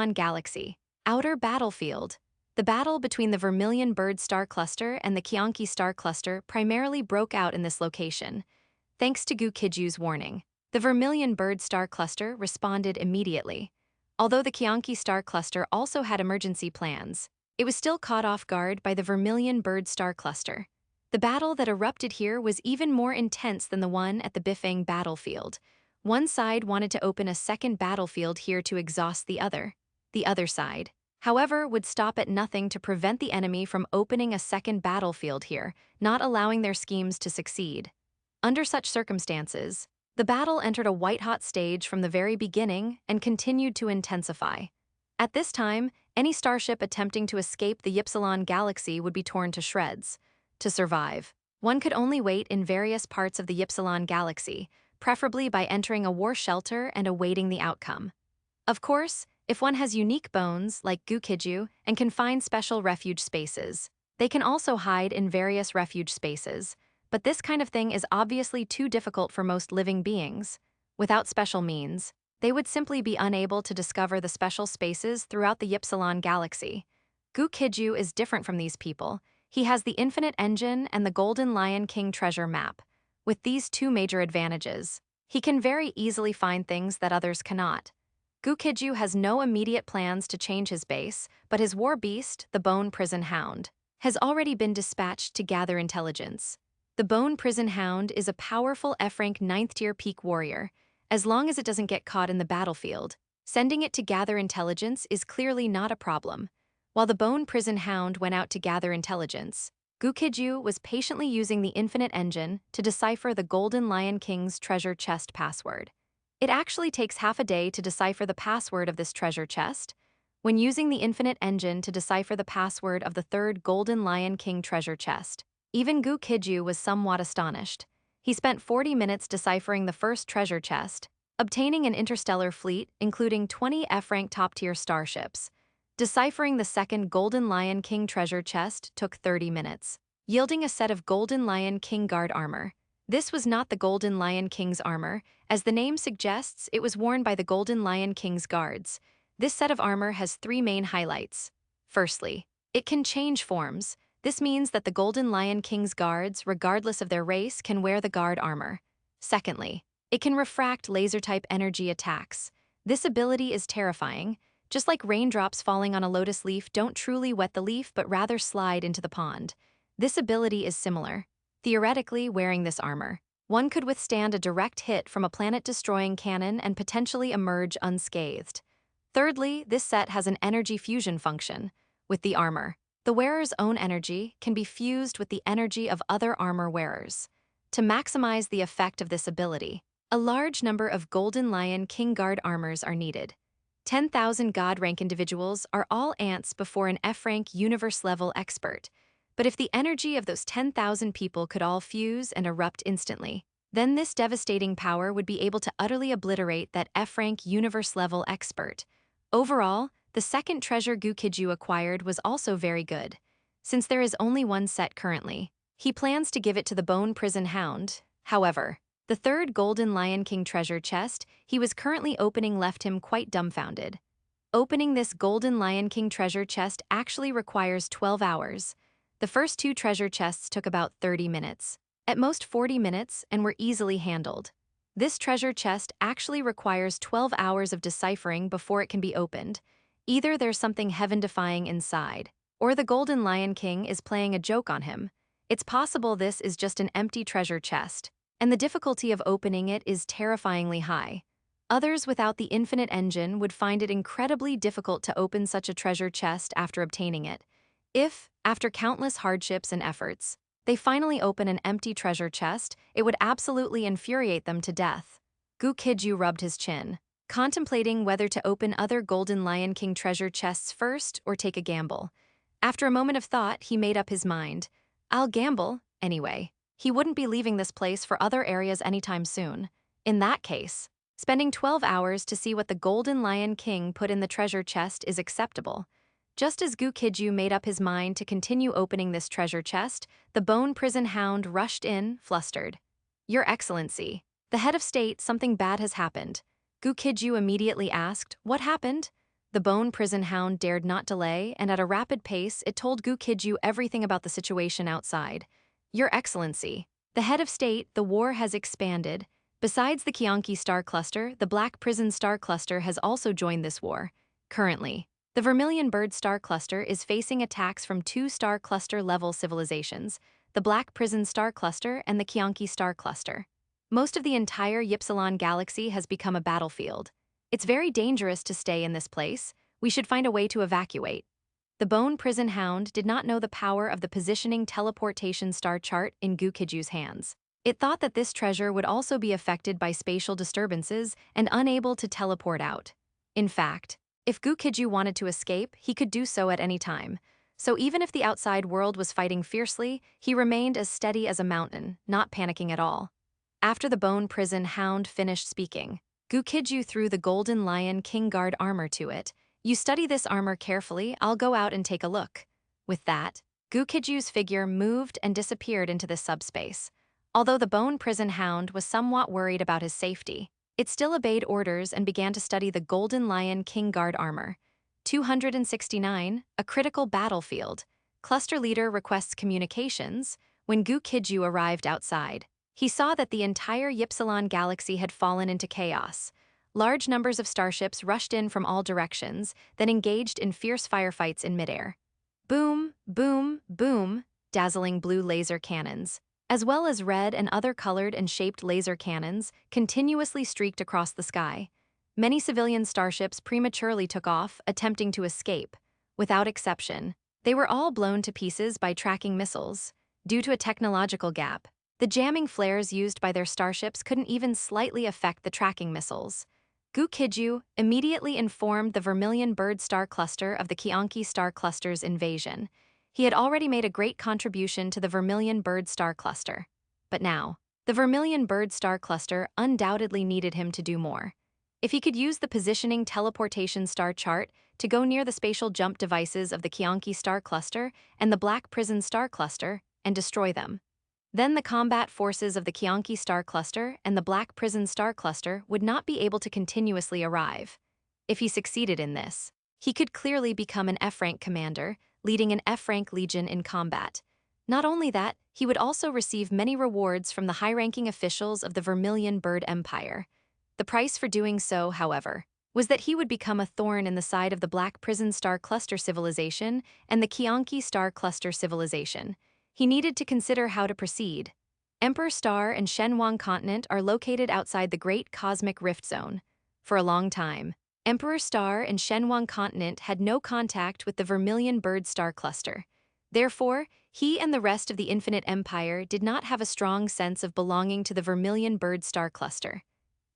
Galaxy. Outer battlefield. The battle between the Vermilion Bird star cluster and the Qianqi star cluster primarily broke out in this location, thanks to Gu Qijue's warning. The Vermilion Bird star cluster responded immediately. Although the Qianqi star cluster also had emergency plans, it was still caught off guard by the Vermilion Bird star cluster. The battle that erupted here was even more intense than the one at the Bifeng battlefield. One side wanted to open a second battlefield here to exhaust the other. The other side, however, would stop at nothing to prevent the enemy from opening a second battlefield here, not allowing their schemes to succeed. Under such circumstances, the battle entered a white-hot stage from the very beginning and continued to intensify. At this time, any starship attempting to escape the Ypsilon Galaxy would be torn to shreds. To survive, one could only wait in various parts of the Ypsilon Galaxy, preferably by entering a war shelter and awaiting the outcome. Of course, if one has unique bones like Gu Qijue and can find special refuge spaces, they can also hide in various refuge spaces. But this kind of thing is obviously too difficult for most living beings. Without special means, they would simply be unable to discover the special spaces throughout the Ypsilon Galaxy. Gu Qijue is different from these people. He has the Infinite Engine and the Golden Lion King treasure map. With these two major advantages, he can very easily find things that others cannot. Gu Qijue has no immediate plans to change his base, but his war beast, the Bone Prison Hound, has already been dispatched to gather intelligence. The Bone Prison Hound is a powerful F-rank 9th-tier peak warrior. As long as it doesn't get caught in the battlefield, sending it to gather intelligence is clearly not a problem. While the Bone Prison Hound went out to gather intelligence, Gu Qijue was patiently using the Infinite Engine to decipher the Golden Lion King's treasure chest password. It actually takes half a day to decipher the password of this treasure chest. When using the Infinite Engine to decipher the password of the third Golden Lion King treasure chest, even Gu Qijue was somewhat astonished. He spent 40 minutes deciphering the first treasure chest, obtaining an interstellar fleet including 20 F-rank top-tier starships. Deciphering the second Golden Lion King treasure chest took 30 minutes, yielding a set of Golden Lion King guard armor. This was not the Golden Lion King's armor. As the name suggests, it was worn by the Golden Lion King's guards. This set of armor has three main highlights. Firstly, it can change forms. This means that the Golden Lion King's guards, regardless of their race, can wear the guard armor. Secondly, it can refract laser-type energy attacks. This ability is terrifying. Just like raindrops falling on a lotus leaf don't truly wet the leaf but rather slide into the pond. This ability is similar. Theoretically, wearing this armor, one could withstand a direct hit from a planet-destroying cannon and potentially emerge unscathed. Thirdly, this set has an energy fusion function. With the armor, the wearer's own energy can be fused with the energy of other armor wearers. To maximize the effect of this ability, a large number of Golden Lion King guard armors are needed. 10,000 God-rank individuals are all ants before an F-rank universe-level expert. But if the energy of those 10,000 people could all fuse and erupt instantly, then this devastating power would be able to utterly obliterate that F-rank universe-level expert. Overall, the second treasure Gu Qijue acquired was also very good. Since there is only one set currently, he plans to give it to the Bone Prison Hound. However, the third Golden Lion King treasure chest he was currently opening left him quite dumbfounded. Opening this Golden Lion King treasure chest actually requires 12 hours. The first two treasure chests took about 30 minutes, at most 40 minutes, and were easily handled. This treasure chest actually requires 12 hours of deciphering before it can be opened. Either there's something heaven-defying inside, or the Golden Lion King is playing a joke on him. It's possible this is just an empty treasure chest, and the difficulty of opening it is terrifyingly high. Others without the Infinite Engine would find it incredibly difficult to open such a treasure chest after obtaining it. If, after countless hardships and efforts, they finally open an empty treasure chest, it would absolutely infuriate them to death. Gu Qijue rubbed his chin, contemplating whether to open other Golden Lion King treasure chests first or take a gamble. After a moment of thought, he made up his mind. I'll gamble, anyway. He wouldn't be leaving this place for other areas anytime soon. In that case, spending 12 hours to see what the Golden Lion King put in the treasure chest is acceptable. Just as Gu Qijue made up his mind to continue opening this treasure chest, the Bone Prison Hound rushed in, flustered. Your Excellency, the head of state, something bad has happened. Gu Qijue immediately asked, what happened? The the bone prison hound dared not delay, and at a rapid pace, it told Gu Qijue everything about the situation outside. Your Excellency, the head of state, the war has expanded. Besides the Qianqi star cluster, the Black Prison star cluster has also joined this war. Currently, the Vermilion Bird star cluster is facing attacks from two star cluster-level civilizations, the Black Prison star cluster and the Qianqi star cluster. Most of the entire Ypsilon galaxy has become a battlefield. It's very dangerous to stay in this place. We should find a way to evacuate. The Bone Prison Hound did not know the power of the positioning teleportation star chart in Gu Qijue's hands. It thought that this treasure would also be affected by spatial disturbances and unable to teleport out. In fact, if Gu Qijue wanted to escape, he could do so at any time. So even if the outside world was fighting fiercely, he remained as steady as a mountain, not panicking at all. After the Bone Prison Hound finished speaking, Gu Qijue threw the Golden Lion King Guard armor to it. You study this armor carefully, I'll go out and take a look. With that, Gu Qijue's figure moved and disappeared into the subspace. Although the Bone Prison Hound was somewhat worried about his safety, it still obeyed orders and began to study the Golden Lion King Guard armor. 269, a critical battlefield. Cluster leader requests communications. When Gu Qijue arrived outside, he saw that the entire Ypsilon galaxy had fallen into chaos. Large numbers of starships rushed in from all directions, then engaged in fierce firefights in midair. Boom, boom, boom, dazzling blue laser cannons, as well as red and other colored and shaped laser cannons, continuously streaked across the sky. Many civilian starships prematurely took off, attempting to escape. Without exception, they were all blown to pieces by tracking missiles. Due to a technological gap, the jamming flares used by their starships couldn't even slightly affect the tracking missiles. Gu Qijue immediately informed the Vermilion Bird star cluster of the Qianqi star cluster's invasion. He had already made a great contribution to the Vermilion Bird star cluster. But now, the Vermilion Bird star cluster undoubtedly needed him to do more. If he could use the positioning teleportation star chart to go near the spatial jump devices of the Qianqi star cluster and the Black Prison star cluster and destroy them, then the combat forces of the Qianqi star cluster and the Black Prison star cluster would not be able to continuously arrive. If he succeeded in this, he could clearly become an F-rank commander, leading an F-rank legion in combat. Not only that, he would also receive many rewards from the high-ranking officials of the Vermilion Bird Empire. The price for doing so, however, was that he would become a thorn in the side of the Black Prison star cluster civilization and the Qianqi star cluster civilization. He needed to consider how to proceed. Emperor Star and Shenhuang Continent are located outside the Great Cosmic Rift Zone. For a long time, Emperor Star and Shenhuang Continent had no contact with the Vermilion Bird star cluster. Therefore, he and the rest of the Infinite Empire did not have a strong sense of belonging to the Vermilion Bird star cluster.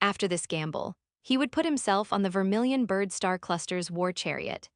After this gamble, he would put himself on the Vermilion Bird star cluster's war chariot.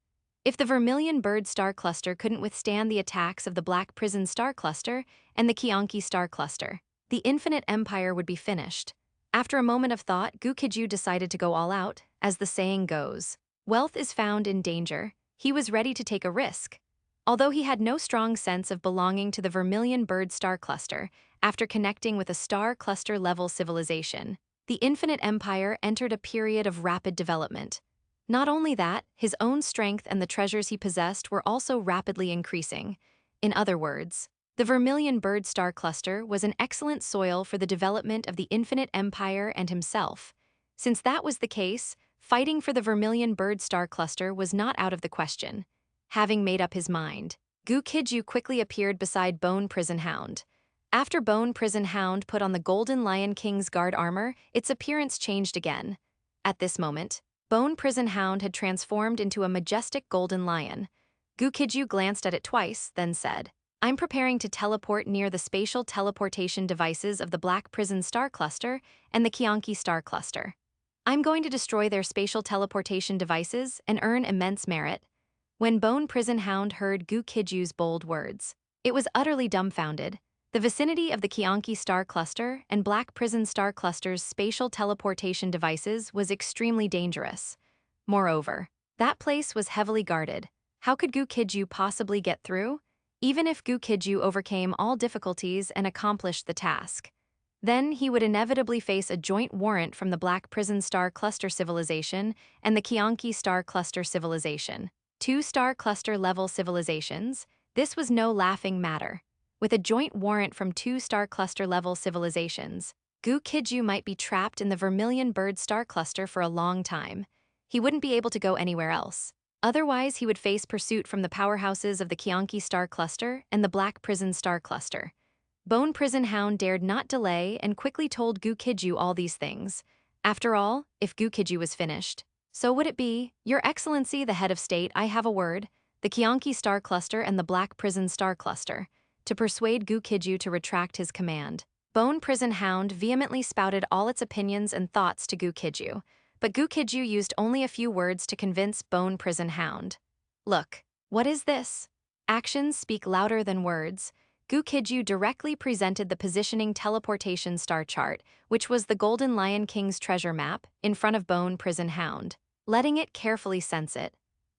If the Vermilion Bird star cluster couldn't withstand the attacks of the Black Prison star cluster and the Qianqi star cluster, the Infinite Empire would be finished. After a moment of thought, Gu Qijue decided to go all out. As the saying goes, wealth is found in danger. He was ready to take a risk. Although he had no strong sense of belonging to the Vermilion Bird star cluster, after connecting with a star cluster-level civilization, the Infinite Empire entered a period of rapid development. Not only that, his own strength and the treasures he possessed were also rapidly increasing. In other words, the Vermilion Bird star cluster was an excellent soil for the development of the Infinite Empire and himself. Since that was the case, fighting for the Vermilion Bird star cluster was not out of the question. Having made up his mind, Gu Qijue quickly appeared beside Bone Prison Hound. After Bone Prison Hound put on the Golden Lion King's guard armor, its appearance changed again. At this moment, Bone Prison Hound had transformed into a majestic golden lion. Gu Qijue glanced at it twice, then said, I'm preparing to teleport near the spatial teleportation devices of the Black Prison star cluster and the Qianqi star cluster. I'm going to destroy their spatial teleportation devices and earn immense merit. When Bone Prison Hound heard Gu Qijue's bold words, it was utterly dumbfounded. The vicinity of the Qianqi star cluster and Black Prison star cluster's spatial teleportation devices was extremely dangerous. Moreover, that place was heavily guarded. How could Gu Qijue possibly get through? Even if Gu Qijue overcame all difficulties and accomplished the task, Then he would inevitably face a joint warrant from the Black Prison Star Cluster Civilization and the Qianqi Star Cluster Civilization. Two-star cluster-level civilizations, this was no laughing matter. With a joint warrant from two-star cluster-level civilizations, Gu Qijue might be trapped in the Vermilion Bird Star Cluster for a long time. He wouldn't be able to go anywhere else. Otherwise, he would face pursuit from the powerhouses of the Qianqi Star Cluster and the Black Prison Star Cluster. Bone Prison Hound dared not delay and quickly told Gu Qijue all these things. After all, if Gu Qijue was finished, so would it be, Your Excellency, the head of state, I have a word, the Qianqi Star Cluster and the Black Prison Star Cluster, to persuade Gu Qijue to retract his command. Bone Prison Hound vehemently spouted all its opinions and thoughts to Gu Qijue, but Gu Qijue used only a few words to convince Bone Prison Hound. Look, what is this? Actions speak louder than words. Gu Qijue directly presented the positioning teleportation star chart, which was the Golden Lion King's treasure map, in front of Bone Prison Hound, letting it carefully sense it.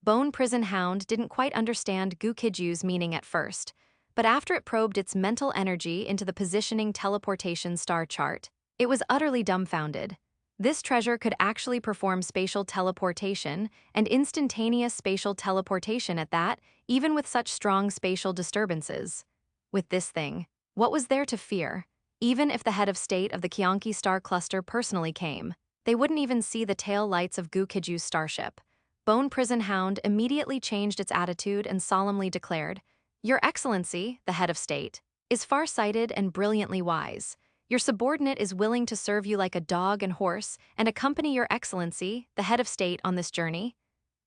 Bone Prison Hound didn't quite understand Gu Qijue's meaning at first, but after it probed its mental energy into the positioning teleportation star chart, it was utterly dumbfounded. This treasure could actually perform spatial teleportation, and instantaneous spatial teleportation at that, even with such strong spatial disturbances. With this thing, what was there to fear? Even if the head of state of the Qianqi Star Cluster personally came, they wouldn't even see the tail lights of Gu Qijue's starship. Bone Prison Hound immediately changed its attitude and solemnly declared, Your Excellency, the head of state, is far-sighted and brilliantly wise. Your subordinate is willing to serve you like a dog and horse and accompany Your Excellency, the head of state, on this journey.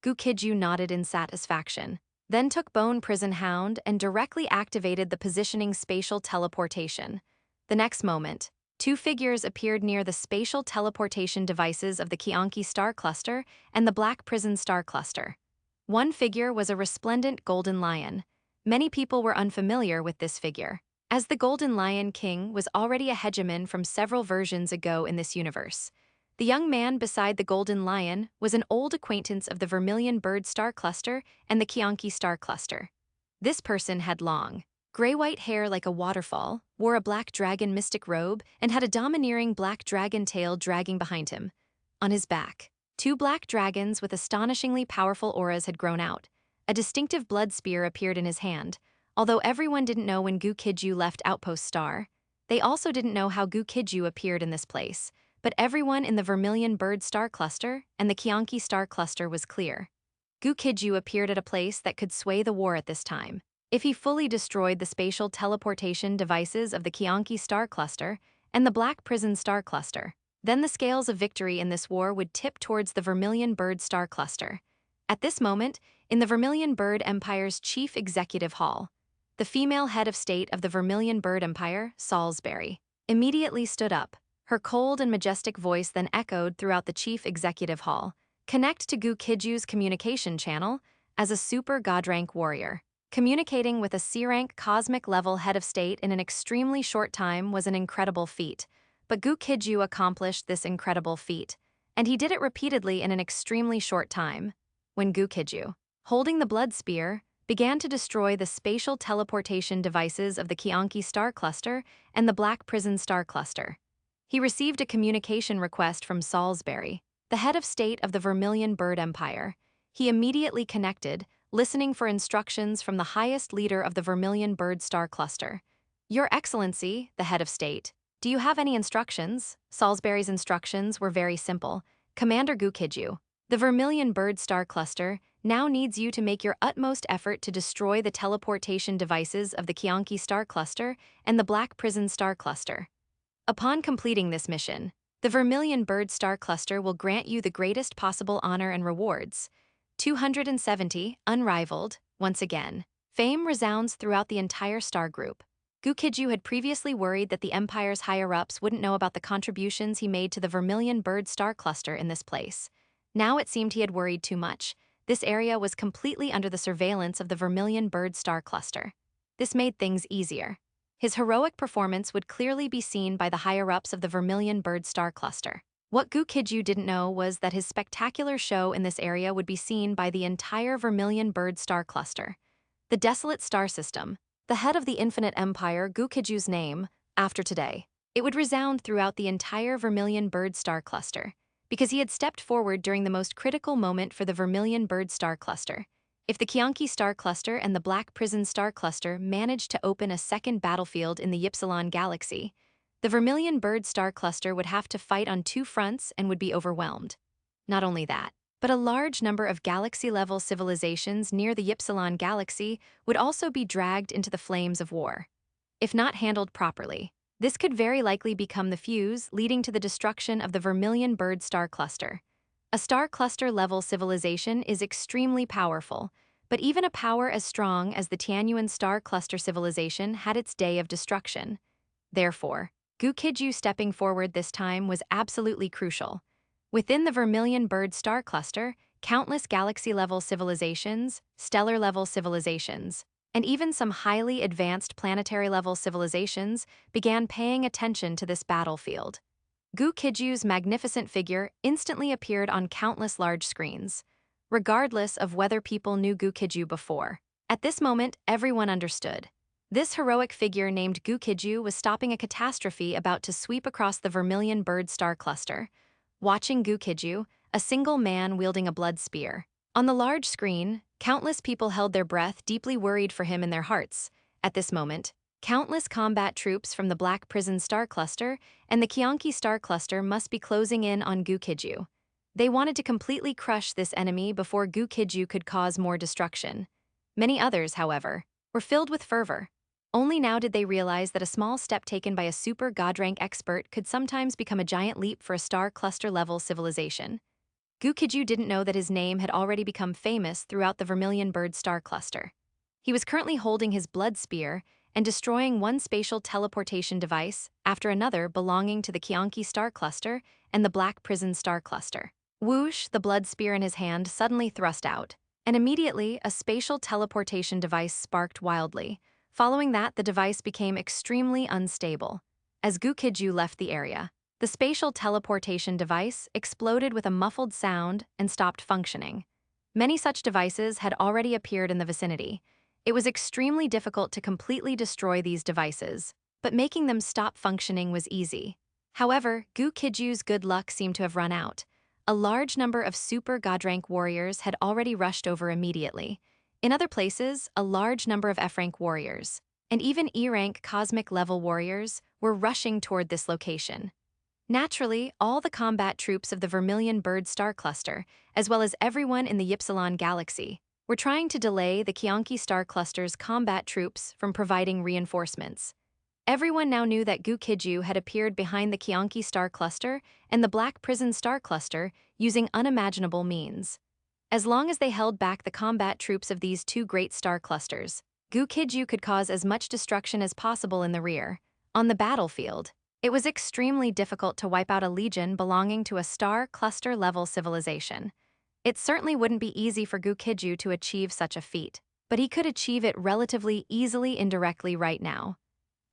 Gu Qijue nodded in satisfaction, then took Bone Prison Hound and directly activated the positioning spatial teleportation. The next moment, two figures appeared near the spatial teleportation devices of the Qianqi Star Cluster and the Black Prison Star Cluster. One figure was a resplendent golden lion. Many people were unfamiliar with this figure, as the Golden Lion King was already a hegemon from several versions ago in this universe. The young man beside the Golden Lion was an old acquaintance of the Vermilion Bird Star Cluster and the Qianqi Star Cluster. This person had long, gray-white hair like a waterfall, wore a black dragon mystic robe, and had a domineering black dragon tail dragging behind him. On his back, two black dragons with astonishingly powerful auras had grown out. A distinctive blood spear appeared in his hand. Although everyone didn't know when Gu Qijue left Outpost Star, they also didn't know how Gu Qijue appeared in this place. But everyone in the Vermilion Bird Star Cluster and the Qianqi Star Cluster was clear. Gu Qijue appeared at a place that could sway the war at this time. If he fully destroyed the spatial teleportation devices of the Qianqi Star Cluster and the Black Prison Star Cluster, then the scales of victory in this war would tip towards the Vermilion Bird Star Cluster. At this moment, in the Vermilion Bird Empire's Chief Executive Hall, the female head of state of the Vermilion Bird Empire, Salisbury, immediately stood up. Her cold and majestic voice then echoed throughout the Chief Executive Hall. Connect to Gu Qijue's communication channel as a super God-rank warrior. Communicating with a C-rank cosmic-level head of state in an extremely short time was an incredible feat. But Gu Qijue accomplished this incredible feat, and he did it repeatedly in an extremely short time. When Gu Qijue, holding the blood spear, began to destroy the spatial teleportation devices of the Qianqi Star Cluster and the Black Prison Star Cluster, he received a communication request from Salisbury, the head of state of the Vermilion Bird Empire. He immediately connected, listening for instructions from the highest leader of the Vermilion Bird Star Cluster. Your Excellency, the head of state, do you have any instructions? Salisbury's instructions were very simple. Commander Gu Qijue, the Vermilion Bird Star Cluster now needs you to make your utmost effort to destroy the teleportation devices of the Qianqi Star Cluster and the Black Prison Star Cluster. Upon completing this mission, the Vermilion Bird Star Cluster will grant you the greatest possible honor and rewards. 270, unrivaled, once again. Fame resounds throughout the entire star group. Gu Qijue had previously worried that the Empire's higher-ups wouldn't know about the contributions he made to the Vermilion Bird Star Cluster in this place. Now it seemed he had worried too much. This area was completely under the surveillance of the Vermilion Bird Star Cluster. This made things easier. His heroic performance would clearly be seen by the higher-ups of the Vermilion Bird Star Cluster. What Gu Qijue didn't know was that his spectacular show in this area would be seen by the entire Vermilion Bird Star Cluster. The desolate star system, the head of the infinite empire, Gu Qijue's name, after today, It would resound throughout the entire Vermilion Bird star cluster, because he had stepped forward during the most critical moment for the Vermilion Bird star cluster. If the Qianqi star cluster and the Black Prison star cluster managed to open a second battlefield in the Ypsilon galaxy, the Vermilion Bird star cluster would have to fight on two fronts and would be overwhelmed. Not only that, but a large number of galaxy-level civilizations near the Ypsilon galaxy would also be dragged into the flames of war. If not handled properly, this could very likely become the fuse leading to the destruction of the Vermilion Bird star cluster. A star cluster-level civilization is extremely powerful, but even a power as strong as the Tianyuan star cluster civilization had its day of destruction. Therefore, Gu Qijue stepping forward this time was absolutely crucial. Within the Vermilion Bird star cluster, countless galaxy-level civilizations, stellar-level civilizations, and even some highly advanced planetary-level civilizations began paying attention to this battlefield. Gu Qijue's magnificent figure instantly appeared on countless large screens, regardless of whether people knew Gu Qijue before. At this moment, everyone understood. This heroic figure named Gu Qijue was stopping a catastrophe about to sweep across the Vermilion Bird star cluster. Watching Gu Qijue, a single man wielding a blood spear. On the large screen, countless people held their breath, deeply worried for him in their hearts. At this moment, countless combat troops from the Black Prison star cluster and the Qianqi star cluster must be closing in on Gu Qijue. They wanted to completely crush this enemy before Gu Qijue could cause more destruction. Many others, however, were filled with fervor. Only now did they realize that a small step taken by a super God-rank expert could sometimes become a giant leap for a star cluster-level civilization. Gu Qijue didn't know that his name had already become famous throughout the Vermilion Bird star cluster. He was currently holding his blood spear and destroying one spatial teleportation device after another belonging to the Qianqi star cluster and the Black Prison star cluster. Whoosh, the blood spear in his hand suddenly thrust out, and immediately a spatial teleportation device sparked wildly. Following that, the device became extremely unstable. As Gu Qijue left the area, the spatial teleportation device exploded with a muffled sound and stopped functioning. Many such devices had already appeared in the vicinity. It was extremely difficult to completely destroy these devices, but making them stop functioning was easy. However, Gu Qijue's good luck seemed to have run out. A large number of super God-rank warriors had already rushed over immediately. In other places, a large number of F-rank warriors, and even E-rank cosmic-level warriors, were rushing toward this location. Naturally, all the combat troops of the Vermilion Bird star cluster, as well as everyone in the Ypsilon galaxy, were trying to delay the Qianqi star cluster's combat troops from providing reinforcements. Everyone now knew that Gu Qijue had appeared behind the Qianqi star cluster and the Black Prison star cluster using unimaginable means. As long as they held back the combat troops of these two great star clusters, Gu Qijue could cause as much destruction as possible in the rear. On the battlefield, it was extremely difficult to wipe out a legion belonging to a star cluster-level civilization. It certainly wouldn't be easy for Gu Qijue to achieve such a feat, but he could achieve it relatively easily indirectly right now.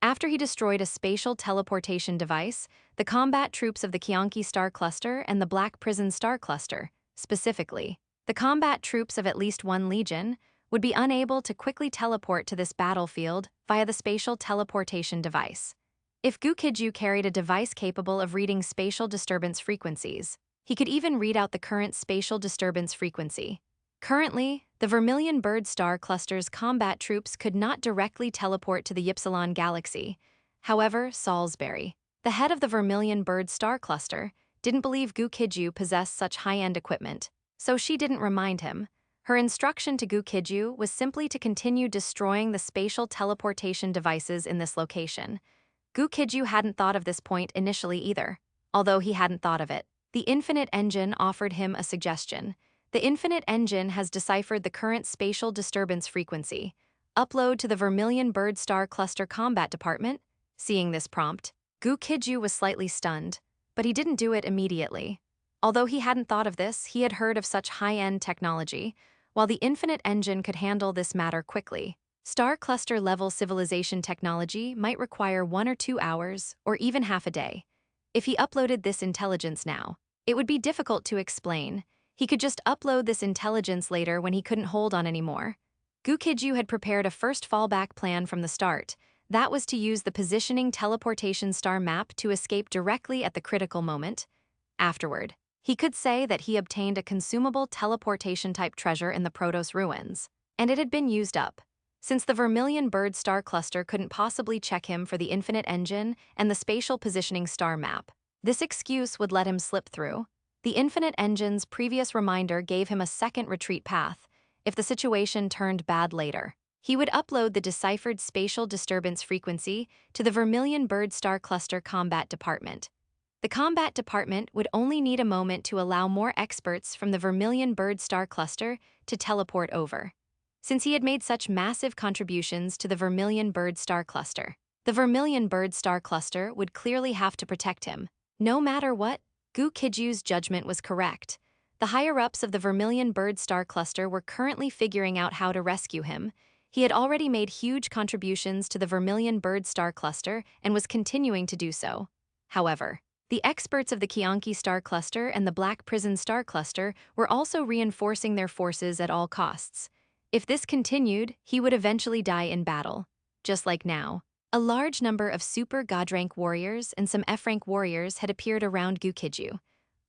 After he destroyed a spatial teleportation device, the combat troops of the Qianqi star cluster and the Black Prison star cluster, specifically, the combat troops of at least one legion, would be unable to quickly teleport to this battlefield via the spatial teleportation device. If Gu Qijue carried a device capable of reading spatial disturbance frequencies, he could even read out the current spatial disturbance frequency. Currently, the Vermilion Bird star cluster's combat troops could not directly teleport to the Ypsilon galaxy. However, Salisbury, the head of the Vermilion Bird star cluster, didn't believe Gu Qijue possessed such high-end equipment, so she didn't remind him. Her instruction to Gu Qijue was simply to continue destroying the spatial teleportation devices in this location. Gu Qijue hadn't thought of this point initially either. Although he hadn't thought of it, the Infinite Engine offered him a suggestion. The Infinite Engine has deciphered the current spatial disturbance frequency. Upload to the Vermilion Bird star cluster combat department. Seeing this prompt, Gu Qijue was slightly stunned, but he didn't do it immediately. Although he hadn't thought of this, he had heard of such high-end technology. While the Infinite Engine could handle this matter quickly, star cluster-level civilization technology might require 1 or 2 hours, or even half a day. If he uploaded this intelligence now, it would be difficult to explain. He could just upload this intelligence later when he couldn't hold on anymore. Gu Qijue had prepared a first fallback plan from the start. That was to use the positioning teleportation star map to escape directly at the critical moment. Afterward, he could say that he obtained a consumable teleportation-type treasure in the Protos ruins, and it had been used up. Since the Vermilion Bird star cluster couldn't possibly check him for the infinite engine and the spatial positioning star map, this excuse would let him slip through. The infinite engine's previous reminder gave him a second retreat path if the situation turned bad later. He would upload the deciphered spatial disturbance frequency to the Vermilion Bird star cluster combat department. The combat department would only need a moment to allow more experts from the Vermilion Bird star cluster to teleport over. Since he had made such massive contributions to the Vermilion Bird star cluster, the Vermilion Bird star cluster would clearly have to protect him. No matter what, Gu Qijue's judgment was correct. The higher-ups of the Vermilion Bird star cluster were currently figuring out how to rescue him. He had already made huge contributions to the Vermilion Bird star cluster and was continuing to do so. However, the experts of the Qianqi star cluster and the Black Prison star cluster were also reinforcing their forces at all costs. If this continued, he would eventually die in battle. Just like now, a large number of super God-rank warriors and some F-rank warriors had appeared around Gu Qijue.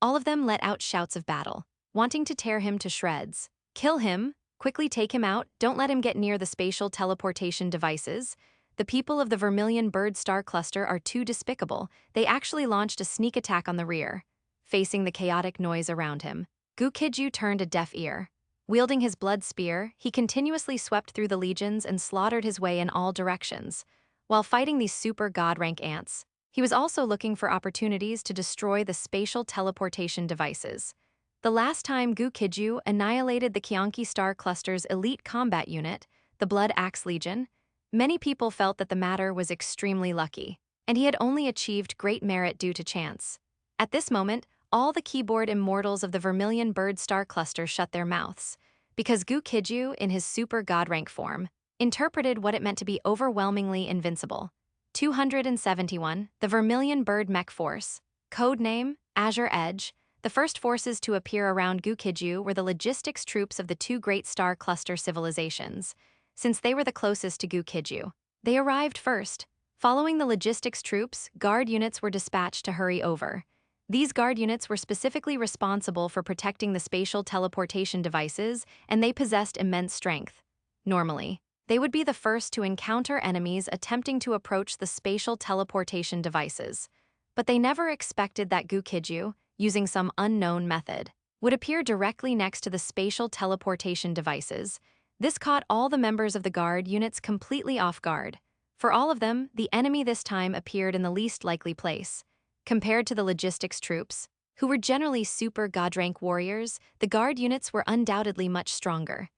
All of them let out shouts of battle, wanting to tear him to shreds. Kill him, quickly take him out, don't let him get near the spatial teleportation devices. The people of the Vermilion Bird star cluster are too despicable. They actually launched a sneak attack on the rear. Facing the chaotic noise around him, Gu Qijue turned a deaf ear. Wielding his blood spear, he continuously swept through the legions and slaughtered his way in all directions. While fighting these super god-rank ants, he was also looking for opportunities to destroy the spatial teleportation devices. The last time Gu Qijue annihilated the Qianqi star cluster's elite combat unit, the Blood Axe Legion, many people felt that the matter was extremely lucky, and he had only achieved great merit due to chance. At this moment, all the keyboard immortals of the Vermilion Bird star cluster shut their mouths, because Gu Qijue, in his super god-rank form, interpreted what it meant to be overwhelmingly invincible. 271, the Vermilion Bird Mech Force, codename Azure Edge. The first forces to appear around Gu Qijue were the logistics troops of the two great star cluster civilizations. Since they were the closest to Gu Qijue, they arrived first. Following the logistics troops, guard units were dispatched to hurry over. These guard units were specifically responsible for protecting the spatial teleportation devices, and they possessed immense strength. Normally, they would be the first to encounter enemies attempting to approach the spatial teleportation devices. But they never expected that Gu Qijue, using some unknown method, would appear directly next to the spatial teleportation devices. This caught all the members of the guard units completely off guard. For all of them, the enemy this time appeared in the least likely place. Compared to the logistics troops, who were generally super god-rank warriors, the guard units were undoubtedly much stronger.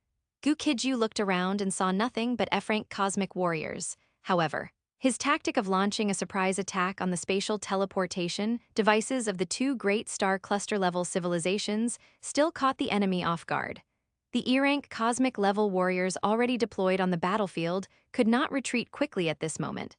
Gu Qijue looked around and saw nothing but F-rank cosmic warriors. However, his tactic of launching a surprise attack on the spatial teleportation devices of the two great star cluster-level civilizations still caught the enemy off guard. The E-rank cosmic-level warriors already deployed on the battlefield could not retreat quickly at this moment.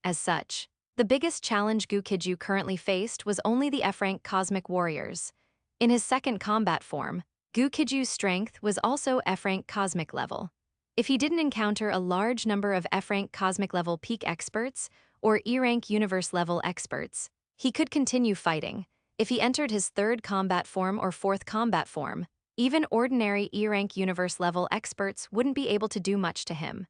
As such, the biggest challenge Gu Qijue currently faced was only the F-rank cosmic warriors. In his second combat form, Gu Qijue's strength was also F-rank cosmic level. If he didn't encounter a large number of F-rank cosmic level peak experts or E-rank universe level experts, he could continue fighting. If he entered his third combat form or fourth combat form, even ordinary E-rank universe level experts wouldn't be able to do much to him.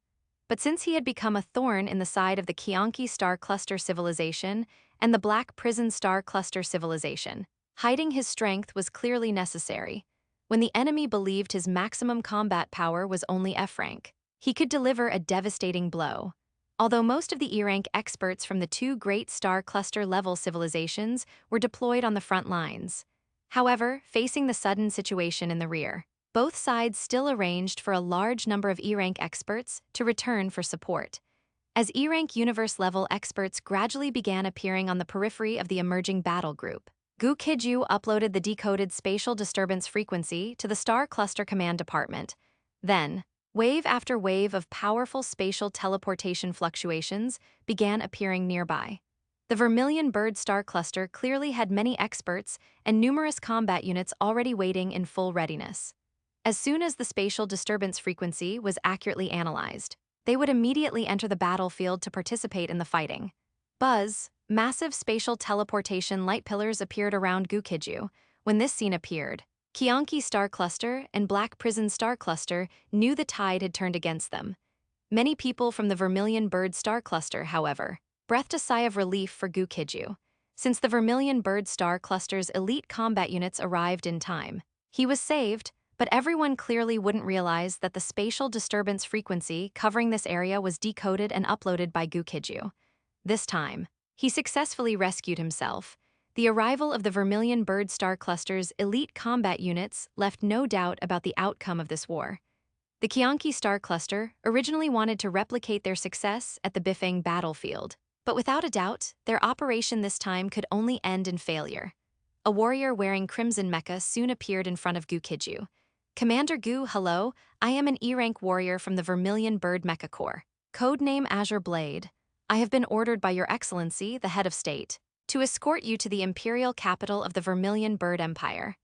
But since he had become a thorn in the side of the Qianqi star cluster civilization and the Black Prison star cluster civilization, hiding his strength was clearly necessary. When the enemy believed his maximum combat power was only F-rank, he could deliver a devastating blow. Although most of the E-rank experts from the two great star cluster level civilizations were deployed on the front lines. However, facing the sudden situation in the rear, both sides still arranged for a large number of E-rank experts to return for support. As E-rank universe-level experts gradually began appearing on the periphery of the emerging battle group, Gu Qijue uploaded the decoded spatial disturbance frequency to the Star Cluster Command Department. Then, wave after wave of powerful spatial teleportation fluctuations began appearing nearby. The Vermilion Bird Star Cluster clearly had many experts and numerous combat units already waiting in full readiness. As soon as the spatial disturbance frequency was accurately analyzed, they would immediately enter the battlefield to participate in the fighting. Buzz, massive spatial teleportation light pillars appeared around Gu Qijue. When this scene appeared, Qianqi star cluster and Black Prison star cluster knew the tide had turned against them. Many people from the Vermilion Bird star cluster, however, breathed a sigh of relief for Gu Qijue. Since the Vermilion Bird star cluster's elite combat units arrived in time, he was saved, but everyone clearly wouldn't realize that the spatial disturbance frequency covering this area was decoded and uploaded by Gu Qijue. This time, he successfully rescued himself. The arrival of the Vermilion Bird star cluster's elite combat units left no doubt about the outcome of this war. The Qianqi star cluster originally wanted to replicate their success at the Bifeng battlefield, but without a doubt, their operation this time could only end in failure. A warrior wearing crimson mecha soon appeared in front of Gu Qijue. "Commander Gu, hello, I am an E-rank warrior from the Vermilion Bird Mecha Corps. Codename Azure Blade. I have been ordered by Your Excellency, the head of state, to escort you to the imperial capital of the Vermilion Bird Empire."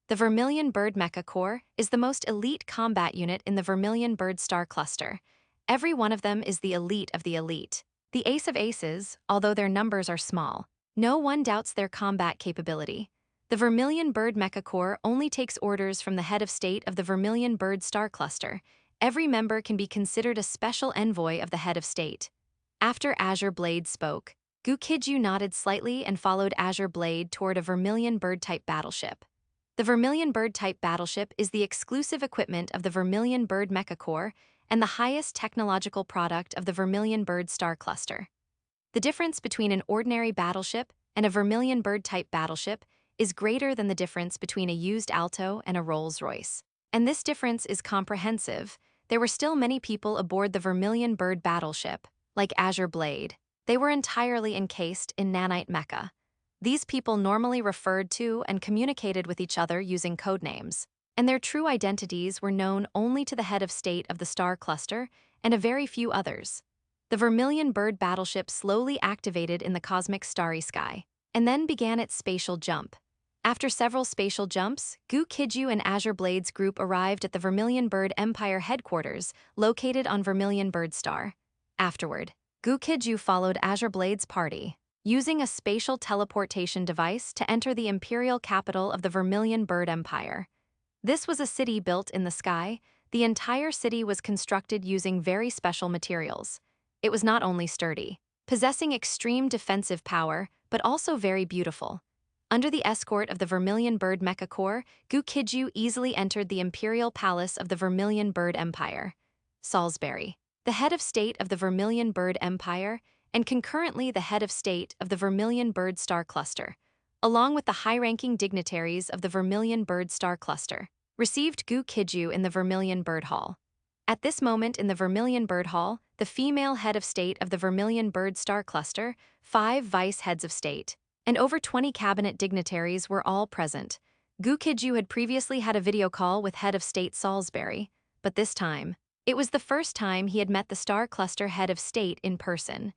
The Vermilion Bird Mecha Corps is the most elite combat unit in the Vermilion Bird Star Cluster. Every one of them is the elite of the elite. The ace of aces, although their numbers are small. No one doubts their combat capability. The Vermilion Bird Mecha Corps only takes orders from the head of state of the Vermilion Bird Star Cluster. Every member can be considered a special envoy of the head of state. After Azure Blade spoke, Gu Qijue nodded slightly and followed Azure Blade toward a Vermilion Bird-type battleship. The Vermilion Bird-type battleship is the exclusive equipment of the Vermilion Bird Mecha Corps and the highest technological product of the Vermilion Bird Star Cluster. The difference between an ordinary battleship and a Vermilion Bird-type battleship is greater than the difference between a used Alto and a Rolls-Royce. And this difference is comprehensive. There were still many people aboard the Vermilion Bird battleship, like Azure Blade. They were entirely encased in nanite mecha. These people normally referred to and communicated with each other using codenames, and their true identities were known only to the head of state of the star cluster and a very few others. The Vermilion Bird battleship slowly activated in the cosmic starry sky, and then began its spatial jump. After several spatial jumps, Gu Qijue and Azure Blade's group arrived at the Vermilion Bird Empire headquarters, located on Vermilion Bird Star. Afterward, Gu Qijue followed Azure Blade's party, using a spatial teleportation device to enter the imperial capital of the Vermilion Bird Empire. This was a city built in the sky. The entire city was constructed using very special materials. It was not only sturdy, possessing extreme defensive power, but also very beautiful. Under the escort of the Vermilion Bird Mecha Corps, Gu Qijue easily entered the imperial palace of the Vermilion Bird Empire. Salisbury, the head of state of the Vermilion Bird Empire, and concurrently the head of state of the Vermilion Bird Star Cluster, along with the high-ranking dignitaries of the Vermilion Bird Star Cluster, received Gu Qijue in the Vermilion Bird Hall. At this moment in the Vermilion Bird Hall, the female head of state of the Vermilion Bird Star Cluster, 5 vice heads of state, and over 20 cabinet dignitaries were all present. Gu Qijue had previously had a video call with head of state Salisbury, but this time, it was the first time he had met the Star Cluster head of state in person.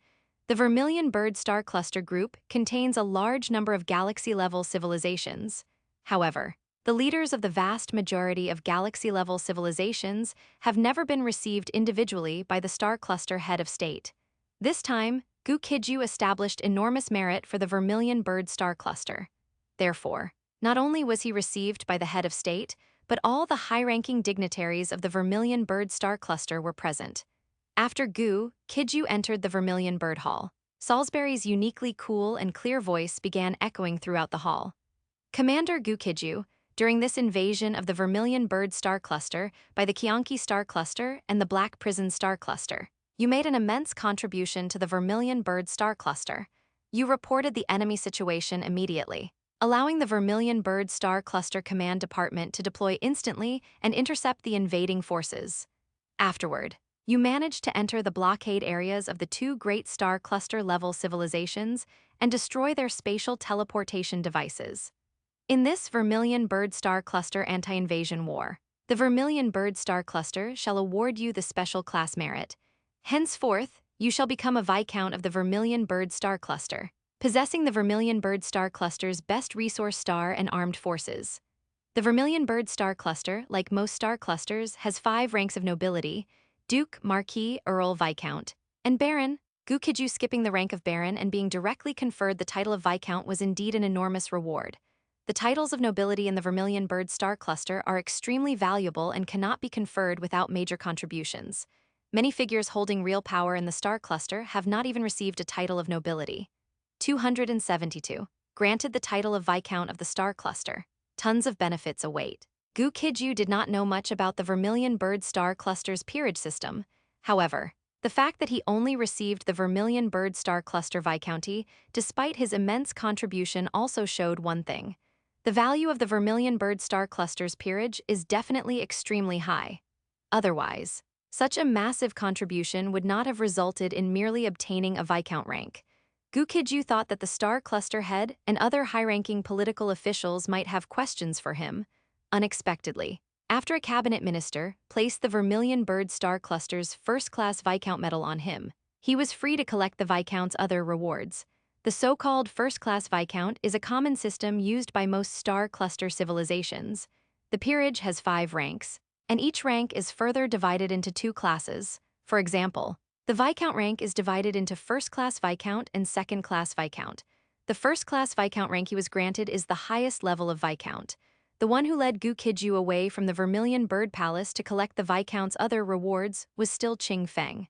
The Vermilion Bird Star Cluster group contains a large number of galaxy-level civilizations. However, the leaders of the vast majority of galaxy-level civilizations have never been received individually by the Star Cluster head of state. This time, Gu Qijue established enormous merit for the Vermilion Bird Star Cluster. Therefore, not only was he received by the head of state, but all the high-ranking dignitaries of the Vermilion Bird Star Cluster were present. After Gu Qijue entered the Vermilion Bird Hall, Salisbury's uniquely cool and clear voice began echoing throughout the hall. "Commander Gu Qijue, during this invasion of the Vermilion Bird Star Cluster by the Qianqi Star Cluster and the Black Prison Star Cluster, you made an immense contribution to the Vermilion Bird Star Cluster. You reported the enemy situation immediately, allowing the Vermilion Bird Star Cluster Command Department to deploy instantly and intercept the invading forces. Afterward, you managed to enter the blockade areas of the 2 great Star Cluster-level civilizations and destroy their spatial teleportation devices. In this Vermilion Bird Star Cluster anti-invasion war, the Vermilion Bird Star Cluster shall award you the special class merit. Henceforth, you shall become a Viscount of the Vermilion Bird Star Cluster, possessing the Vermilion Bird Star Cluster's best resource star and armed forces. The Vermilion Bird Star Cluster, like most star clusters, has 5 ranks of nobility. Duke, Marquis, Earl, Viscount, and Baron. Gu Qijue skipping the rank of Baron and being directly conferred the title of Viscount was indeed an enormous reward. The titles of nobility in the Vermilion Bird star cluster are extremely valuable and cannot be conferred without major contributions. Many figures holding real power in the star cluster have not even received a title of nobility. 272. Granted the title of Viscount of the star cluster. Tons of benefits await. Gu Qijue did not know much about the Vermilion Bird star cluster's peerage system. However, the fact that he only received the Vermilion Bird star cluster Viscounty, despite his immense contribution, also showed one thing. The value of the Vermilion Bird star cluster's peerage is definitely extremely high. Otherwise, such a massive contribution would not have resulted in merely obtaining a Viscount rank. Gu Qijue thought that the star cluster head and other high-ranking political officials might have questions for him. Unexpectedly, after a cabinet minister placed the Vermilion Bird star cluster's first-class Viscount medal on him, he was free to collect the Viscount's other rewards. The so-called first-class Viscount is a common system used by most star cluster civilizations. The peerage has 5 ranks, and each rank is further divided into 2 classes. For example, the Viscount rank is divided into first-class Viscount and second-class Viscount. The first-class Viscount rank he was granted is the highest level of Viscount. The one who led Gu Qijue away from the Vermilion Bird Palace to collect the Viscount's other rewards was still Qing Feng.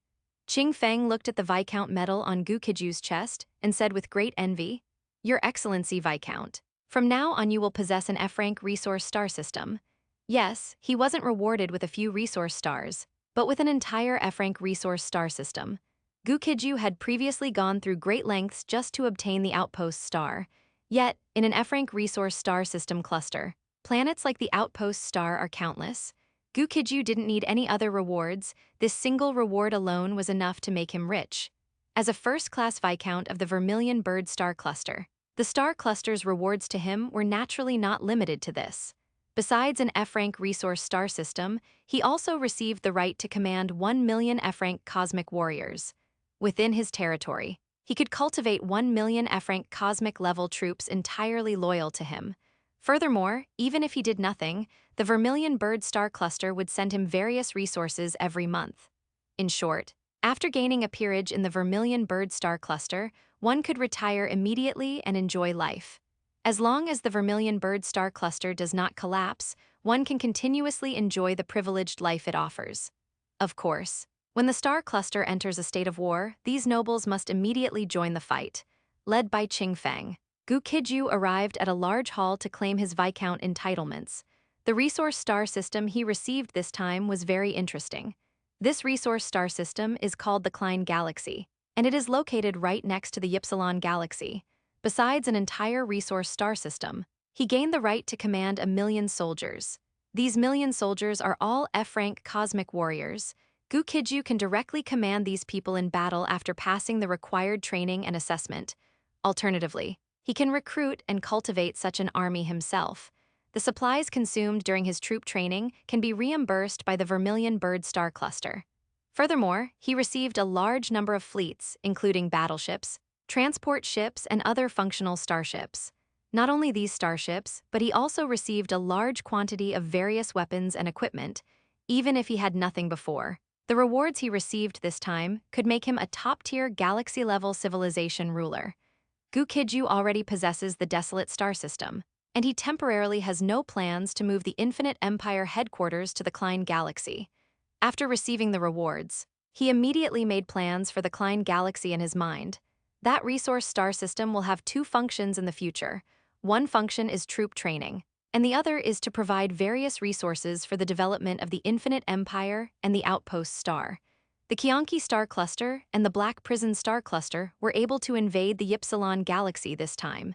Qing Feng looked at the Viscount medal on Gu Qijue's chest and said with great envy, "Your Excellency, Viscount, from now on you will possess an F-rank resource star system." Yes, he wasn't rewarded with a few resource stars, but with an entire F-rank resource star system. Gu Qijue had previously gone through great lengths just to obtain the Outpost star. Yet, in an F-rank resource star system cluster, planets like the Outpost star are countless. Gu Qijue didn't need any other rewards. This single reward alone was enough to make him rich. As a first-class Viscount of the Vermilion Bird star cluster, the star cluster's rewards to him were naturally not limited to this. Besides an F-rank resource star system, he also received the right to command 1 million F-rank cosmic warriors. Within his territory, he could cultivate 1 million F-rank cosmic-level troops entirely loyal to him. Furthermore, even if he did nothing, the Vermilion Bird star cluster would send him various resources every month. In short, after gaining a peerage in the Vermilion Bird star cluster, one could retire immediately and enjoy life. As long as the Vermilion Bird star cluster does not collapse, one can continuously enjoy the privileged life it offers. Of course, when the star cluster enters a state of war, these nobles must immediately join the fight. Led by Qing Feng, Gu Qijue arrived at a large hall to claim his Viscount entitlements. The resource star system he received this time was very interesting. This resource star system is called the Klein Galaxy, and it is located right next to the Ypsilon Galaxy. Besides an entire resource star system, he gained the right to command 1 million soldiers. These 1 million soldiers are all F-rank cosmic warriors. Gu Qijue can directly command these people in battle after passing the required training and assessment. Alternatively, he can recruit and cultivate such an army himself. The supplies consumed during his troop training can be reimbursed by the Vermilion Bird star cluster. Furthermore, he received a large number of fleets, including battleships, transport ships, and other functional starships. Not only these starships, but he also received a large quantity of various weapons and equipment, even if he had nothing before. The rewards he received this time could make him a top-tier galaxy-level civilization ruler. Gu Qijue already possesses the Desolate star system, and he temporarily has no plans to move the Infinite Empire headquarters to the Klein Galaxy. After receiving the rewards, he immediately made plans for the Klein Galaxy in his mind. That resource star system will have 2 functions in the future. One function is troop training, and the other is to provide various resources for the development of the Infinite Empire and the Outpost star. The Qianqi star cluster and the Black Prison star cluster were able to invade the Ypsilon Galaxy this time.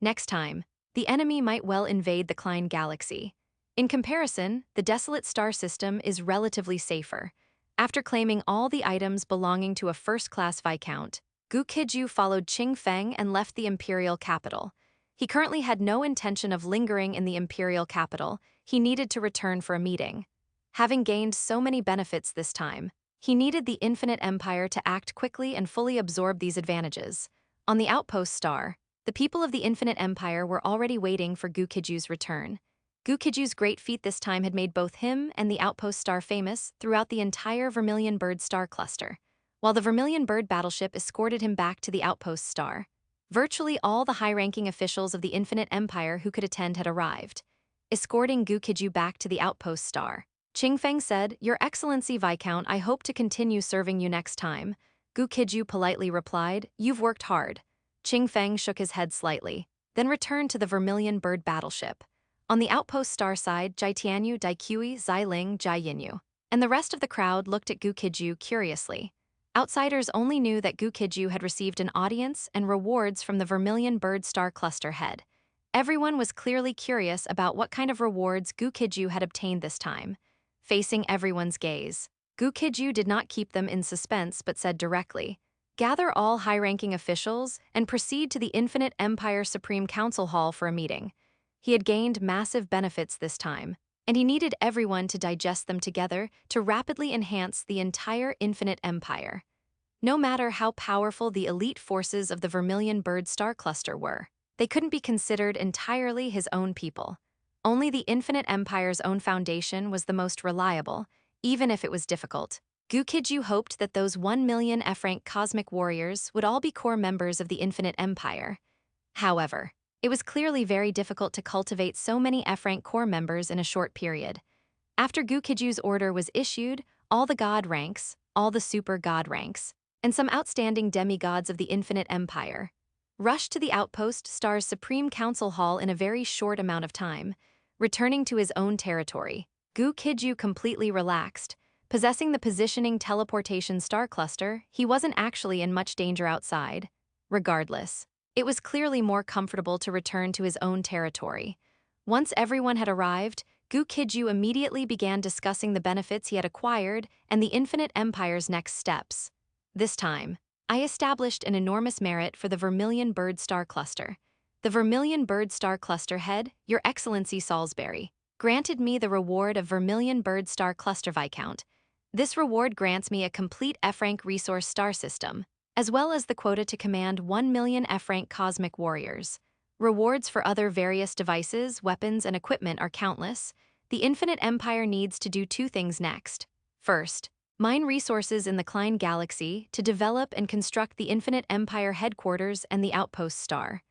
Next time, the enemy might well invade the Klein Galaxy. In comparison, the Desolate star system is relatively safer. After claiming all the items belonging to a first-class Viscount, Gu Qijue followed Qing Feng and left the imperial capital. He currently had no intention of lingering in the imperial capital. He needed to return for a meeting. Having gained so many benefits this time, he needed the Infinite Empire to act quickly and fully absorb these advantages. On the Outpost star, the people of the Infinite Empire were already waiting for Gu Qijue's return. Gu Qijue's great feat this time had made both him and the outpost star famous throughout the entire Vermilion Bird star cluster, while the Vermilion Bird battleship escorted him back to the outpost star. Virtually all the high-ranking officials of the Infinite Empire who could attend had arrived, escorting Gu Qijue back to the outpost star. Qingfeng said, "Your Excellency Viscount, I hope to continue serving you next time." Gu Qijue politely replied, "You've worked hard." Qingfeng shook his head slightly, then returned to the Vermilion Bird battleship. On the outpost star side, Jai Tianyu, Dai Qi, Zai Ling, Jai Yinyu, and the rest of the crowd looked at Gu Qijue curiously. Outsiders only knew that Gu Qijue had received an audience and rewards from the Vermilion Bird star cluster head. Everyone was clearly curious about what kind of rewards Gu Qijue had obtained this time. Facing everyone's gaze, Gu Qijue did not keep them in suspense but said directly, "Gather all high-ranking officials and proceed to the Infinite Empire Supreme Council Hall for a meeting." He had gained massive benefits this time, and he needed everyone to digest them together to rapidly enhance the entire Infinite Empire. No matter how powerful the elite forces of the Vermilion Bird star cluster were, they couldn't be considered entirely his own people. Only the Infinite Empire's own foundation was the most reliable, even if it was difficult. Gu Qijue hoped that those 1 million F-rank cosmic warriors would all be core members of the Infinite Empire. However, it was clearly very difficult to cultivate so many F-rank core members in a short period. After Gu Qijue's order was issued, all the god ranks, all the super god ranks, and some outstanding demigods of the Infinite Empire rushed to the Outpost Star's Supreme Council Hall in a very short amount of time. Returning to his own territory, Gu Qijue completely relaxed. Possessing the positioning teleportation star cluster, he wasn't actually in much danger outside. Regardless, it was clearly more comfortable to return to his own territory. Once everyone had arrived, Gu Qijue immediately began discussing the benefits he had acquired and the Infinite Empire's next steps. This time, I established an enormous merit for the Vermilion Bird star cluster. The Vermilion Bird star cluster head, Your Excellency Salisbury, granted me the reward of Vermilion Bird star cluster Viscount. This reward grants me a complete F-rank resource star system, as well as the quota to command 1 million F-rank cosmic warriors. Rewards for other various devices, weapons, and equipment are countless. The Infinite Empire needs to do two things next. First, mine resources in the Klein Galaxy to develop and construct the Infinite Empire headquarters and the Outpost Star.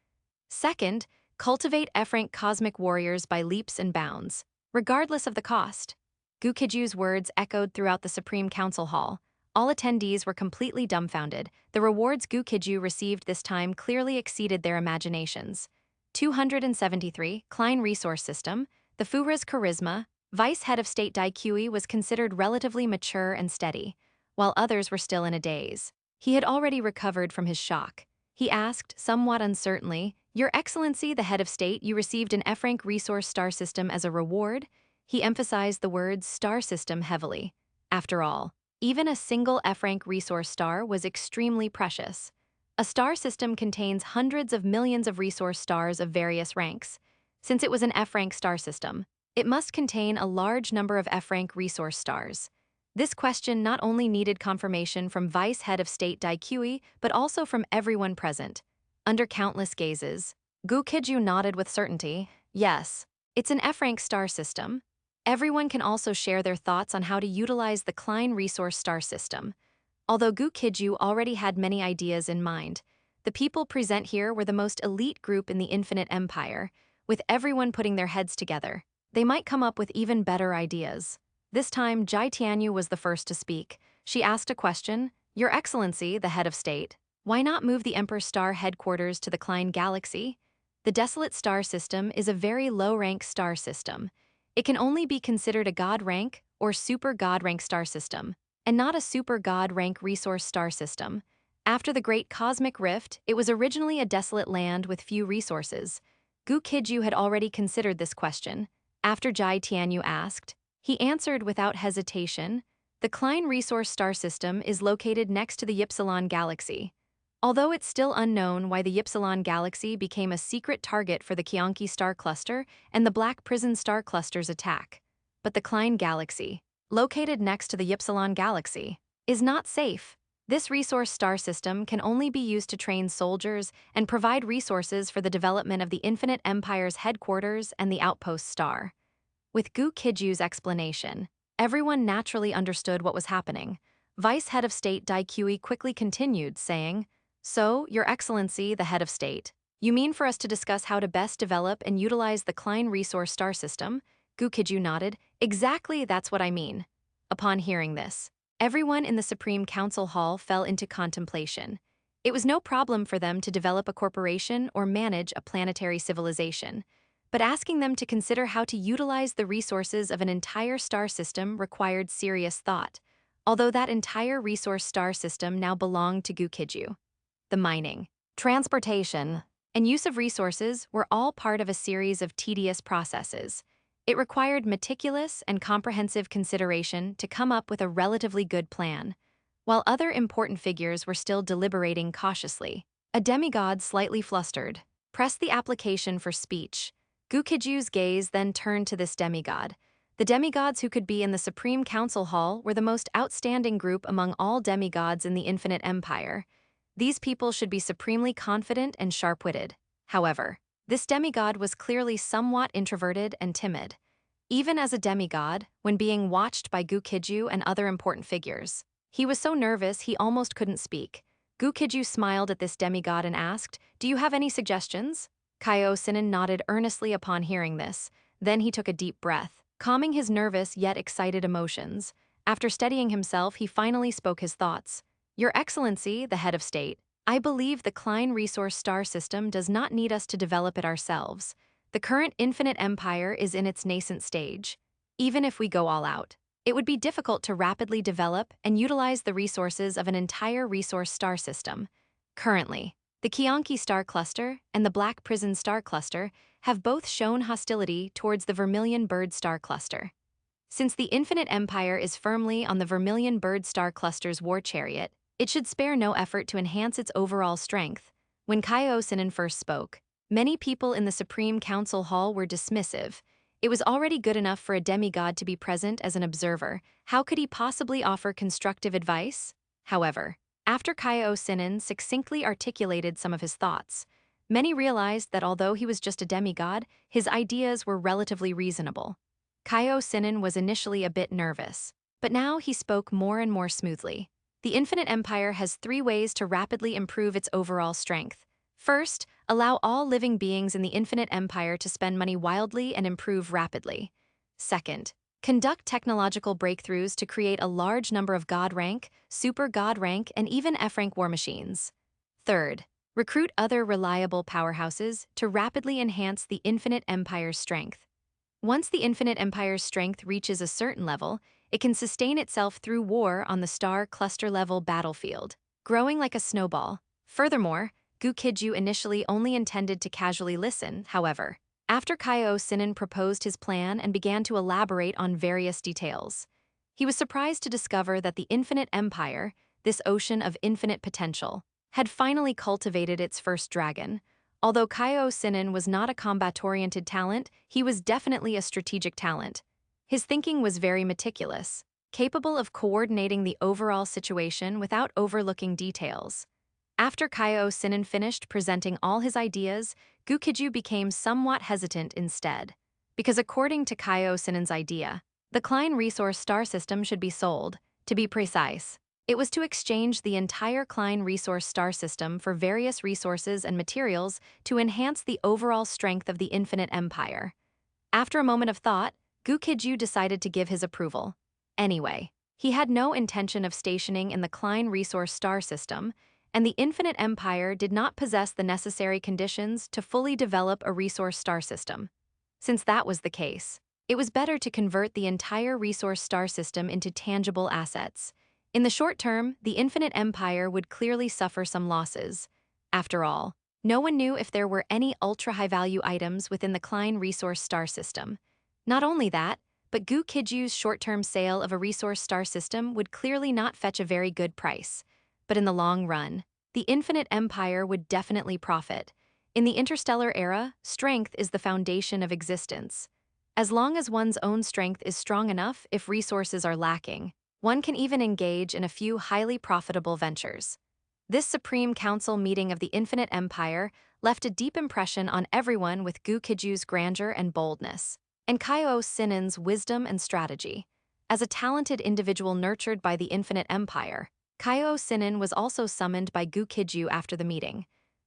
Second, cultivate F-rank cosmic warriors by leaps and bounds, regardless of the cost. Gu Qijue's words echoed throughout the Supreme Council Hall. All attendees were completely dumbfounded. The rewards Gu Qijue received this time clearly exceeded their imaginations. 273, Klein Resource System, the Fuhra's Charisma, Vice Head of State Dai Qi was considered relatively mature and steady, while others were still in a daze. He had already recovered from his shock. He asked, somewhat uncertainly, "Your Excellency, the Head of State, you received an F-rank resource star system as a reward?" He emphasized the words star system heavily. After all, even a single F-rank resource star was extremely precious. A star system contains hundreds of millions of resource stars of various ranks. Since it was an F-rank star system, it must contain a large number of F-rank resource stars. This question not only needed confirmation from Vice Head of State Dai Qi, but also from everyone present. Under countless gazes, Gu Qijue nodded with certainty. Yes, it's an F-rank star system. Everyone can also share their thoughts on how to utilize the Klein Resource Star System. Although Gu Qijue already had many ideas in mind, the people present here were the most elite group in the Infinite Empire. With everyone putting their heads together, they might come up with even better ideas. This time, Jai Tianyu was the first to speak. She asked a question, "Your Excellency, the Head of State, why not move the Emperor Star headquarters to the Klein Galaxy? The Desolate Star System is a very low-rank star system. It can only be considered a god rank or super god rank star system, and not a super god rank resource star system. After the Great Cosmic Rift, it was originally a desolate land with few resources." Gu Qijue had already considered this question. After Jai Tianyu asked, he answered without hesitation, "The Klein Resource Star System is located next to the Ypsilon Galaxy. Although it's still unknown why the Ypsilon Galaxy became a secret target for the Qianqi Star Cluster and the Black Prison Star Cluster's attack, but the Klein Galaxy, located next to the Ypsilon Galaxy, is not safe. This resource star system can only be used to train soldiers and provide resources for the development of the Infinite Empire's headquarters and the Outpost Star. With Gu Qijue's explanation, everyone naturally understood what was happening. Vice Head of State Gu Qijue quickly continued, saying, "So, Your Excellency, the Head of State, you mean for us to discuss how to best develop and utilize the Klein Resource Star System?" Gu Qijue nodded. "Exactly, that's what I mean." Upon hearing this, everyone in the Supreme Council Hall fell into contemplation. It was no problem for them to develop a corporation or manage a planetary civilization, but asking them to consider how to utilize the resources of an entire star system required serious thought, although that entire resource star system now belonged to Gu Qijue. The mining, transportation, and use of resources were all part of a series of tedious processes. It required meticulous and comprehensive consideration to come up with a relatively good plan. While other important figures were still deliberating cautiously, a demigod slightly flustered pressed the application for speech. Gu Qijue's gaze then turned to this demigod. The demigods who could be in the Supreme Council Hall were the most outstanding group among all demigods in the Infinite Empire. These people should be supremely confident and sharp-witted. However, this demigod was clearly somewhat introverted and timid, even as a demigod, when being watched by Gu Qijue and other important figures. He was so nervous he almost couldn't speak. Gu Qijue smiled at this demigod and asked, "Do you have any suggestions?" Gu Qijue nodded earnestly upon hearing this. Then he took a deep breath, calming his nervous yet excited emotions. After steadying himself, he finally spoke his thoughts. "Your Excellency, the Head of State, I believe the Klein Resource Star System does not need us to develop it ourselves. The current Infinite Empire is in its nascent stage. Even if we go all out, it would be difficult to rapidly develop and utilize the resources of an entire resource star system. Currently, the Qianqi star cluster and the Black Prison star cluster have both shown hostility towards the Vermilion Bird star cluster. Since the Infinite Empire is firmly on the Vermilion Bird star cluster's war chariot, it should spare no effort to enhance its overall strength." When Gu Qijue first spoke, many people in the Supreme Council Hall were dismissive. It was already good enough for a demigod to be present as an observer. How could he possibly offer constructive advice? However, after Gu Qijue succinctly articulated some of his thoughts, many realized that although he was just a demigod, his ideas were relatively reasonable. Gu Qijue was initially a bit nervous, but now he spoke more and more smoothly. The Infinite Empire has 3 ways to rapidly improve its overall strength. First, allow all living beings in the Infinite Empire to spend money wildly and improve rapidly. Second, conduct technological breakthroughs to create a large number of God rank, super God rank, and even F rank war machines. Third, recruit other reliable powerhouses to rapidly enhance the Infinite Empire's strength. Once the Infinite Empire's strength reaches a certain level, it can sustain itself through war on the star cluster-level battlefield, growing like a snowball. Furthermore, Gu Qijue initially only intended to casually listen. However, after Gu Qijue proposed his plan and began to elaborate on various details, he was surprised to discover that the Infinite Empire, this ocean of infinite potential, had finally cultivated its first dragon. Although Gu Qijue was not a combat-oriented talent, he was definitely a strategic talent. His thinking was very meticulous, capable of coordinating the overall situation without overlooking details. After Gu Qijue finished presenting all his ideas, Gu Qijue became somewhat hesitant instead. Because according to Gu Qijue's idea, the Klein Resource Star System should be sold. To be precise, it was to exchange the entire Klein Resource Star System for various resources and materials to enhance the overall strength of the Infinite Empire. After a moment of thought, Gu Qijue decided to give his approval. Anyway, he had no intention of stationing in the Klein Resource Star System, and the Infinite Empire did not possess the necessary conditions to fully develop a resource star system. Since that was the case, it was better to convert the entire resource star system into tangible assets. In the short term, the Infinite Empire would clearly suffer some losses. After all, no one knew if there were any ultra-high-value items within the Klein Resource Star System. Not only that, but Gu Qijue's short-term sale of a resource star system would clearly not fetch a very good price. But in the long run, the Infinite Empire would definitely profit. In the interstellar era, strength is the foundation of existence. As long as one's own strength is strong enough, if resources are lacking, one can even engage in a few highly profitable ventures. This Supreme Council meeting of the Infinite Empire left a deep impression on everyone with Gu Qijue's grandeur and boldness. and Kaiou Sinin's wisdom and strategy. As a talented individual nurtured by the Infinite Empire, Kaiou Sinin was also summoned by Gu Qijue after the meeting.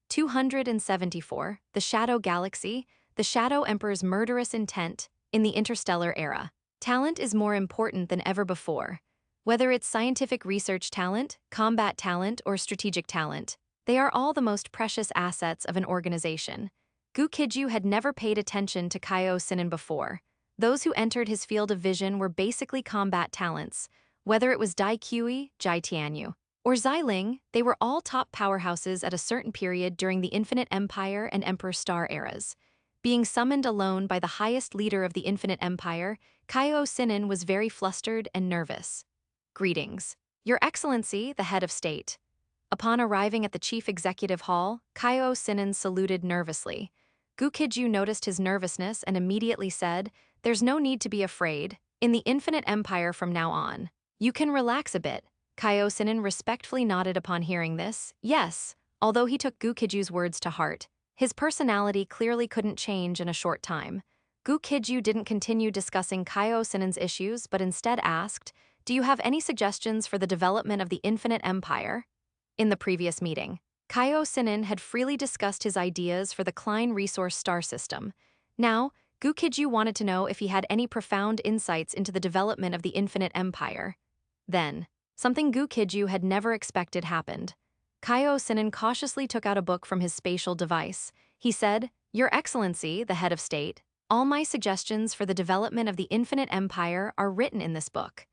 274, the Shadow Galaxy, the Shadow Emperor's murderous intent in the interstellar era. Talent is more important than ever before. Whether it's scientific research talent, combat talent, or strategic talent, they are all the most precious assets of an organization. Gu Qijue had never paid attention to Kaiou Sinin before. Those who entered his field of vision were basically combat talents. Whether it was Dai Qi, Jai Tianyu, or Xiling, they were all top powerhouses at a certain period during the Infinite Empire and Emperor Star eras. Being summoned alone by the highest leader of the Infinite Empire, Kaiou Sinin was very flustered and nervous. Greetings. Your Excellency, the head of state. Upon arriving at the chief executive hall, Kaiou Sinin saluted nervously. Gu Qijue noticed his nervousness and immediately said, "There's no need to be afraid. In the Infinite Empire from now on, you can relax a bit." Kaiou Sinin respectfully nodded upon hearing this. Yes, although he took Gu Qijue's words to heart, his personality clearly couldn't change in a short time. Gu Qijue didn't continue discussing Kaiou Sinin's issues but instead asked, "Do you have any suggestions for the development of the Infinite Empire?" In the previous meeting, Kaiou Sinin had freely discussed his ideas for the Klein Resource Star System. Now, Gu Qijue wanted to know if he had any profound insights into the development of the Infinite Empire. Then, something Gu Qijue had never expected happened. Kaiou Sinin cautiously took out a book from his spatial device. He said, "Your Excellency, the head of state, all my suggestions for the development of the Infinite Empire are written in this book."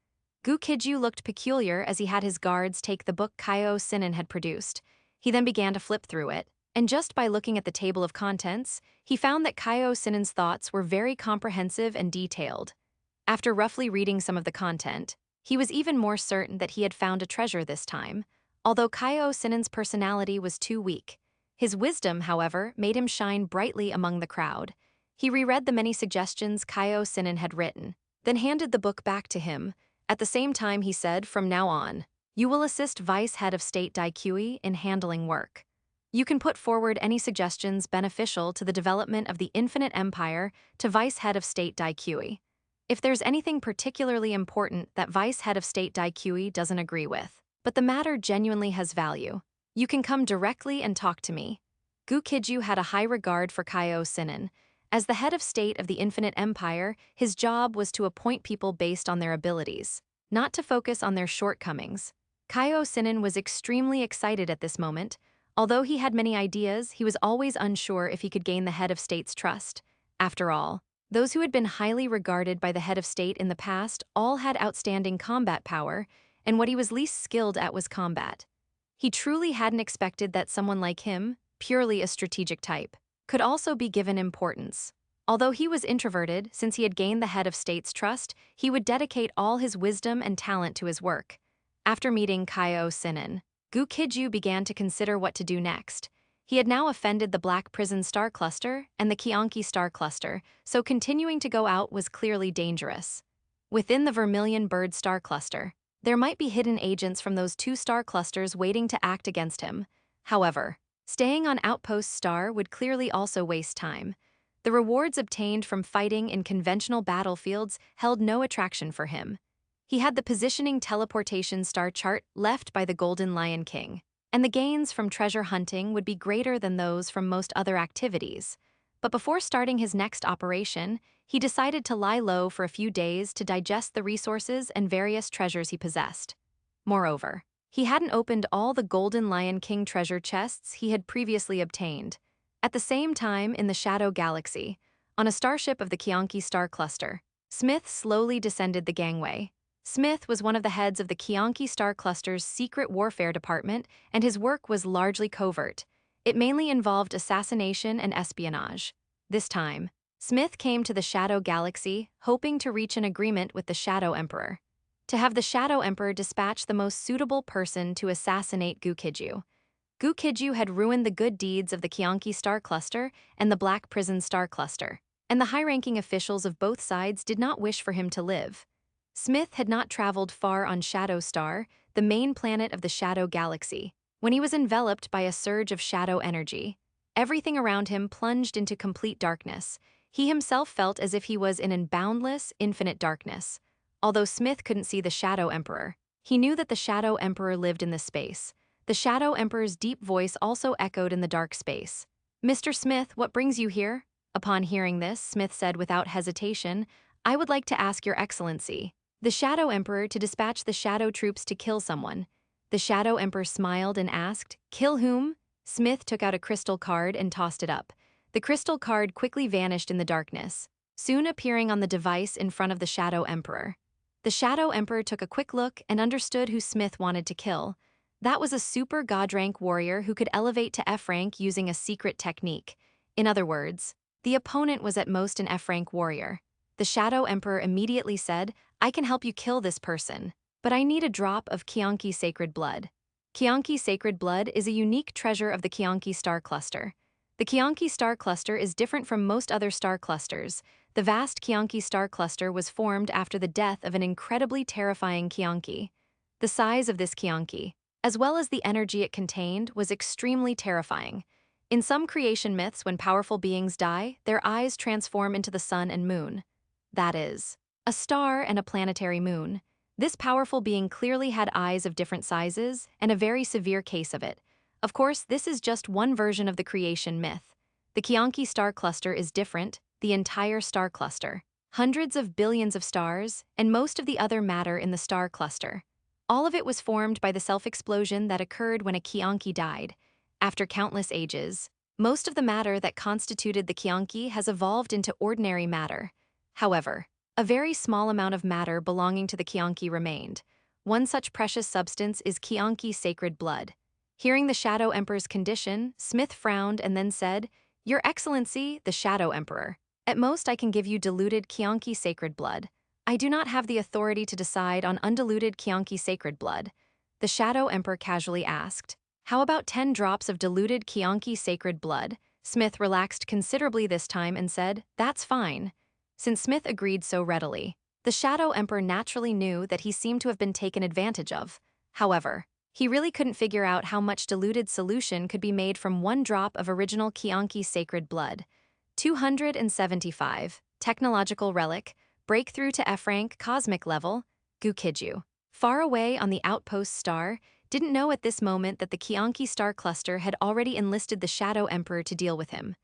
Gu Qijue looked peculiar as he had his guards take the book Kaiou Sinin had produced. He then began to flip through it, and just by looking at the table of contents, he found that Kaiou Sinin's thoughts were very comprehensive and detailed. After roughly reading some of the content, he was even more certain that he had found a treasure this time, although Kaiou Sinin's personality was too weak. His wisdom, however, made him shine brightly among the crowd. He reread the many suggestions Kaiou Sinin had written, then handed the book back to him. At the same time, he said, "From now on, you will assist Vice Head of State Dai Qi in handling work. You can put forward any suggestions beneficial to the development of the Infinite Empire to Vice Head of State Dai Qi. If there's anything particularly important that Vice Head of State Dai Qi doesn't agree with, but the matter genuinely has value, you can come directly and talk to me." Gu Qijue had a high regard for Kaiou Sinin. As the head of state of the Infinite Empire, his job was to appoint people based on their abilities, not to focus on their shortcomings. Kaiou Sinin was extremely excited at this moment. Although he had many ideas, he was always unsure if he could gain the head of state's trust. After all, those who had been highly regarded by the head of state in the past all had outstanding combat power, and what he was least skilled at was combat. He truly hadn't expected that someone like him, purely a strategic type, could also be given importance. Although he was introverted, since he had gained the head of state's trust, he would dedicate all his wisdom and talent to his work. After meeting Kaiou Sinin, Gu Qijue began to consider what to do next. He had now offended the Black Prison Star Cluster and the Qianqi Star Cluster, so continuing to go out was clearly dangerous. Within the Vermilion Bird Star Cluster, there might be hidden agents from those two star clusters waiting to act against him. However, staying on Outpost Star would clearly also waste time. The rewards obtained from fighting in conventional battlefields held no attraction for him. He had the positioning teleportation star chart left by the Golden Lion King, and the gains from treasure hunting would be greater than those from most other activities. But before starting his next operation, he decided to lie low for a few days to digest the resources and various treasures he possessed. Moreover, he hadn't opened all the Golden Lion King treasure chests he had previously obtained. At the same time, in the Shadow Galaxy, on a starship of the Qianqi Star Cluster, Smith slowly descended the gangway. Smith was one of the heads of the Qianqi Star Cluster's secret warfare department, and his work was largely covert. It mainly involved assassination and espionage. This time, Smith came to the Shadow Galaxy, hoping to reach an agreement with the Shadow Emperor, to have the Shadow Emperor dispatch the most suitable person to assassinate Gu Qijue. Gu Qijue had ruined the good deeds of the Qianqi Star Cluster and the Black Prison Star Cluster, and the high-ranking officials of both sides did not wish for him to live. Smith had not traveled far on Shadow Star, the main planet of the Shadow Galaxy, when he was enveloped by a surge of shadow energy. Everything around him plunged into complete darkness. He himself felt as if he was in an boundless, infinite darkness. Although Smith couldn't see the Shadow Emperor, he knew that the Shadow Emperor lived in this space. The Shadow Emperor's deep voice also echoed in the dark space. "Mr. Smith, what brings you here?" Upon hearing this, Smith said without hesitation, "I would like to ask Your Excellency, the Shadow Emperor, to dispatch the Shadow troops to kill someone." The Shadow Emperor smiled and asked, "Kill whom?" Smith took out a crystal card and tossed it up. The crystal card quickly vanished in the darkness, soon appearing on the device in front of the Shadow Emperor. The Shadow Emperor took a quick look and understood who Smith wanted to kill. That was a super God rank warrior who could elevate to F rank using a secret technique. In other words, the opponent was at most an F rank warrior. The Shadow Emperor immediately said, "I can help you kill this person, but I need a drop of Qianqi sacred blood." Qianqi sacred blood is a unique treasure of the Qianqi star cluster. The Qianqi star cluster is different from most other star clusters. The vast Qianqi star cluster was formed after the death of an incredibly terrifying Qianqi. The size of this Qianqi, as well as the energy it contained, was extremely terrifying. In some creation myths, when powerful beings die, their eyes transform into the sun and moon. That is, a star and a planetary moon. This powerful being clearly had eyes of different sizes and a very severe case of it. Of course, this is just one version of the creation myth. The Qianqi star cluster is different, the entire star cluster. Hundreds of billions of stars, and most of the other matter in the star cluster. All of it was formed by the self-explosion that occurred when a Qianqi died. After countless ages, most of the matter that constituted the Qianqi has evolved into ordinary matter. However, a very small amount of matter belonging to the Qianqi remained. One such precious substance is Qianqi sacred blood. Hearing the Shadow Emperor's condition, Smith frowned and then said, "Your Excellency, the Shadow Emperor, at most I can give you diluted Qianqi sacred blood. I do not have the authority to decide on undiluted Qianqi sacred blood." The Shadow Emperor casually asked, "How about 10 drops of diluted Qianqi sacred blood?" Smith relaxed considerably this time and said, "That's fine." Since Smith agreed so readily, the Shadow Emperor naturally knew that he seemed to have been taken advantage of. However, he really couldn't figure out how much diluted solution could be made from 1 drop of original Qianqi sacred blood. 275. Technological relic, breakthrough to F rank cosmic level, Gu Qijue. Far away on the outpost star, didn't know at this moment that the Qianqi star cluster had already enlisted the Shadow Emperor to deal with him.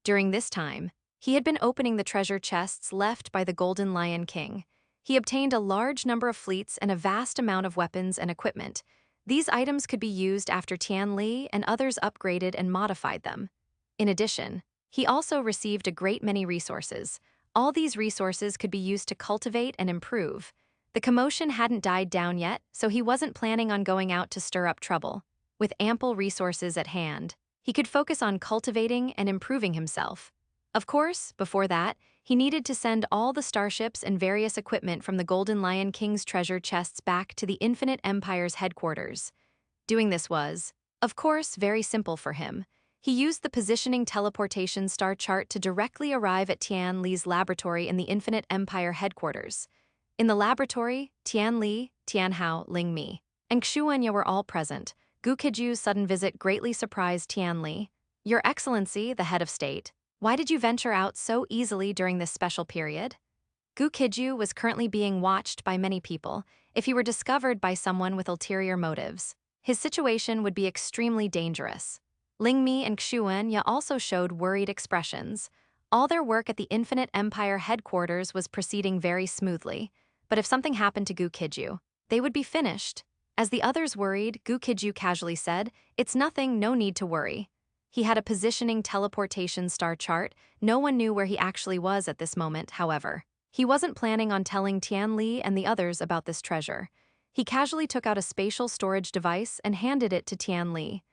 During this time, he had been opening the treasure chests left by the Golden Lion King. He obtained a large number of fleets and a vast amount of weapons and equipment. These items could be used after Tian Li and others upgraded and modified them. In addition, he also received a great many resources. All these resources could be used to cultivate and improve. The commotion hadn't died down yet, so he wasn't planning on going out to stir up trouble. With ample resources at hand, he could focus on cultivating and improving himself. Of course, before that, he needed to send all the starships and various equipment from the Golden Lion King's treasure chests back to the Infinite Empire's headquarters. Doing this was, of course, very simple for him. He used the positioning teleportation star chart to directly arrive at Tian Li's laboratory in the Infinite Empire headquarters. In the laboratory, Tian Li, Tian Hao, Ling Mi, and Xuanya were all present. Gu Qijue's sudden visit greatly surprised Tian Li. "Your Excellency, the head of state, why did you venture out so easily during this special period?" Gu Qijue was currently being watched by many people. If he were discovered by someone with ulterior motives, his situation would be extremely dangerous. Ling Mi and Xuanya also showed worried expressions. All their work at the Infinite Empire headquarters was proceeding very smoothly, but if something happened to Gu Qijue, they would be finished. As the others worried, Gu Qijue casually said, "It's nothing, no need to worry." He had a positioning teleportation star chart. No one knew where he actually was at this moment, however. He wasn't planning on telling Tian Li and the others about this treasure. He casually took out a spatial storage device and handed it to Tian Li.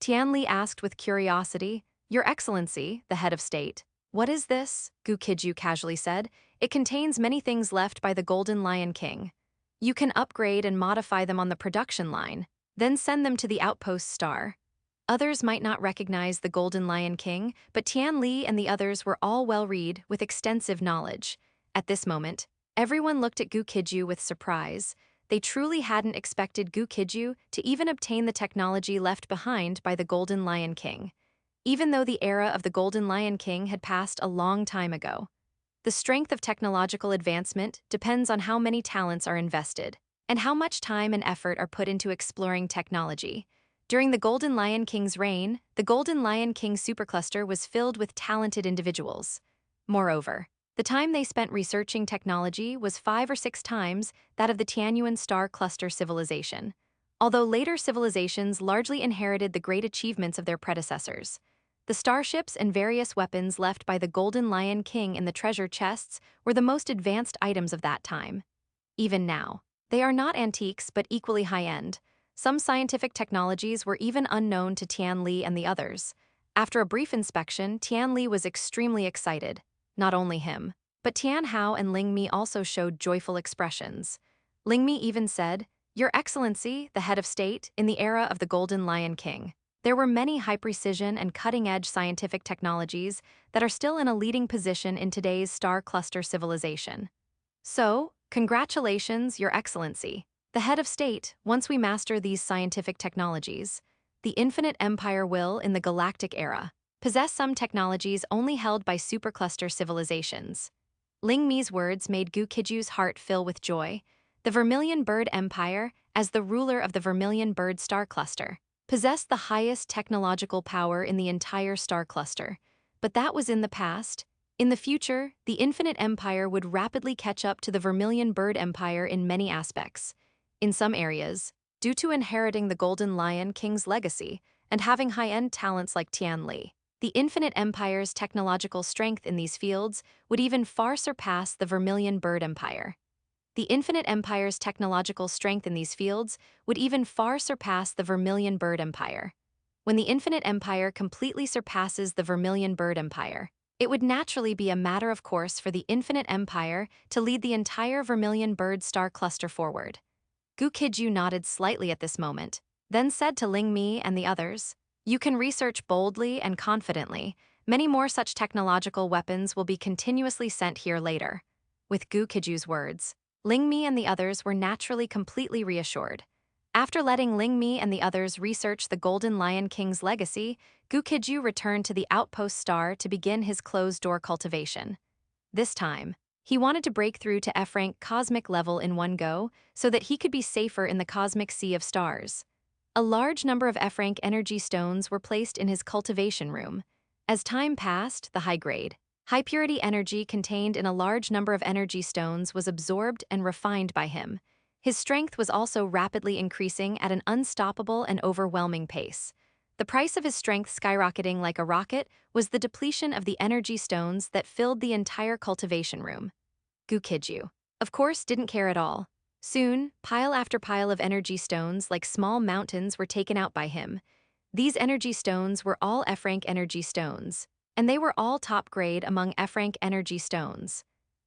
Tian Li asked with curiosity, "Your Excellency, the head of state, what is this?" Gu Qijue casually said, "It contains many things left by the Golden Lion King. You can upgrade and modify them on the production line, then send them to the outpost star." Others might not recognize the Golden Lion King, but Tian Li and the others were all well-read with extensive knowledge. At this moment, everyone looked at Gu Qijue with surprise. They truly hadn't expected Gu Qijue to even obtain the technology left behind by the Golden Lion King. even though the era of the Golden Lion King had passed a long time ago. The strength of technological advancement depends on how many talents are invested and how much time and effort are put into exploring technology. During the Golden Lion King's reign, the Golden Lion King supercluster was filled with talented individuals. Moreover, the time they spent researching technology was 5 or 6 times that of the Tianyuan star cluster civilization, although later civilizations largely inherited the great achievements of their predecessors. The starships and various weapons left by the Golden Lion King in the treasure chests were the most advanced items of that time. Even now, they are not antiques but equally high-end. Some scientific technologies were even unknown to Tian Li and the others. After a brief inspection, Tian Li was extremely excited. Not only him, but Tian Hao and Ling Mi also showed joyful expressions. Ling Mi even said, "Your Excellency, the head of state, in the era of the Golden Lion King, there were many high-precision and cutting-edge scientific technologies that are still in a leading position in today's star cluster civilization. So, congratulations, Your Excellency, the head of state. Once we master these scientific technologies, the infinite empire will, in the galactic era, possess some technologies only held by supercluster civilizations." Ling Mi's words made Gu Qijue's heart fill with joy. The Vermilion Bird Empire, as the ruler of the Vermilion Bird star cluster, possessed the highest technological power in the entire star cluster. But that was in the past. In the future, the Infinite Empire would rapidly catch up to the Vermilion Bird Empire in many aspects. In some areas, due to inheriting the Golden Lion King's legacy and having high-end talents like Tian Li, the Infinite Empire's technological strength in these fields would even far surpass the Vermilion Bird Empire. The Infinite Empire's technological strength in these fields would even far surpass the Vermilion Bird Empire. When the Infinite Empire completely surpasses the Vermilion Bird Empire, it would naturally be a matter of course for the Infinite Empire to lead the entire Vermilion Bird star cluster forward. Gu Qijue nodded slightly at this moment, then said to Ling Mi and the others, "You can research boldly and confidently. Many more such technological weapons will be continuously sent here later." With Gu Qijue's words, Ling Mi and the others were naturally completely reassured. After letting Ling Mi and the others research the Golden Lion King's legacy, Gu Qijue returned to the outpost star to begin his closed-door cultivation. This time, he wanted to break through to F-rank cosmic level in one go so that he could be safer in the cosmic sea of stars. A large number of F-rank energy stones were placed in his cultivation room. As time passed, the high-grade, high-purity energy contained in a large number of energy stones was absorbed and refined by him. His strength was also rapidly increasing at an unstoppable and overwhelming pace. The price of his strength skyrocketing like a rocket was the depletion of the energy stones that filled the entire cultivation room. Gu Qijue, of course, didn't care at all. Soon, pile after pile of energy stones like small mountains were taken out by him. These energy stones were all F-rank energy stones, and they were all top-grade among F-rank energy stones.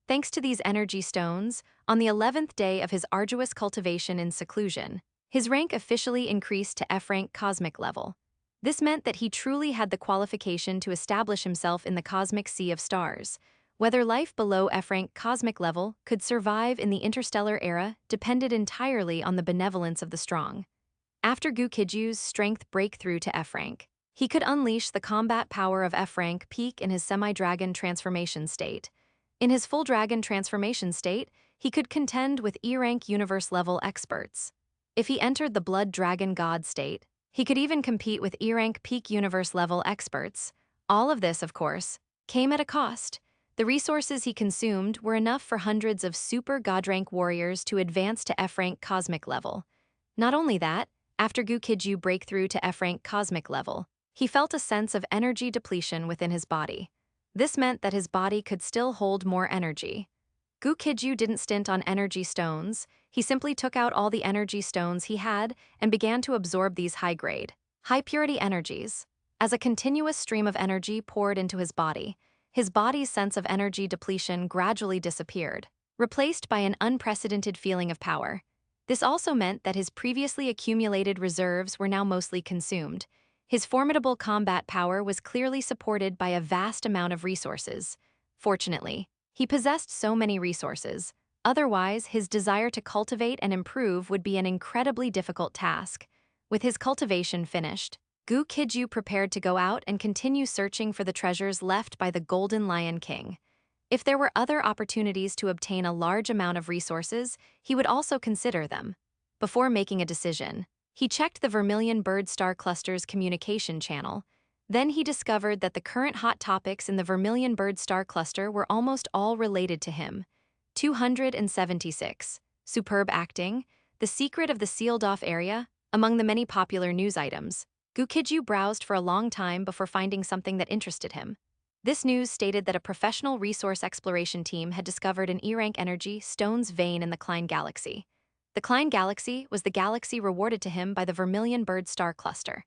Thanks to these energy stones, on the 11th day of his arduous cultivation in seclusion, his rank officially increased to F-rank cosmic level. This meant that he truly had the qualification to establish himself in the cosmic sea of stars. Whether life below F-rank cosmic level could survive in the interstellar era depended entirely on the benevolence of the strong. After Gu Qijue's strength breakthrough to F-rank, he could unleash the combat power of F-rank peak in his semi-dragon transformation state. In his full dragon transformation state, he could contend with E-rank universe-level experts. If he entered the blood dragon god state, he could even compete with E-rank peak universe-level experts. All of this, of course, came at a cost. The resources he consumed were enough for hundreds of super god-rank warriors to advance to F-rank cosmic level. Not only that, after Gu Qijue breakthrough to F-rank cosmic level, he felt a sense of energy depletion within his body. This meant that his body could still hold more energy. Gu Qijue didn't stint on energy stones. He simply took out all the energy stones he had and began to absorb these high-grade, high-purity energies. As a continuous stream of energy poured into his body's sense of energy depletion gradually disappeared, replaced by an unprecedented feeling of power. This also meant that his previously accumulated reserves were now mostly consumed. His formidable combat power was clearly supported by a vast amount of resources. Fortunately, he possessed so many resources. Otherwise, his desire to cultivate and improve would be an incredibly difficult task. With his cultivation finished, Gu Qijue prepared to go out and continue searching for the treasures left by the Golden Lion King. If there were other opportunities to obtain a large amount of resources, he would also consider them. Before making a decision, he checked the Vermilion Bird Star Cluster's communication channel. Then he discovered that the current hot topics in the Vermilion Bird Star Cluster were almost all related to him. 276. Superb acting, the secret of the sealed-off area, among the many popular news items. Gu Qijue browsed for a long time before finding something that interested him. This news stated that a professional resource exploration team had discovered an E-rank energy stone's vein in the Klein Galaxy. The Klein Galaxy was the galaxy rewarded to him by the Vermilion Bird Star Cluster.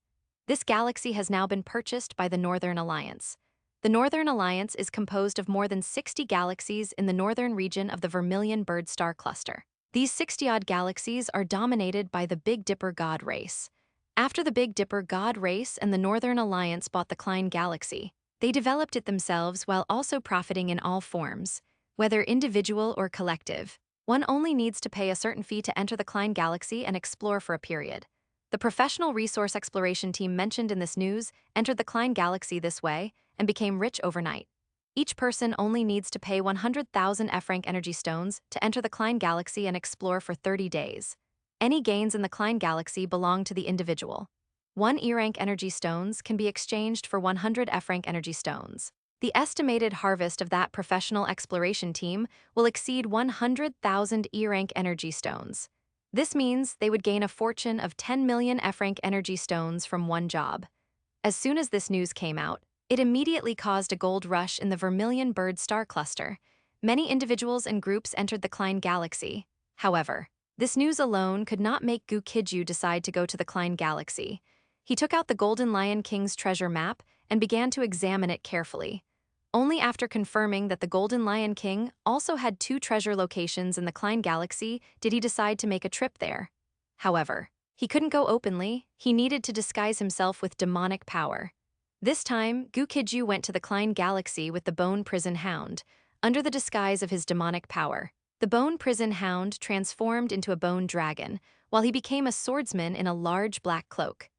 This galaxy has now been purchased by the Northern Alliance. The Northern Alliance is composed of more than 60 galaxies in the northern region of the Vermilion Bird Star Cluster. These 60-odd galaxies are dominated by the Big Dipper God race. After the Big Dipper God race and the Northern Alliance bought the Klein Galaxy, they developed it themselves while also profiting in all forms, whether individual or collective. One only needs to pay a certain fee to enter the Klein Galaxy and explore for a period. The professional resource exploration team mentioned in this news entered the Klein Galaxy this way and became rich overnight. Each person only needs to pay 100,000 F-rank energy stones to enter the Klein Galaxy and explore for 30 days. Any gains in the Klein Galaxy belong to the individual. 1 E-rank energy stones can be exchanged for 100 F-rank energy stones. The estimated harvest of that professional exploration team will exceed 100,000 E-rank energy stones. This means they would gain a fortune of 10 million F-rank energy stones from one job. As soon as this news came out, it immediately caused a gold rush in the Vermilion Bird Star Cluster. Many individuals and groups entered the Klein Galaxy. However, this news alone could not make Gu Qijue decide to go to the Klein Galaxy. He took out the Golden Lion King's treasure map and began to examine it carefully. Only after confirming that the Golden Lion King also had 2 treasure locations in the Klein Galaxy did he decide to make a trip there. However, he couldn't go openly. He needed to disguise himself with demonic power. This time, Gu Qijue went to the Klein Galaxy with the Bone Prison Hound, under the disguise of his demonic power. The Bone Prison Hound transformed into a bone dragon, while he became a swordsman in a large black cloak.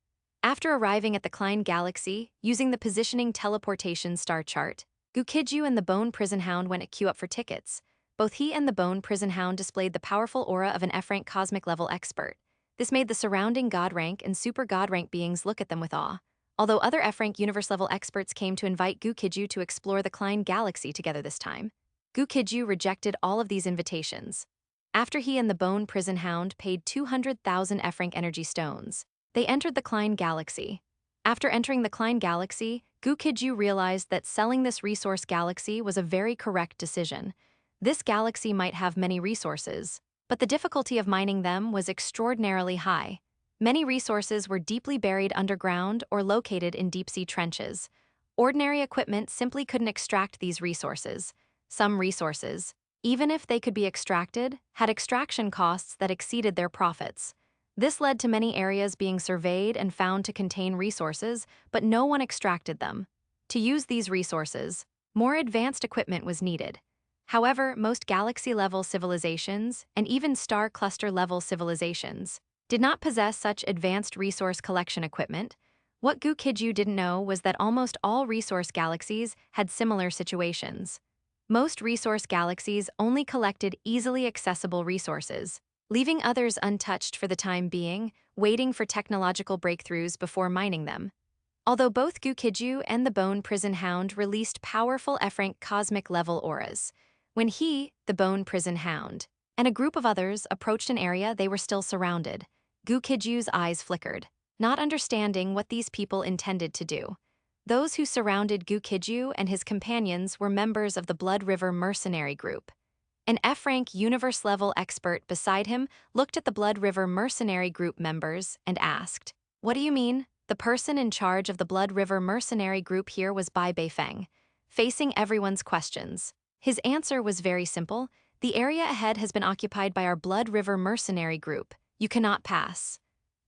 After arriving at the Klein Galaxy, using the positioning teleportation star chart, Gu Qijue and the Bone Prison Hound went to queue up for tickets. Both he and the Bone Prison Hound displayed the powerful aura of an F-rank cosmic level expert. This made the surrounding God rank and super God rank beings look at them with awe. Although other F-rank universe level experts came to invite Gu Qijue to explore the Klein Galaxy together this time, Gu Qijue rejected all of these invitations. After he and the Bone Prison Hound paid 200,000 F-rank energy stones, they entered the Klein Galaxy. After entering the Klein Galaxy, Gu Qijue realized that selling this resource galaxy was a very correct decision. This galaxy might have many resources, but the difficulty of mining them was extraordinarily high. Many resources were deeply buried underground or located in deep-sea trenches. Ordinary equipment simply couldn't extract these resources. Some resources, even if they could be extracted, had extraction costs that exceeded their profits. This led to many areas being surveyed and found to contain resources, but no one extracted them. To use these resources, more advanced equipment was needed. However, most galaxy-level civilizations, and even star cluster-level civilizations, did not possess such advanced resource collection equipment. What Gu Qijue didn't know was that almost all resource galaxies had similar situations. Most resource galaxies only collected easily accessible resources, leaving others untouched for the time being, waiting for technological breakthroughs before mining them. Although both Gu Qijue and the Bone Prison Hound released powerful F-rank cosmic level auras, when he, the Bone Prison Hound, and a group of others approached an area they were still surrounded, Gu Qijue's eyes flickered, not understanding what these people intended to do. Those who surrounded Gu Qijue and his companions were members of the Blood River Mercenary Group. An F-rank universe-level expert beside him looked at the Blood River Mercenary Group members and asked, "What do you mean?" The person in charge of the Blood River Mercenary Group here was Bai Beifeng, facing everyone's questions. His answer was very simple: "The area ahead has been occupied by our Blood River Mercenary Group. You cannot pass."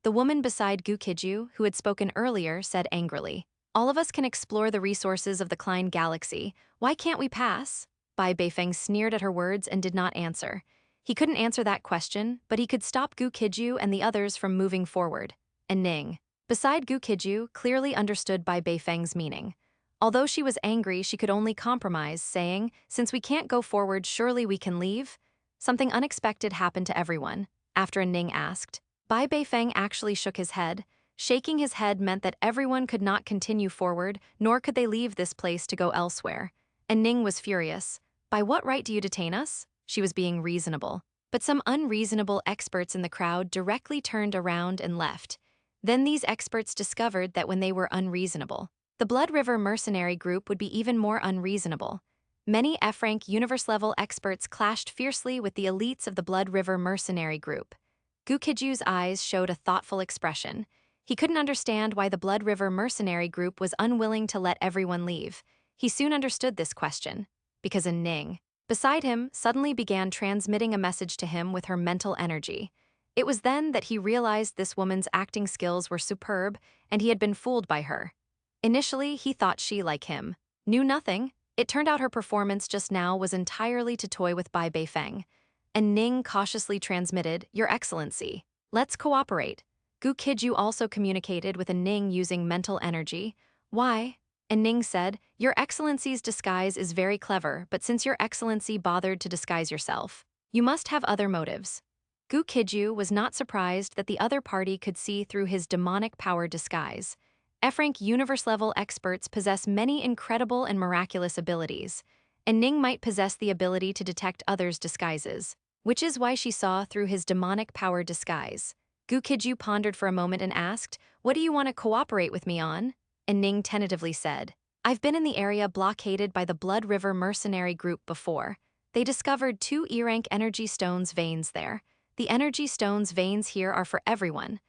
The woman beside Gu Qijue, who had spoken earlier, said angrily, "All of us can explore the resources of the Klein Galaxy. Why can't we pass?" Bai Beifeng sneered at her words and did not answer. He couldn't answer that question, but he could stop Gu Qijue and the others from moving forward. And Ning, Beside Gu Qijue clearly understood Bai Beifeng's meaning. Although she was angry, she could only compromise, saying, "Since we can't go forward, surely we can leave?" Something unexpected happened to everyone. After Ning asked, Bai Beifeng actually shook his head. Shaking his head meant that everyone could not continue forward, nor could they leave this place to go elsewhere. And Ning was furious. "By what right do you detain us?" She was being reasonable. But some unreasonable experts in the crowd directly turned around and left. Then these experts discovered that when they were unreasonable, the Blood River mercenary group would be even more unreasonable. Many F-rank universe-level experts clashed fiercely with the elites of the Blood River mercenary group. Gu Qijue's eyes showed a thoughtful expression. He couldn't understand why the Blood River mercenary group was unwilling to let everyone leave. He soon understood this question. Because Ning, beside him, suddenly began transmitting a message to him with her mental energy. It was then that he realized this woman's acting skills were superb, and he had been fooled by her. Initially, he thought she, like him, knew nothing. It turned out her performance just now was entirely to toy with Bai Beifeng. And Ning cautiously transmitted, "Your Excellency, let's cooperate." Gu Qijue also communicated with Ning using mental energy. "Why?" And Ning said, "Your Excellency's disguise is very clever, but since Your Excellency bothered to disguise yourself, you must have other motives." Gu Qijue was not surprised that the other party could see through his demonic power disguise. F-rank universe-level experts possess many incredible and miraculous abilities, and Ning might possess the ability to detect others' disguises, which is why she saw through his demonic power disguise. Gu Qijue pondered for a moment and asked, "What do you want to cooperate with me on?" And Ning tentatively said, "I've been in the area blockaded by the Blood River mercenary group before. They discovered 2 E-rank energy stones veins there. The energy stones veins here are for everyone.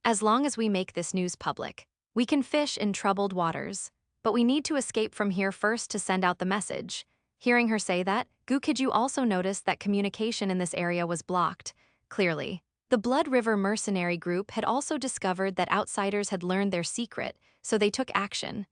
As long as we make this news public, we can fish in troubled waters. But we need to escape from here first to send out the message." Hearing her say that, Gu Qijue also noticed that communication in this area was blocked. Clearly, the Blood River mercenary group had also discovered that outsiders had learned their secret, so they took action.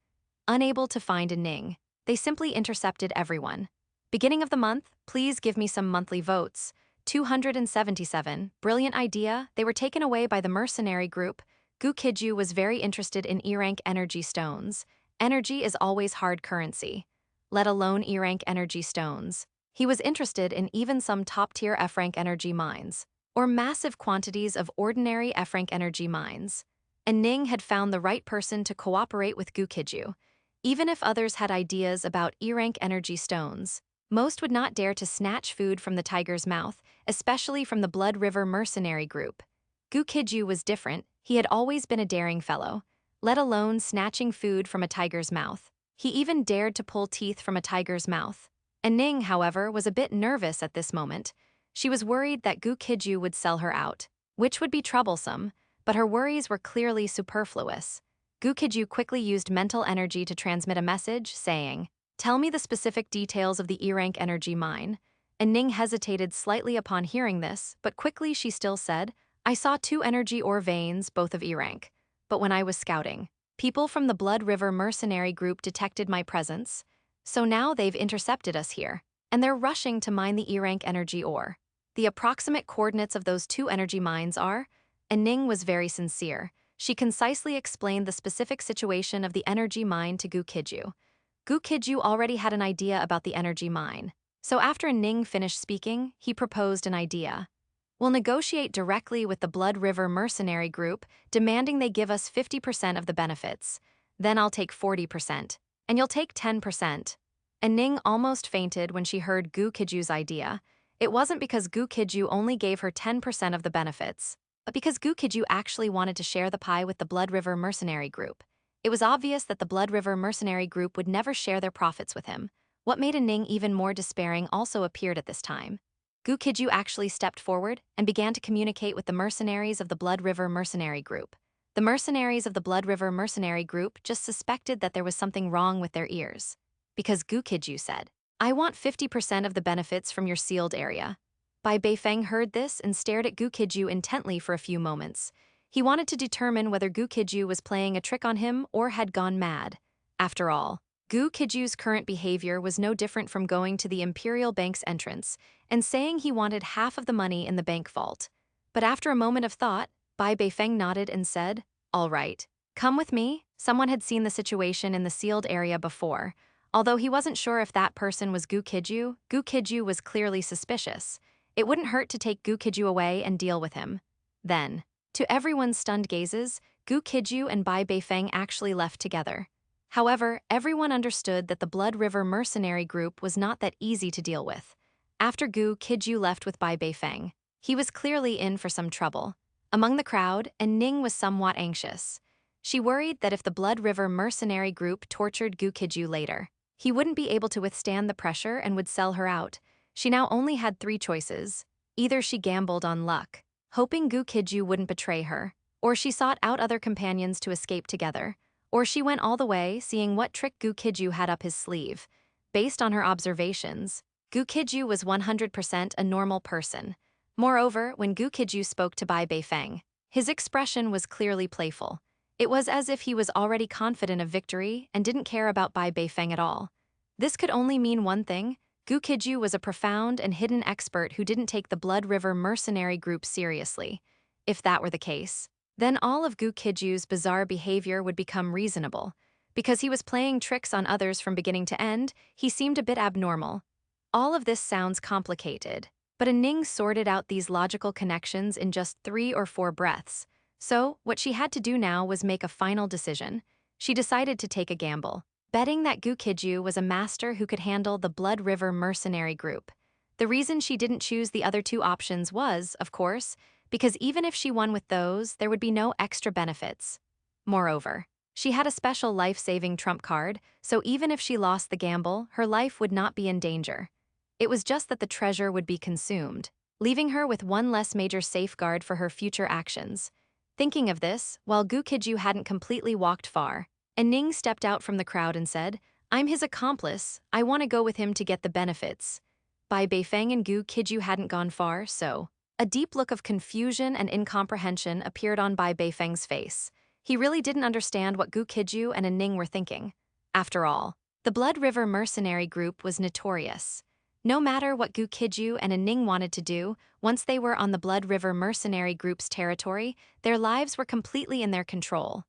Unable to find Ning, they simply intercepted everyone. "Beginning of the month, please give me some monthly votes." 277, brilliant idea. They were taken away by the mercenary group. Gu Qijue was very interested in E-rank energy stones. Energy is always hard currency, let alone E-rank energy stones. He was interested in even some top-tier F-rank energy mines, or massive quantities of ordinary F-rank energy mines. And Ning had found the right person to cooperate with Gu Qijue. Even if others had ideas about E-rank energy stones, most would not dare to snatch food from the tiger's mouth, especially from the Blood River mercenary group. Gu Qijue was different. He had always been a daring fellow, let alone snatching food from a tiger's mouth. He even dared to pull teeth from a tiger's mouth. And Ning, however, was a bit nervous at this moment. She was worried that Gu Qijue would sell her out, which would be troublesome, but her worries were clearly superfluous. Gu Qijue quickly used mental energy to transmit a message, saying, "Tell me the specific details of the E-rank energy mine." And Ning hesitated slightly upon hearing this, but quickly she still said, "I saw 2 energy ore veins, both of E-rank. But when I was scouting, people from the Blood River mercenary group detected my presence. So now they've intercepted us here, and they're rushing to mine the E-rank energy ore. The approximate coordinates of those 2 energy mines are..." And Ning was very sincere. She concisely explained the specific situation of the energy mine to Gu Qijue. Gu Qijue already had an idea about the energy mine. So after Ning finished speaking, he proposed an idea. "We'll negotiate directly with the Blood River mercenary group, demanding they give us 50% of the benefits. Then I'll take 40%, and you'll take 10%. And Ning almost fainted when she heard Gu Qijue's idea. It wasn't because Gu Qijue only gave her 10% of the benefits, but because Gu Qijue actually wanted to share the pie with the Blood River mercenary group. It was obvious that the Blood River mercenary group would never share their profits with him. What made Ning even more despairing also appeared at this time. Gu Qijue actually stepped forward and began to communicate with the mercenaries of the Blood River mercenary group. The mercenaries of the Blood River mercenary group just suspected that there was something wrong with their ears. Because Gu Qijue said, "I want 50% of the benefits from your sealed area." Bai Beifeng heard this and stared at Gu Qijue intently for a few moments. He wanted to determine whether Gu Qijue was playing a trick on him or had gone mad. After all, Gu Qijue's current behavior was no different from going to the Imperial Bank's entrance and saying he wanted half of the money in the bank vault. But after a moment of thought, Bai Beifeng nodded and said, "All right, Come with me. Someone had seen the situation in the sealed area before. Although he wasn't sure if that person was Gu Qijue was clearly suspicious. It wouldn't hurt to take Gu Qijue away and deal with him. Then, to everyone's stunned gazes, Gu Qijue and Bai Beifeng actually left together. However, everyone understood that the Blood River mercenary group was not that easy to deal with. After Gu Qijue left with Bai Beifeng, he was clearly in for some trouble. Among the crowd, and Ning was somewhat anxious. She worried that if the Blood River mercenary group tortured Gu Qijue later, he wouldn't be able to withstand the pressure and would sell her out. She now only had 3 choices. Either she gambled on luck, hoping Gu Qijue wouldn't betray her, or she sought out other companions to escape together, or she went all the way, seeing what trick Gu Qijue had up his sleeve. Based on her observations, Gu Qijue was 100% a normal person. Moreover, when Gu Qijue spoke to Bai Beifeng, his expression was clearly playful. It was as if he was already confident of victory and didn't care about Bai Beifeng at all. This could only mean one thing: Gu Qijue was a profound and hidden expert who didn't take the Blood River mercenary group seriously. If that were the case, then all of Gu Qijue's bizarre behavior would become reasonable. Because he was playing tricks on others from beginning to end, he seemed a bit abnormal. All of this sounds complicated, but Ning sorted out these logical connections in just 3 or 4 breaths. So, what she had to do now was make a final decision. She decided to take a gamble, betting that Gu Qijue was a master who could handle the Blood River mercenary group. The reason she didn't choose the other 2 options was, of course, because even if she won with those, there would be no extra benefits. Moreover, she had a special life-saving trump card, so even if she lost the gamble, her life would not be in danger. It was just that the treasure would be consumed, leaving her with one less major safeguard for her future actions. Thinking of this, while Gu Qijue hadn't completely walked far, and Ning stepped out from the crowd and said, "I'm his accomplice, I want to go with him to get the benefits." Bai Beifeng and Gu Qijue hadn't gone far, so a deep look of confusion and incomprehension appeared on Bai Beifeng's face. He really didn't understand what Gu Qijue and Ning were thinking. After all, the Blood River mercenary group was notorious. No matter what Gu Qijue and Ning wanted to do, once they were on the Blood River mercenary group's territory, their lives were completely in their control.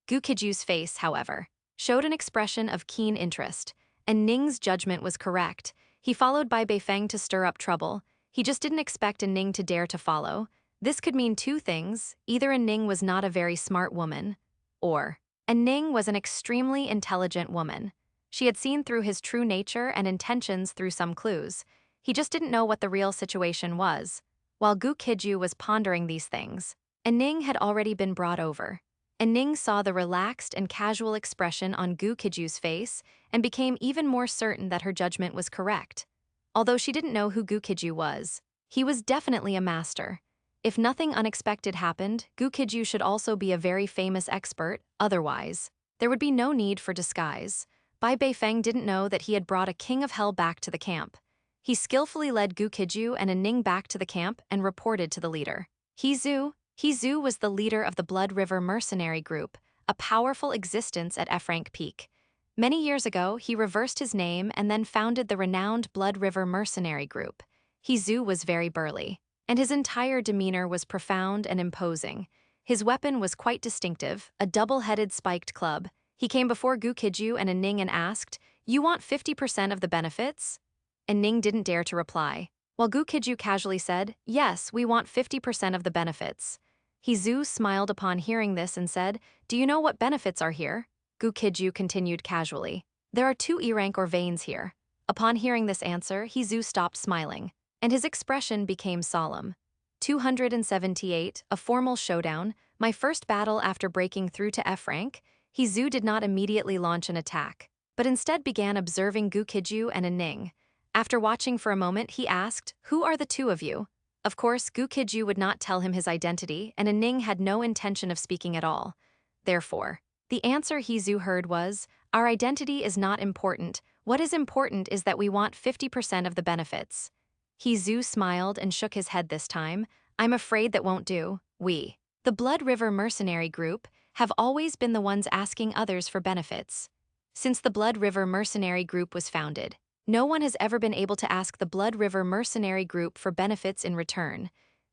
Gu Qijue's face, however, showed an expression of keen interest, and Ning's judgment was correct. He followed Bai Beifeng to stir up trouble. He just didn't expect Ning to dare to follow. This could mean 2 things: either Ning was not a very smart woman, or Ning was an extremely intelligent woman. She had seen through his true nature and intentions through some clues. He just didn't know what the real situation was. While Gu Qijue was pondering these things, Ning had already been brought over. Ning saw the relaxed and casual expression on Gu Qijue's face and became even more certain that her judgment was correct. Although she didn't know who Gu Qijue was, he was definitely a master. If nothing unexpected happened, Gu Qijue should also be a very famous expert. Otherwise, there would be no need for disguise. Bai Beifeng didn't know that he had brought a king of hell back to the camp. He skillfully led Gu Qijue and Ning back to the camp and reported to the leader. He Zhu was the leader of the Blood River mercenary group, a powerful existence at F-rank peak. Many years ago, he reversed his name and then founded the renowned Blood River mercenary group. Zhu was very burly, and his entire demeanor was profound and imposing. His weapon was quite distinctive, a double-headed spiked club. He came before Gu Qijue and Ning and asked, "You want 50% of the benefits?" And Ning didn't dare to reply, while Gu Qijue casually said, "Yes, we want 50% of the benefits." Zhu smiled upon hearing this and said, "Do you know what benefits are here?" Gu Qijue continued casually, "There are 2 E-rank or veins here." Upon hearing this answer, Zhu stopped smiling, and his expression became solemn. 278, a formal showdown, my first battle after breaking through to F-rank. Zhu did not immediately launch an attack, but instead began observing Gu Qijue and Ning. After watching for a moment, he asked, "Who are the 2 of you?" Of course, Gu Qijue would not tell him his identity, and Ning had no intention of speaking at all. Therefore, the answer Zhu heard was, "Our identity is not important. What is important is that we want 50% of the benefits." Zhu smiled and shook his head this time. "I'm afraid that won't do. We, the Blood River mercenary group, have always been the ones asking others for benefits. Since the Blood River mercenary group was founded, no one has ever been able to ask the Blood River mercenary group for benefits in return."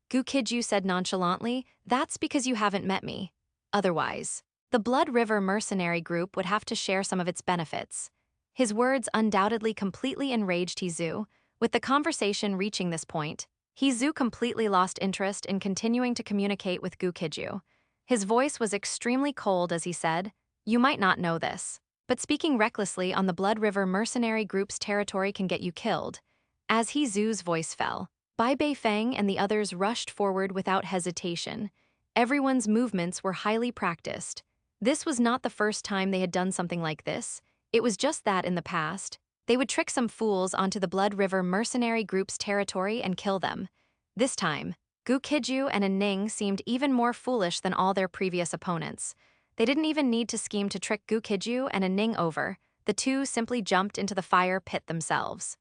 Gu Qijue said nonchalantly, "That's because you haven't met me. Otherwise, The Blood River mercenary group would have to share some of its benefits. His words undoubtedly completely enraged Hizu. With the conversation reaching this point, Hizu completely lost interest in continuing to communicate with Gu Qijue. His voice was extremely cold as he said, "You might not know this, but speaking recklessly on the Blood River mercenary group's territory can get you killed." As Hizu's voice fell, Bai Beifeng and the others rushed forward without hesitation. Everyone's movements were highly practiced. This was not the first time they had done something like this. It was just that in the past, they would trick some fools onto the Blood River mercenary group's territory and kill them. This time, Gu Qijue and Ning seemed even more foolish than all their previous opponents. They didn't even need to scheme to trick Gu Qijue and Ning over. The two simply jumped into the fire pit themselves.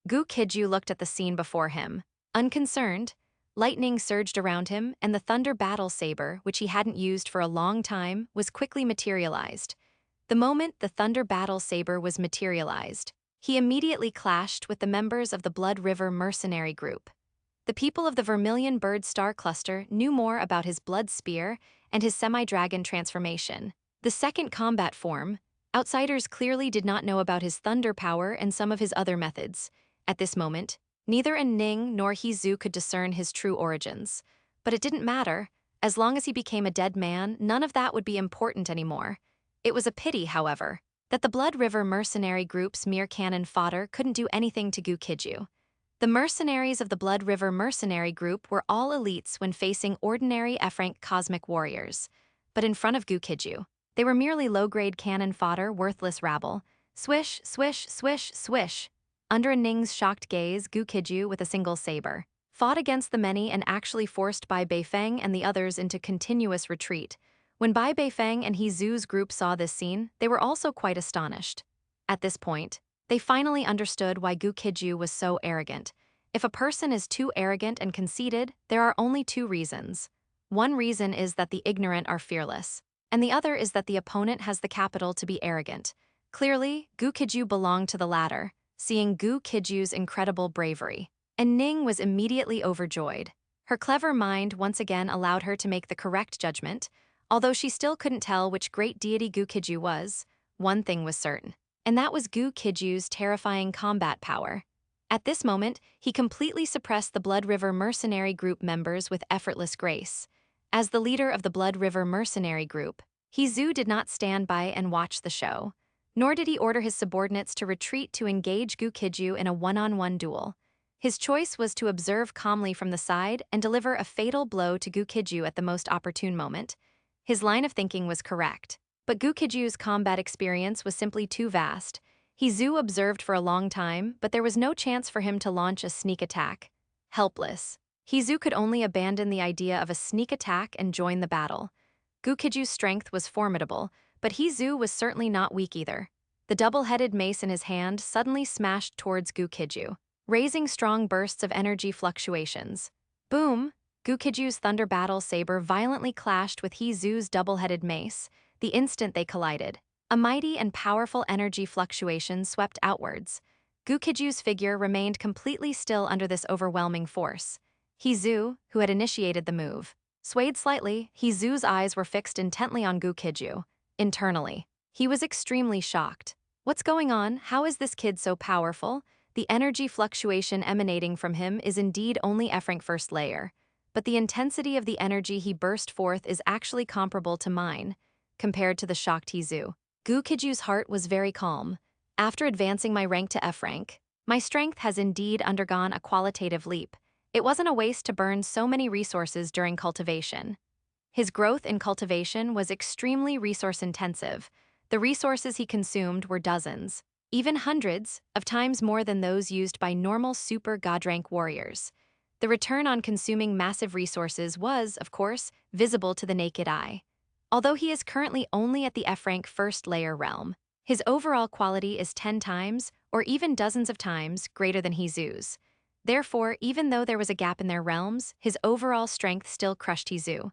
Gu Qijue looked at the scene before him. Unconcerned, lightning surged around him, and the thunder battle saber, which he hadn't used for a long time, was quickly materialized. The moment the thunder battle saber was materialized, he immediately clashed with the members of the Blood River mercenary group. The people of the Vermilion Bird Star Cluster knew more about his blood spear and his semi-dragon transformation. The second combat form, outsiders clearly did not know about his thunder power and some of his other methods. At this moment, neither Ning nor Hizu could discern his true origins. But it didn't matter. As long as he became a dead man, none of that would be important anymore. It was a pity, however, that the Blood River mercenary group's mere cannon fodder couldn't do anything to Gu Qijue. The mercenaries of the Blood River mercenary group were all elites when facing ordinary F-rank cosmic warriors. But in front of Gu Qijue, they were merely low-grade cannon fodder, worthless rabble. Swish, swish, swish, swish. Under Ning's shocked gaze, Gu Qijue, with a single saber, fought against the many and actually forced Bai Beifeng and the others into continuous retreat. When Bai Beifeng and Hizu's group saw this scene, they were also quite astonished. At this point, they finally understood why Gu Qijue was so arrogant. If a person is too arrogant and conceited, there are only two reasons. One reason is that the ignorant are fearless, and the other is that the opponent has the capital to be arrogant. Clearly, Gu Qijue belonged to the latter, seeing Gu Qijue's incredible bravery. And Ning was immediately overjoyed. Her clever mind once again allowed her to make the correct judgment. Although she still couldn't tell which great deity Gu Qijue was, one thing was certain, and that was Gu Qijue's terrifying combat power. At this moment, he completely suppressed the Blood River mercenary group members with effortless grace. As the leader of the Blood River mercenary group, Hizu did not stand by and watch the show, nor did he order his subordinates to retreat to engage Gu Qijue in a one-on-one duel. His choice was to observe calmly from the side and deliver a fatal blow to Gu Qijue at the most opportune moment. His line of thinking was correct, but Gu Qijue's combat experience was simply too vast. Hizu observed for a long time, but there was no chance for him to launch a sneak attack. Helpless, Hizu could only abandon the idea of a sneak attack and join the battle. Gu Qijue's strength was formidable, but Hizu was certainly not weak either. The double-headed mace in his hand suddenly smashed towards Gu Qijue, raising strong bursts of energy fluctuations. Boom! Gu Qijue's thunder battle saber violently clashed with Hizu's double-headed mace. The instant they collided, a mighty and powerful energy fluctuation swept outwards. Gu Qijue's figure remained completely still under this overwhelming force. Hizu, who had initiated the move, swayed slightly. Hizu's eyes were fixed intently on Gu Qijue. Internally, he was extremely shocked. What's going on? How is this kid so powerful? The energy fluctuation emanating from him is indeed only F-rank first layer. But the intensity of the energy he burst forth is actually comparable to mine, compared to the shocked Hizu. Gu Qijue's heart was very calm. After advancing my rank to F rank, my strength has indeed undergone a qualitative leap. It wasn't a waste to burn so many resources during cultivation. His growth in cultivation was extremely resource-intensive. The resources he consumed were dozens, even hundreds, of times more than those used by normal super God-rank warriors. The return on consuming massive resources was, of course, visible to the naked eye. Although he is currently only at the F-rank first layer realm, his overall quality is 10 times, or even dozens of times, greater than Hizu's. Therefore, even though there was a gap in their realms, his overall strength still crushed Hizu.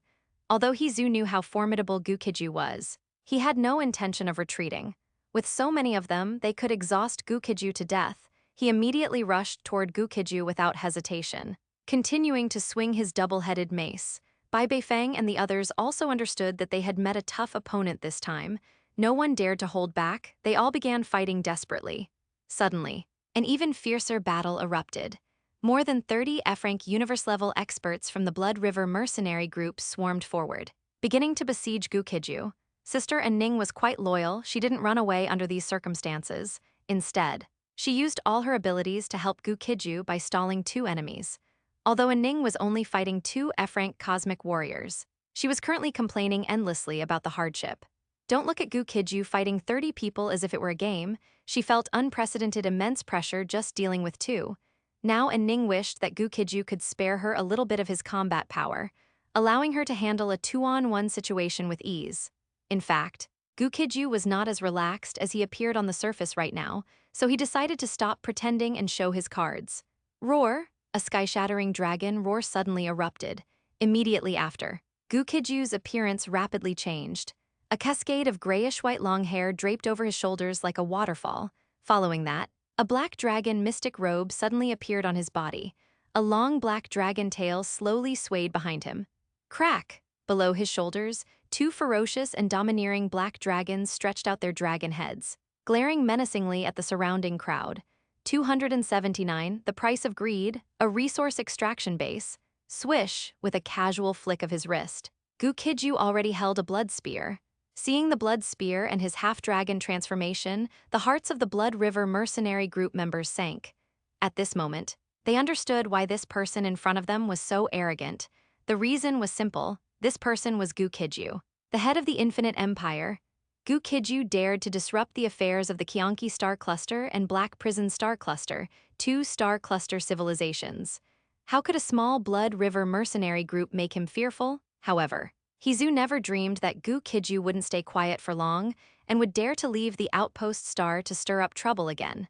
Although Hizu knew how formidable Gu Qijue was, he had no intention of retreating. With so many of them, they could exhaust Gu Qijue to death. He immediately rushed toward Gu Qijue without hesitation, continuing to swing his double-headed mace. Bai Beifeng and the others also understood that they had met a tough opponent this time. No one dared to hold back, they all began fighting desperately. Suddenly, an even fiercer battle erupted. More than 30 F-rank universe-level experts from the Blood River mercenary group swarmed forward, beginning to besiege Gu Qijue. Sister and Ning was quite loyal, she didn't run away under these circumstances. Instead, she used all her abilities to help Gu Qijue by stalling 2 enemies. Although Ning was only fighting 2 F-rank cosmic warriors, she was currently complaining endlessly about the hardship. Don't look at Gu Qijue fighting 30 people as if it were a game. She felt unprecedented immense pressure just dealing with 2. Now Ning wished that Gu Qijue could spare her a little bit of his combat power, allowing her to handle a 2-on-1 situation with ease. In fact, Gu Qijue was not as relaxed as he appeared on the surface right now, so he decided to stop pretending and show his cards. Roar! A sky-shattering dragon roar suddenly erupted. Immediately after, Gu Qijue's appearance rapidly changed. A cascade of grayish-white long hair draped over his shoulders like a waterfall. Following that, a black dragon mystic robe suddenly appeared on his body. A long black dragon tail slowly swayed behind him. Crack! Below his shoulders, 2 ferocious and domineering black dragons stretched out their dragon heads, glaring menacingly at the surrounding crowd. 279, the price of greed, a resource extraction base. Swish, with a casual flick of his wrist. Gu Qijue already held a blood spear. Seeing the blood spear and his half-dragon transformation, the hearts of the Blood River mercenary group members sank. At this moment, they understood why this person in front of them was so arrogant. The reason was simple. This person was Gu Qijue, the head of the Infinite Empire. Gu Qijue dared to disrupt the affairs of the Qianqi Star Cluster and Black Prison Star Cluster, 2 star cluster civilizations. How could a small Blood River mercenary group make him fearful? However, Zhu never dreamed that Gu Qijue wouldn't stay quiet for long and would dare to leave the outpost star to stir up trouble again.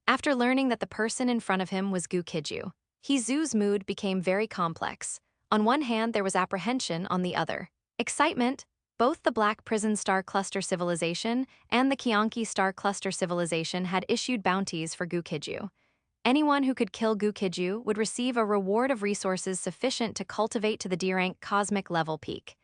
After learning that the person in front of him was Gu Qijue, Zhu's mood became very complex. On one hand, there was apprehension, on the other, excitement. Both the Black Prison Star Cluster civilization and the Qianqi Star Cluster civilization had issued bounties for Gu Qijue. Anyone who could kill Gu Qijue would receive a reward of resources sufficient to cultivate to the D-rank cosmic level peak.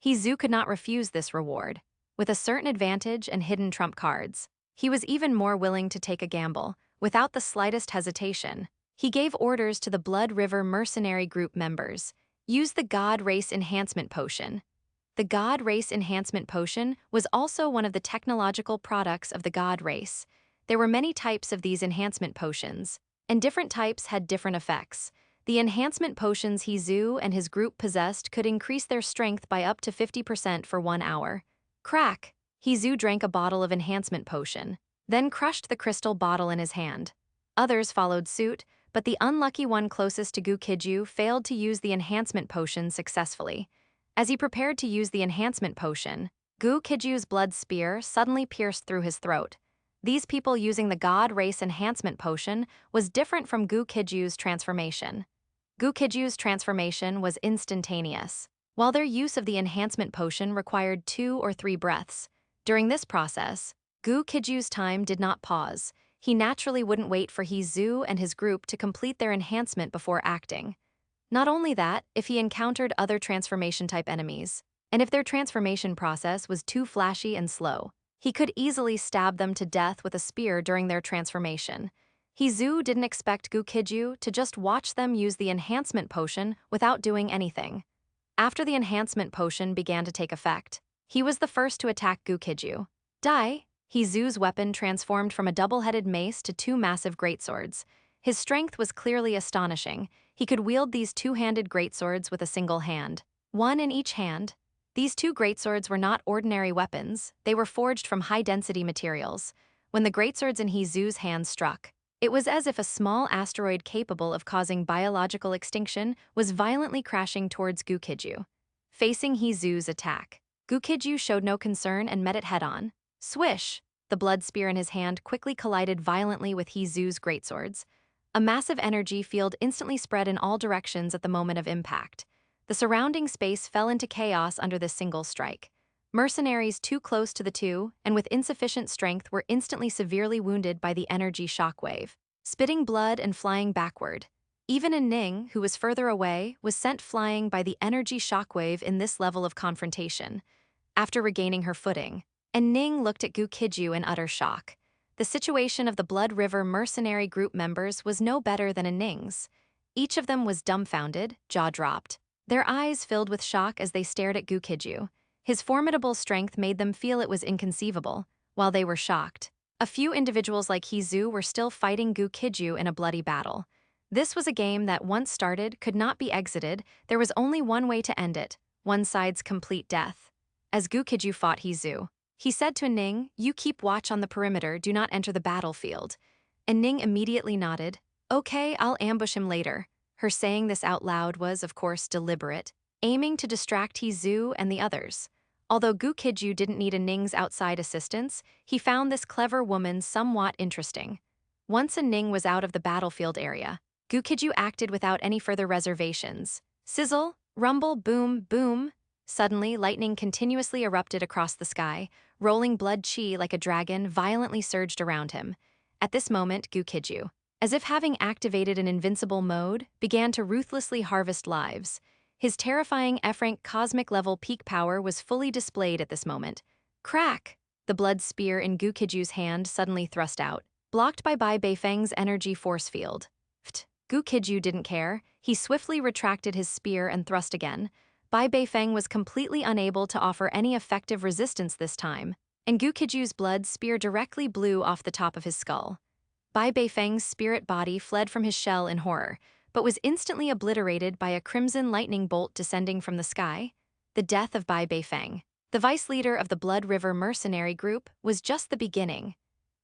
Zhu could not refuse this reward. With a certain advantage and hidden trump cards, he was even more willing to take a gamble. Without the slightest hesitation, he gave orders to the Blood River mercenary group members. Use the God Race Enhancement Potion. The God Race Enhancement Potion was also one of the technological products of the God Race. There were many types of these enhancement potions, and different types had different effects. The enhancement potions Zhu and his group possessed could increase their strength by up to 50% for 1 hour. Crack! Zhu drank a bottle of enhancement potion, then crushed the crystal bottle in his hand. Others followed suit, but the unlucky one closest to Gu Qijue failed to use the enhancement potion successfully. As he prepared to use the enhancement potion, Gu Qijue's blood spear suddenly pierced through his throat. These people using the God Race Enhancement Potion was different from Gu Qijue's transformation. Gu Qijue's transformation was instantaneous, while their use of the enhancement potion required 2 or 3 breaths. During this process, Gu Qijue's time did not pause. He naturally wouldn't wait for Zhu and his group to complete their enhancement before acting. Not only that, if he encountered other transformation-type enemies, and if their transformation process was too flashy and slow, he could easily stab them to death with a spear during their transformation. Zhu didn't expect Gu Qijue to just watch them use the enhancement potion without doing anything. After the enhancement potion began to take effect, he was the first to attack Gu Qijue. Die! Zhu's weapon transformed from a double-headed mace to 2 massive greatswords. His strength was clearly astonishing. He could wield these 2-handed greatswords with a single hand, 1 in each hand. These 2 greatswords were not ordinary weapons, they were forged from high-density materials. When the greatswords in Zhu's hands struck, it was as if a small asteroid capable of causing biological extinction was violently crashing towards Gu Qijue. Facing Zhu's attack, Gu Qijue showed no concern and met it head-on. Swish! The blood spear in his hand quickly collided violently with Zhu's greatswords. A massive energy field instantly spread in all directions at the moment of impact. The surrounding space fell into chaos under this single strike. Mercenaries too close to the 2 and with insufficient strength were instantly severely wounded by the energy shockwave, spitting blood and flying backward. Even Ning, who was further away, was sent flying by the energy shockwave in this level of confrontation. After regaining her footing, Ning looked at Gu Qijue in utter shock. The situation of the Blood River mercenary group members was no better than Ning's. Each of them was dumbfounded, jaw dropped. Their eyes filled with shock as they stared at Gu Qijue. His formidable strength made them feel it was inconceivable, while they were shocked. A few individuals like Zhu were still fighting Gu Qijue in a bloody battle. This was a game that, once started, could not be exited. There was only one way to end it, one side's complete death. As Gu Qijue fought Zhu, he said to Ning, "You keep watch on the perimeter, do not enter the battlefield." And Ning immediately nodded. "Okay, I'll ambush him later." Her saying this out loud was, of course, deliberate, aiming to distract Zhu and the others. Although Gu Qijue didn't need Ning's outside assistance, he found this clever woman somewhat interesting. Once Ning was out of the battlefield area, Gu Qijue acted without any further reservations. Sizzle, rumble, boom, boom. Suddenly, lightning continuously erupted across the sky, rolling blood chi like a dragon violently surged around him. At this moment, Gu Qijue, as if having activated an invincible mode, began to ruthlessly harvest lives. His terrifying F-rank cosmic-level peak power was fully displayed at this moment. Crack! The blood spear in Gu Qijue's hand suddenly thrust out, blocked by Bai Beifeng's energy force field. Pht! Gu Qijue didn't care. He swiftly retracted his spear and thrust again. Bai Beifeng was completely unable to offer any effective resistance this time, and Gu Qijue's blood spear directly blew off the top of his skull. Bai Beifeng's spirit body fled from his shell in horror, but was instantly obliterated by a crimson lightning bolt descending from the sky. The death of Bai Beifeng, the vice leader of the Blood River mercenary group, was just the beginning.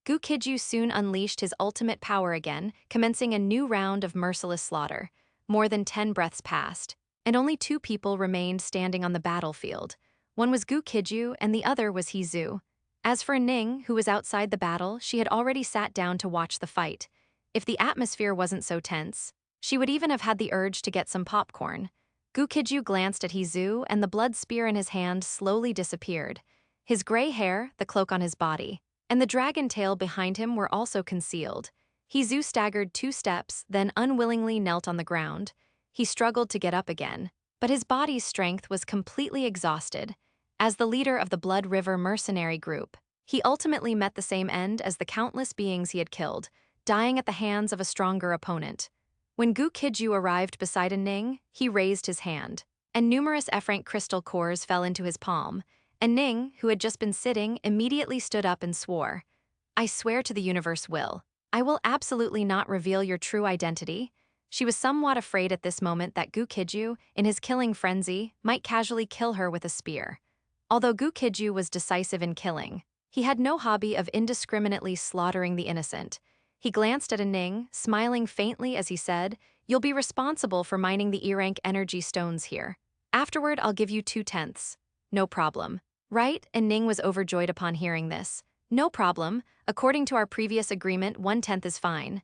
Gu Qijue soon unleashed his ultimate power again, commencing a new round of merciless slaughter. More than 10 breaths passed, and only 2 people remained standing on the battlefield. One was Gu Qijue and the other was Zhu. As for Ning, who was outside the battle, she had already sat down to watch the fight. If the atmosphere wasn't so tense, she would even have had the urge to get some popcorn. Gu Qijue glanced at Zhu, and the blood spear in his hand slowly disappeared. His gray hair, the cloak on his body, and the dragon tail behind him were also concealed. Zhu staggered 2 steps, then unwillingly knelt on the ground. He struggled to get up again, but his body's strength was completely exhausted. As the leader of the Blood River mercenary group, he ultimately met the same end as the countless beings he had killed, dying at the hands of a stronger opponent. When Gu Qijue arrived beside Ning, he raised his hand, and numerous F-rank crystal cores fell into his palm. And Ning, who had just been sitting, immediately stood up and swore, "I swear to the universe will. I will absolutely not reveal your true identity." She was somewhat afraid at this moment that Gu Qijue, in his killing frenzy, might casually kill her with a spear. Although Gu Qijue was decisive in killing, he had no hobby of indiscriminately slaughtering the innocent. He glanced at Ning, smiling faintly as he said, "You'll be responsible for mining the E-rank energy stones here. Afterward, I'll give you 2/10. No problem. Right?" And Ning was overjoyed upon hearing this. "No problem. According to our previous agreement, 1/10 is fine."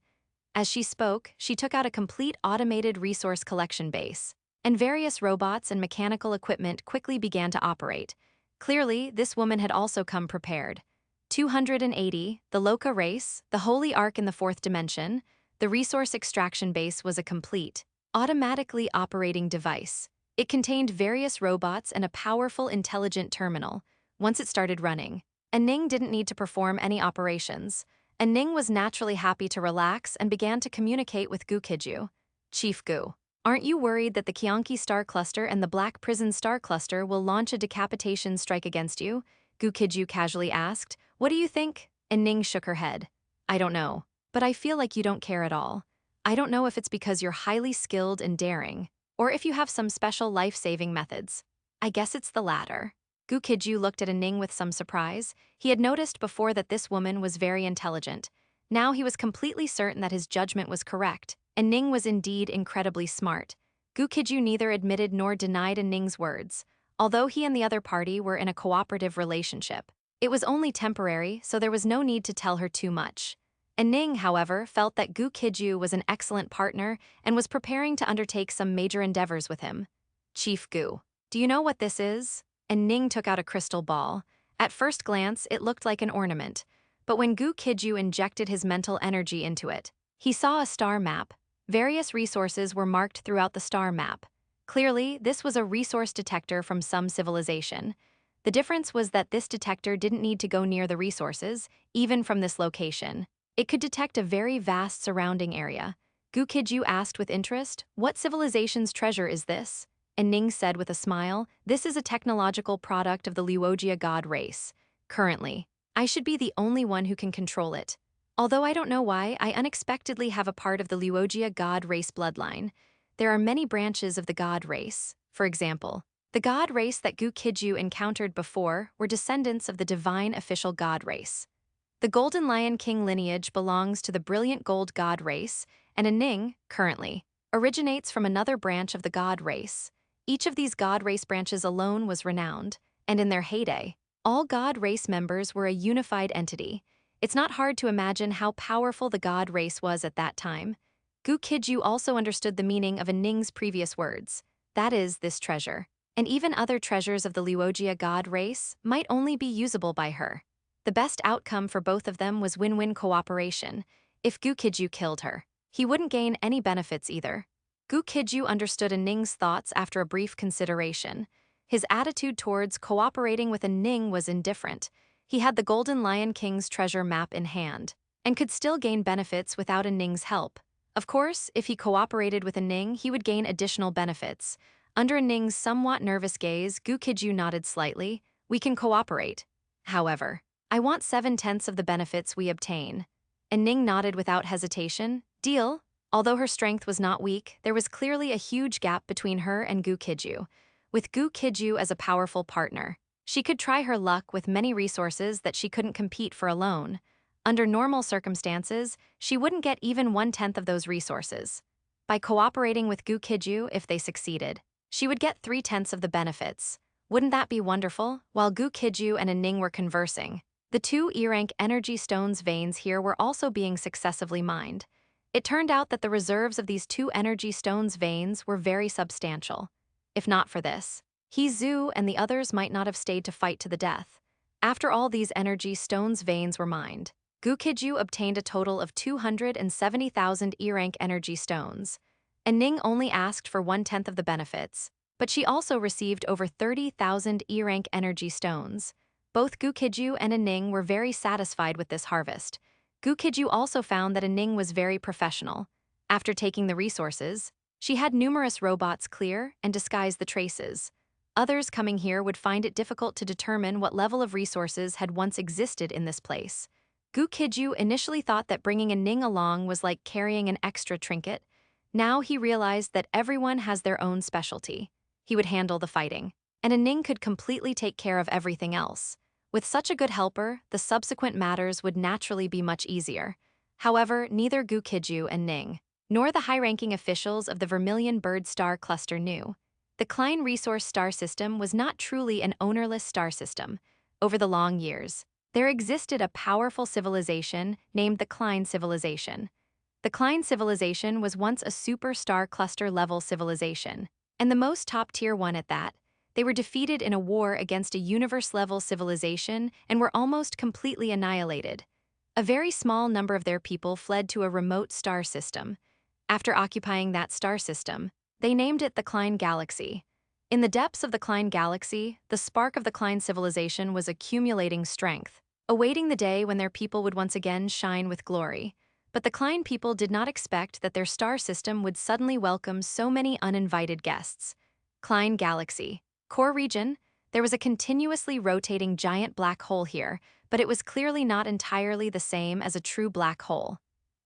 As she spoke, she took out a complete automated resource collection base, and various robots and mechanical equipment quickly began to operate. Clearly, this woman had also come prepared. 280, the Loka race, the Holy Ark in the 4th dimension, the resource extraction base was a complete, automatically operating device. It contained various robots and a powerful intelligent terminal. Once it started running, Ning didn't need to perform any operations. Ning was naturally happy to relax and began to communicate with Gu Qijue. "Chief Gu, aren't you worried that the Qianqi star cluster and the Black Prison star cluster will launch a decapitation strike against you?" Gu Qijue casually asked. "What do you think?" Ning shook her head. "I don't know, but I feel like you don't care at all. I don't know if it's because you're highly skilled and daring, or if you have some special life-saving methods. I guess it's the latter." Gu Qijue looked at Ning with some surprise. He had noticed before that this woman was very intelligent. Now he was completely certain that his judgment was correct, and Ning was indeed incredibly smart. Gu Qijue neither admitted nor denied Ning's words. Although he and the other party were in a cooperative relationship, it was only temporary, so there was no need to tell her too much. Ning, however, felt that Gu Qijue was an excellent partner and was preparing to undertake some major endeavors with him. "Chief Gu, do you know what this is?" Ning took out a crystal ball. At first glance, it looked like an ornament, but when Gu Qijue injected his mental energy into it, he saw a star map. Various resources were marked throughout the star map. Clearly, this was a resource detector from some civilization. The difference was that this detector didn't need to go near the resources, even from this location. It could detect a very vast surrounding area. Gu Qijue asked with interest, "What civilization's treasure is this?" And Ning said with a smile, "This is a technological product of the Luogia god race. Currently, I should be the only one who can control it. Although I don't know why, I unexpectedly have a part of the Luogia god race bloodline. There are many branches of the god race. For example, the god race that Gu Qijue encountered before were descendants of the divine official god race. The Golden Lion King lineage belongs to the brilliant gold god race, and a Ning, currently, originates from another branch of the god race. Each of these god race branches alone was renowned, and in their heyday, all god race members were a unified entity. It's not hard to imagine how powerful the god race was at that time. Gu Qijue also understood the meaning of a Ning's previous words. That is, this treasure, and even other treasures of the Luogia god race, might only be usable by her. The best outcome for both of them was win-win cooperation. If Gu Qijue killed her, he wouldn't gain any benefits either. Gu Qijue understood a Ning's thoughts after a brief consideration. His attitude towards cooperating with a Ning was indifferent. He had the Golden Lion King's treasure map in hand, and could still gain benefits without a Ning's help. Of course, if he cooperated with a Ning, he would gain additional benefits. Under a Ning's somewhat nervous gaze, Gu Qijue nodded slightly. "We can cooperate. However, I want 7/10 of the benefits we obtain." And Ning nodded without hesitation. "Deal." Although her strength was not weak, there was clearly a huge gap between her and Gu Qijue. With Gu Qijue as a powerful partner, she could try her luck with many resources that she couldn't compete for alone. Under normal circumstances, she wouldn't get even 1/10 of those resources. By cooperating with Gu Qijue, if they succeeded, she would get 3/10 of the benefits. Wouldn't that be wonderful? While Gu Qijue and a Ning were conversing, the two E-rank energy stones veins here were also being successively mined. It turned out that the reserves of these two energy stones veins were very substantial. If not for this, He Zhu and the others might not have stayed to fight to the death. After all these energy stones veins were mined, Gu Qijue obtained a total of 270,000 E-rank energy stones. And Ning only asked for 1/10 of the benefits, but she also received over 30,000 E-rank energy stones. Both Gu Qijue and a Ning were very satisfied with this harvest. Gu Qijue also found that a Ning was very professional. After taking the resources, she had numerous robots clear and disguise the traces. Others coming here would find it difficult to determine what level of resources had once existed in this place. Gu Qijue initially thought that bringing a Ning along was like carrying an extra trinket. Now he realized that everyone has their own specialty. He would handle the fighting, and a Ning could completely take care of everything else. With such a good helper, the subsequent matters would naturally be much easier. However, neither Gu Qijue and Ning, nor the high-ranking officials of the Vermilion Bird Star Cluster knew. The Klein Resource Star System was not truly an ownerless star system. Over the long years, there existed a powerful civilization named the Klein Civilization. The Klein Civilization was once a super-star cluster-level civilization, and the most top-tier one at that. They were defeated in a war against a universe-level civilization and were almost completely annihilated. A very small number of their people fled to a remote star system. After occupying that star system, they named it the Klein Galaxy. In the depths of the Klein Galaxy, the spark of the Klein civilization was accumulating strength, awaiting the day when their people would once again shine with glory. But the Klein people did not expect that their star system would suddenly welcome so many uninvited guests. Klein Galaxy. Core region, there was a continuously rotating giant black hole here, but it was clearly not entirely the same as a true black hole.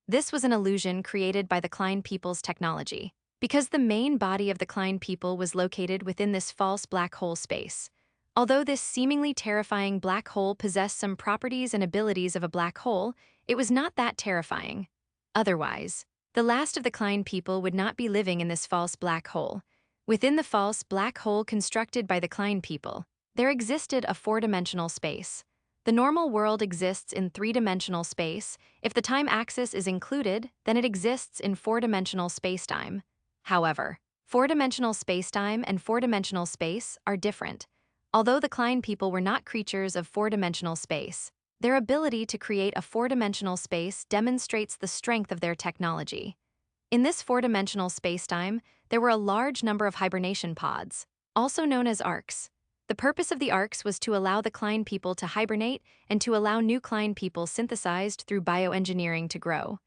This was an illusion created by the Klein people's technology, because the main body of the Klein people was located within this false black hole space. Although this seemingly terrifying black hole possessed some properties and abilities of a black hole, it was not that terrifying. Otherwise, the last of the Klein people would not be living in this false black hole. Within the false black hole constructed by the Klein people, there existed a four-dimensional space. The normal world exists in three-dimensional space. If the time axis is included, then it exists in four-dimensional spacetime. However, four-dimensional spacetime and four-dimensional space are different. Although the Klein people were not creatures of four-dimensional space, their ability to create a four-dimensional space demonstrates the strength of their technology. In this four-dimensional spacetime, there were a large number of hibernation pods, also known as arcs. The purpose of the arcs was to allow the Klein people to hibernate and to allow new Klein people synthesized through bioengineering to grow.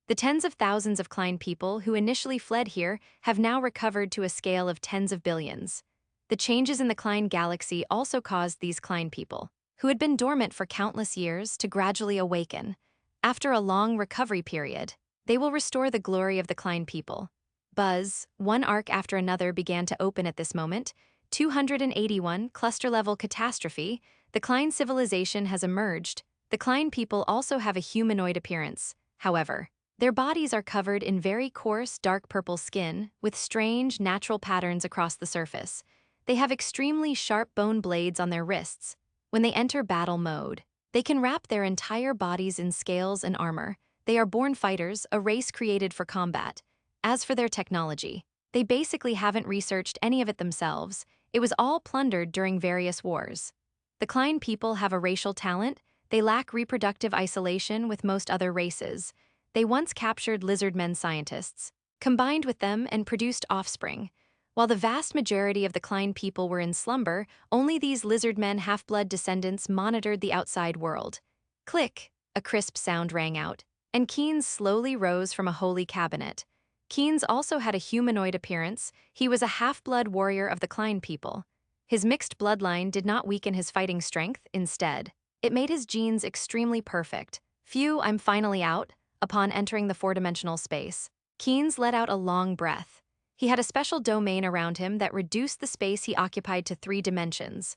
The tens of thousands of Klein people who initially fled here have now recovered to a scale of tens of billions. The changes in the Klein galaxy also caused these Klein people, who had been dormant for countless years, to gradually awaken. After a long recovery period, they will restore the glory of the Klein people. Buzz, one arc after another began to open at this moment. 281, cluster-level catastrophe, the Klein civilization has emerged. The Klein people also have a humanoid appearance, however. Their bodies are covered in very coarse, dark purple skin, with strange, natural patterns across the surface. They have extremely sharp bone blades on their wrists. When they enter battle mode, they can wrap their entire bodies in scales and armor. They are born fighters, a race created for combat. As for their technology, they basically haven't researched any of it themselves. It was all plundered during various wars. The Klein people have a racial talent. They lack reproductive isolation with most other races. They once captured lizardmen scientists, combined with them and produced offspring. While the vast majority of the Klein people were in slumber, only these lizardmen half-blood descendants monitored the outside world. Click! A crisp sound rang out, and Keynes slowly rose from a holy cabinet. Keynes also had a humanoid appearance. He was a half-blood warrior of the Klein people. His mixed bloodline did not weaken his fighting strength, instead. It made his genes extremely perfect. Phew, I'm finally out. Upon entering the four-dimensional space, Keynes let out a long breath. He had a special domain around him that reduced the space he occupied to 3 dimensions.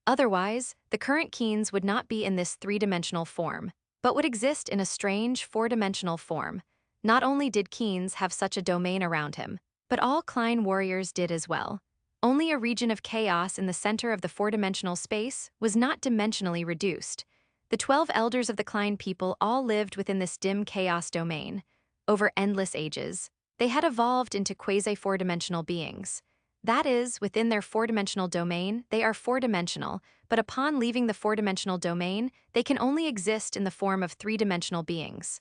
Otherwise, the current Keynes would not be in this 3-dimensional form, but would exist in a strange 4-dimensional form. Not only did Keynes have such a domain around him, but all Klein warriors did as well. Only a region of chaos in the center of the 4-dimensional space was not dimensionally reduced. The 12 elders of the Klein people all lived within this dim chaos domain. Over endless ages, they had evolved into quasi-4-dimensional beings. That is, within their 4-dimensional domain, they are 4-dimensional, but upon leaving the 4-dimensional domain, they can only exist in the form of 3-dimensional beings.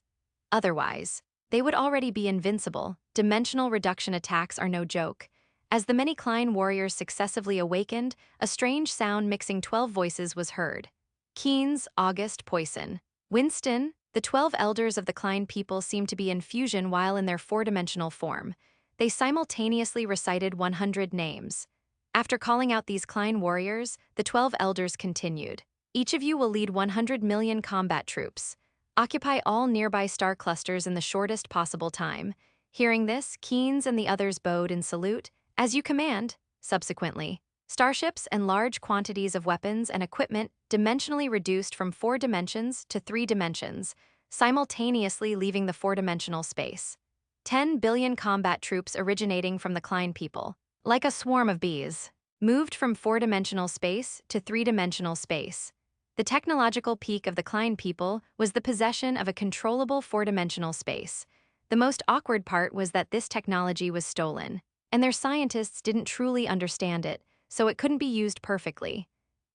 Otherwise, they would already be invincible. Dimensional reduction attacks are no joke. As the many Klein warriors successively awakened, a strange sound mixing 12 voices was heard. Keynes, August, Poisson, Winston, the 12 elders of the Klein people seemed to be in fusion while in their 4-dimensional form. They simultaneously recited 100 names. After calling out these Klein warriors, the 12 elders continued. Each of you will lead 100 million combat troops. Occupy all nearby star clusters in the shortest possible time. Hearing this, Keynes and the others bowed in salute. As you command. Subsequently, starships and large quantities of weapons and equipment dimensionally reduced from 4 dimensions to 3 dimensions, simultaneously leaving the 4-dimensional space. 10 billion combat troops originating from the Klein people, like a swarm of bees, moved from 4-dimensional space to 3-dimensional space. The technological peak of the Klein people was the possession of a controllable 4-dimensional space. The most awkward part was that this technology was stolen, and their scientists didn't truly understand it, so it couldn't be used perfectly.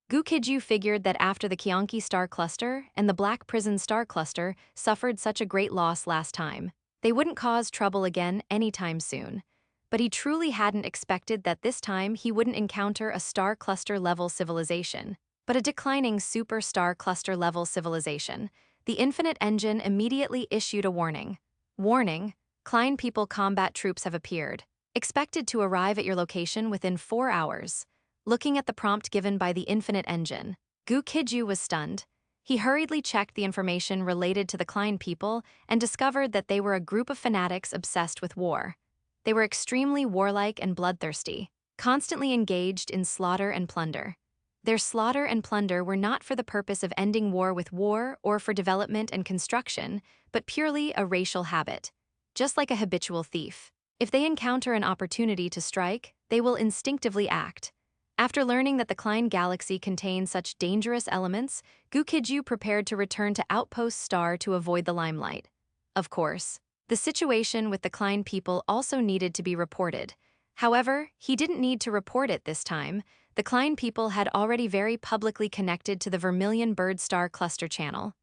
Gu Qijue figured that after the Qianqi star cluster and the Black Prison star cluster suffered such a great loss last time, they wouldn't cause trouble again anytime soon. But he truly hadn't expected that this time he wouldn't encounter a star cluster-level civilization, but a declining super-star cluster-level civilization. The Infinite Engine immediately issued a warning. Warning, Klein people combat troops have appeared. Expected to arrive at your location within 4 hours. Looking at the prompt given by the Infinite Engine, Gu Qijue was stunned. He hurriedly checked the information related to the Klein people and discovered that they were a group of fanatics obsessed with war. They were extremely warlike and bloodthirsty, constantly engaged in slaughter and plunder. Their slaughter and plunder were not for the purpose of ending war with war or for development and construction, but purely a racial habit. Just like a habitual thief, if they encounter an opportunity to strike, they will instinctively act. After learning that the Klein galaxy contained such dangerous elements, Gu Qijue prepared to return to Outpost Star to avoid the limelight. Of course, the situation with the Klein people also needed to be reported. However, he didn't need to report it this time. The Klein people had already very publicly connected to the Vermilion Bird Star Cluster channel.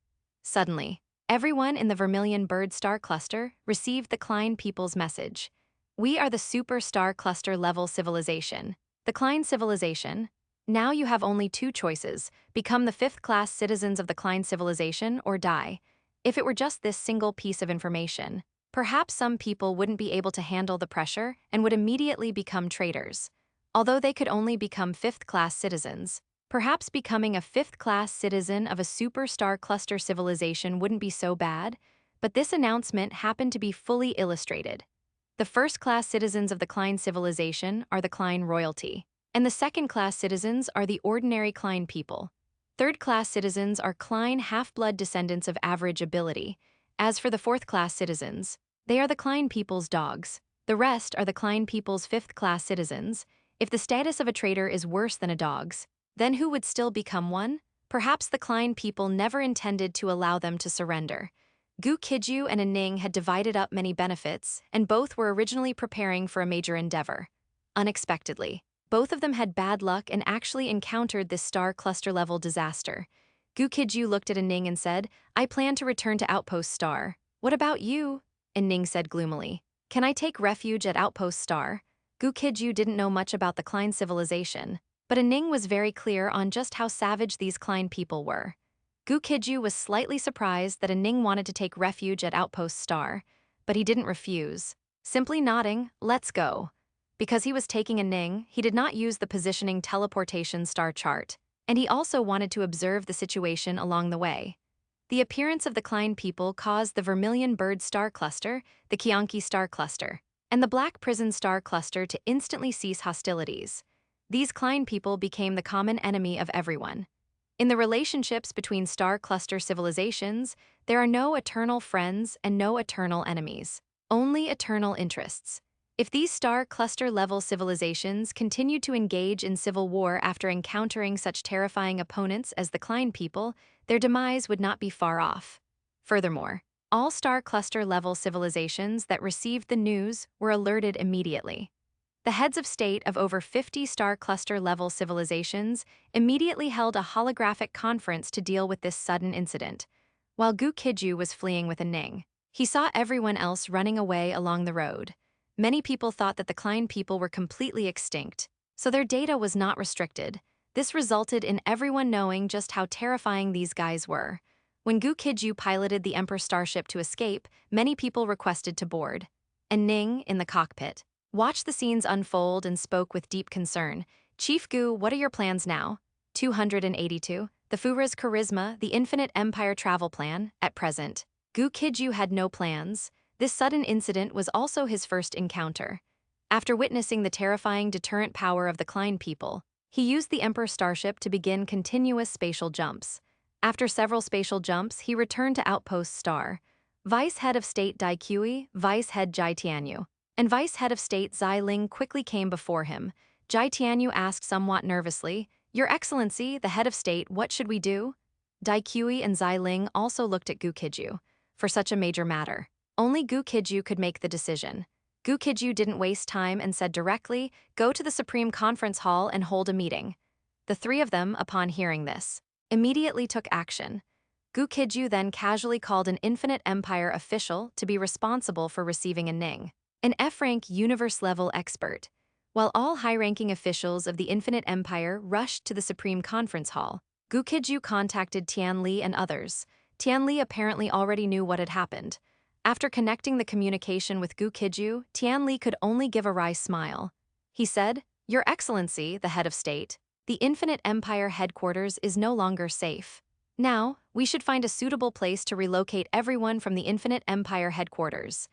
Suddenly, Everyone in the Vermilion Bird Star Cluster received the Klein people's message. We are the Super Star Cluster level civilization. The Klein civilization. Now you have only two choices: become the fifth-class citizens of the Klein civilization or die. If it were just this single piece of information, perhaps some people wouldn't be able to handle the pressure and would immediately become traitors. Although they could only become fifth-class citizens, perhaps becoming a fifth-class citizen of a superstar cluster civilization wouldn't be so bad, but this announcement happened to be fully illustrated. The first-class citizens of the Klein civilization are the Klein royalty, and the second-class citizens are the ordinary Klein people. Third-class citizens are Klein half-blood descendants of average ability. As for the fourth-class citizens, they are the Klein people's dogs. The rest are the Klein people's fifth-class citizens. If the status of a traitor is worse than a dog's, then who would still become one? Perhaps the Klein people never intended to allow them to surrender. Gu Qijue and Ning had divided up many benefits, and both were originally preparing for a major endeavor. Unexpectedly, both of them had bad luck and actually encountered this star cluster-level disaster. Gu Qijue looked at Ning and said, "I plan to return to Outpost Star. What about you?" Ning said gloomily, "Can I take refuge at Outpost Star?" Gu Qijue didn't know much about the Klein civilization, but Ning was very clear on just how savage these Klein people were. Gu Qijue was slightly surprised that Ning wanted to take refuge at Outpost Star, but he didn't refuse, simply nodding, "Let's go." Because he was taking Ning, he did not use the positioning teleportation star chart, and he also wanted to observe the situation along the way. The appearance of the Klein people caused the Vermilion Bird Star Cluster, the Qianqi Star Cluster, and the Black Prison Star Cluster to instantly cease hostilities. These Klein people became the common enemy of everyone. In the relationships between star cluster civilizations, there are no eternal friends and no eternal enemies, only eternal interests. If these star cluster-level civilizations continued to engage in civil war after encountering such terrifying opponents as the Klein people, their demise would not be far off. Furthermore, all star cluster-level civilizations that received the news were alerted immediately. The heads of state of over 50 star cluster-level civilizations immediately held a holographic conference to deal with this sudden incident. While Gu Qijue was fleeing with Ning, he saw everyone else running away along the road. Many people thought that the Klein people were completely extinct, so their data was not restricted. This resulted in everyone knowing just how terrifying these guys were. When Gu Qijue piloted the Emperor starship to escape, many people requested to board. And Ning, in the cockpit, watched the scenes unfold and spoke with deep concern. "Chief Gu, what are your plans now?" 282. The Fura's Charisma, the Infinite Empire Travel Plan, at present. Gu Qijue had no plans. This sudden incident was also his first encounter. After witnessing the terrifying deterrent power of the Klein people, he used the Emperor starship to begin continuous spatial jumps. After several spatial jumps, he returned to Outpost Star. Vice Head of State Gu Qijue, Vice Head Jai Tianyu, and Vice Head of State Zai Ling quickly came before him. Jai Tianyu asked somewhat nervously, "Your Excellency, the Head of State, what should we do?" Gu Qijue and Zai Ling also looked at Gu Qijue. For such a major matter, only Gu Qijue could make the decision. Gu Qijue didn't waste time and said directly, "Go to the Supreme Conference Hall and hold a meeting." The three of them, upon hearing this, immediately took action. Gu Qijue then casually called an Infinite Empire official to be responsible for receiving Ning, an F-rank universe-level expert. While all high-ranking officials of the Infinite Empire rushed to the Supreme Conference Hall, Gu Qijue contacted Tian Li and others. Tian Li apparently already knew what had happened. After connecting the communication with Gu Qijue, Tian Li could only give a wry smile. He said, "Your Excellency, the Head of State, the Infinite Empire headquarters is no longer safe. Now, we should find a suitable place to relocate everyone from the Infinite Empire headquarters."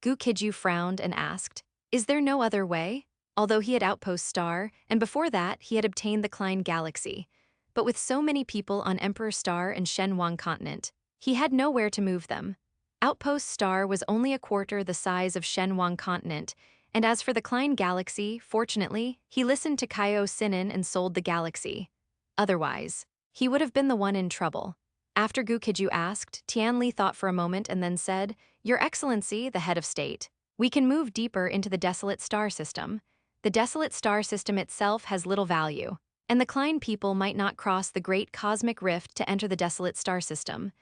Gu Qijue frowned and asked, "Is there no other way?" Although he had Outpost Star, and before that he had obtained the Klein Galaxy. But with so many people on Emperor Star and Shenhuang Continent, he had nowhere to move them. Outpost Star was only a quarter the size of Shenhuang Continent, and as for the Klein Galaxy, fortunately, he listened to Kaio Sinin and sold the galaxy. Otherwise, he would have been the one in trouble. After Gu Qijue asked, Tian Li thought for a moment and then said, "Your Excellency, the Head of State, we can move deeper into the desolate star system. The desolate star system itself has little value, and the Klein people might not cross the great cosmic rift to enter the desolate star system.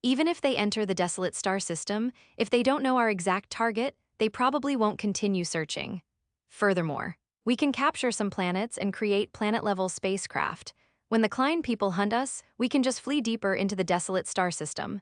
Even if they enter the desolate star system, if they don't know our exact target, they probably won't continue searching. Furthermore, we can capture some planets and create planet-level spacecraft. When the Klein people hunt us, we can just flee deeper into the desolate star system.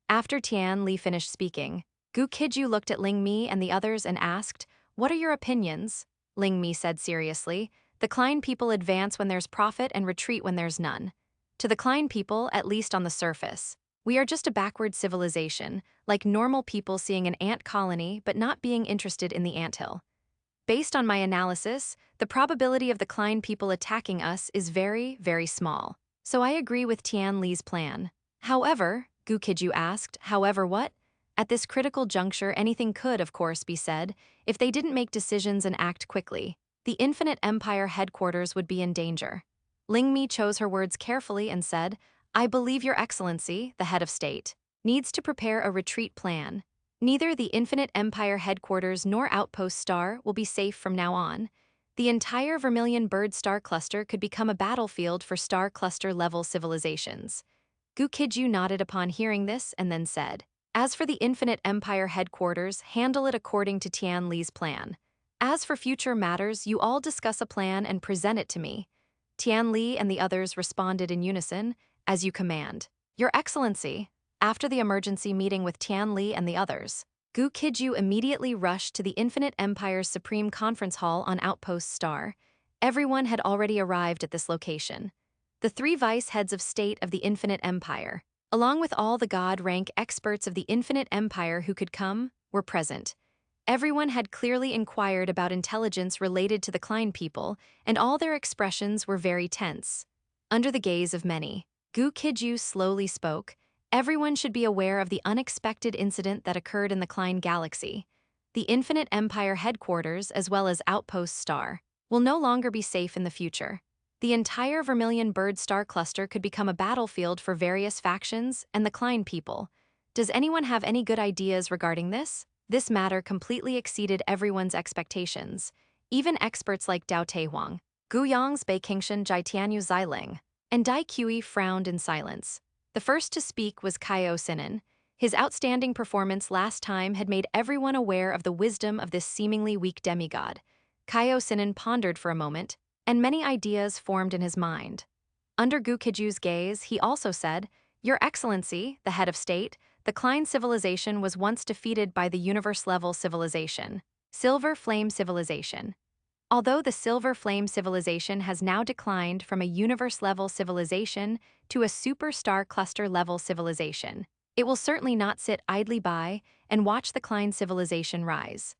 After Tian Li finished speaking, Gu Qijue looked at Ling Mi and the others and asked, "What are your opinions?" Ling Mi said seriously, "The Klein people advance when there's profit and retreat when there's none. To the Klein people, at least on the surface, we are just a backward civilization, like normal people seeing an ant colony but not being interested in the anthill. Based on my analysis, the probability of the Klein people attacking us is very, very small. So I agree with Tian Li's plan." "However," Gu Qijue asked, "however what?" At this critical juncture, anything could, of course, be said. If they didn't make decisions and act quickly, the Infinite Empire headquarters would be in danger. Ling Mi chose her words carefully and said, "I believe Your Excellency, the head of state, needs to prepare a retreat plan. Neither the Infinite Empire headquarters nor Outpost Star will be safe from now on. The entire Vermilion Bird Star Cluster could become a battlefield for Star Cluster-level civilizations." Gu Qijue nodded upon hearing this and then said, "As for the Infinite Empire headquarters, handle it according to Tian Li's plan. As for future matters, you all discuss a plan and present it to me." Tian Li and the others responded in unison, "As you command, Your Excellency." After the emergency meeting with Tian Li and the others, Gu Qijue immediately rushed to the Infinite Empire's Supreme Conference Hall on Outpost Star. Everyone had already arrived at this location. The 3 vice heads of state of the Infinite Empire, along with all the god-rank experts of the Infinite Empire who could come, were present. Everyone had clearly inquired about intelligence related to the Klein people, and all their expressions were very tense. Under the gaze of many, Gu Qijue slowly spoke, "Everyone should be aware of the unexpected incident that occurred in the Klein galaxy. The Infinite Empire headquarters, as well as Outpost Star, will no longer be safe in the future. The entire Vermilion Bird Star Cluster could become a battlefield for various factions and the Klein people. Does anyone have any good ideas regarding this?" This matter completely exceeded everyone's expectations. Even experts like Dao Taihuang, Gu Yang's Bei Qingshan Jai Tianyu Xiling, and Dai Qi frowned in silence. The first to speak was Kaio Sinan. His outstanding performance last time had made everyone aware of the wisdom of this seemingly weak demigod. Kaio Sinan pondered for a moment, and many ideas formed in his mind. Under Gu Qijue's gaze, he also said, "Your Excellency, the head of state, the Klein civilization was once defeated by the universe-level civilization, Silver Flame Civilization. Although the Silver Flame Civilization has now declined from a universe-level civilization to a super-star cluster-level civilization, it will certainly not sit idly by and watch the Klein civilization rise.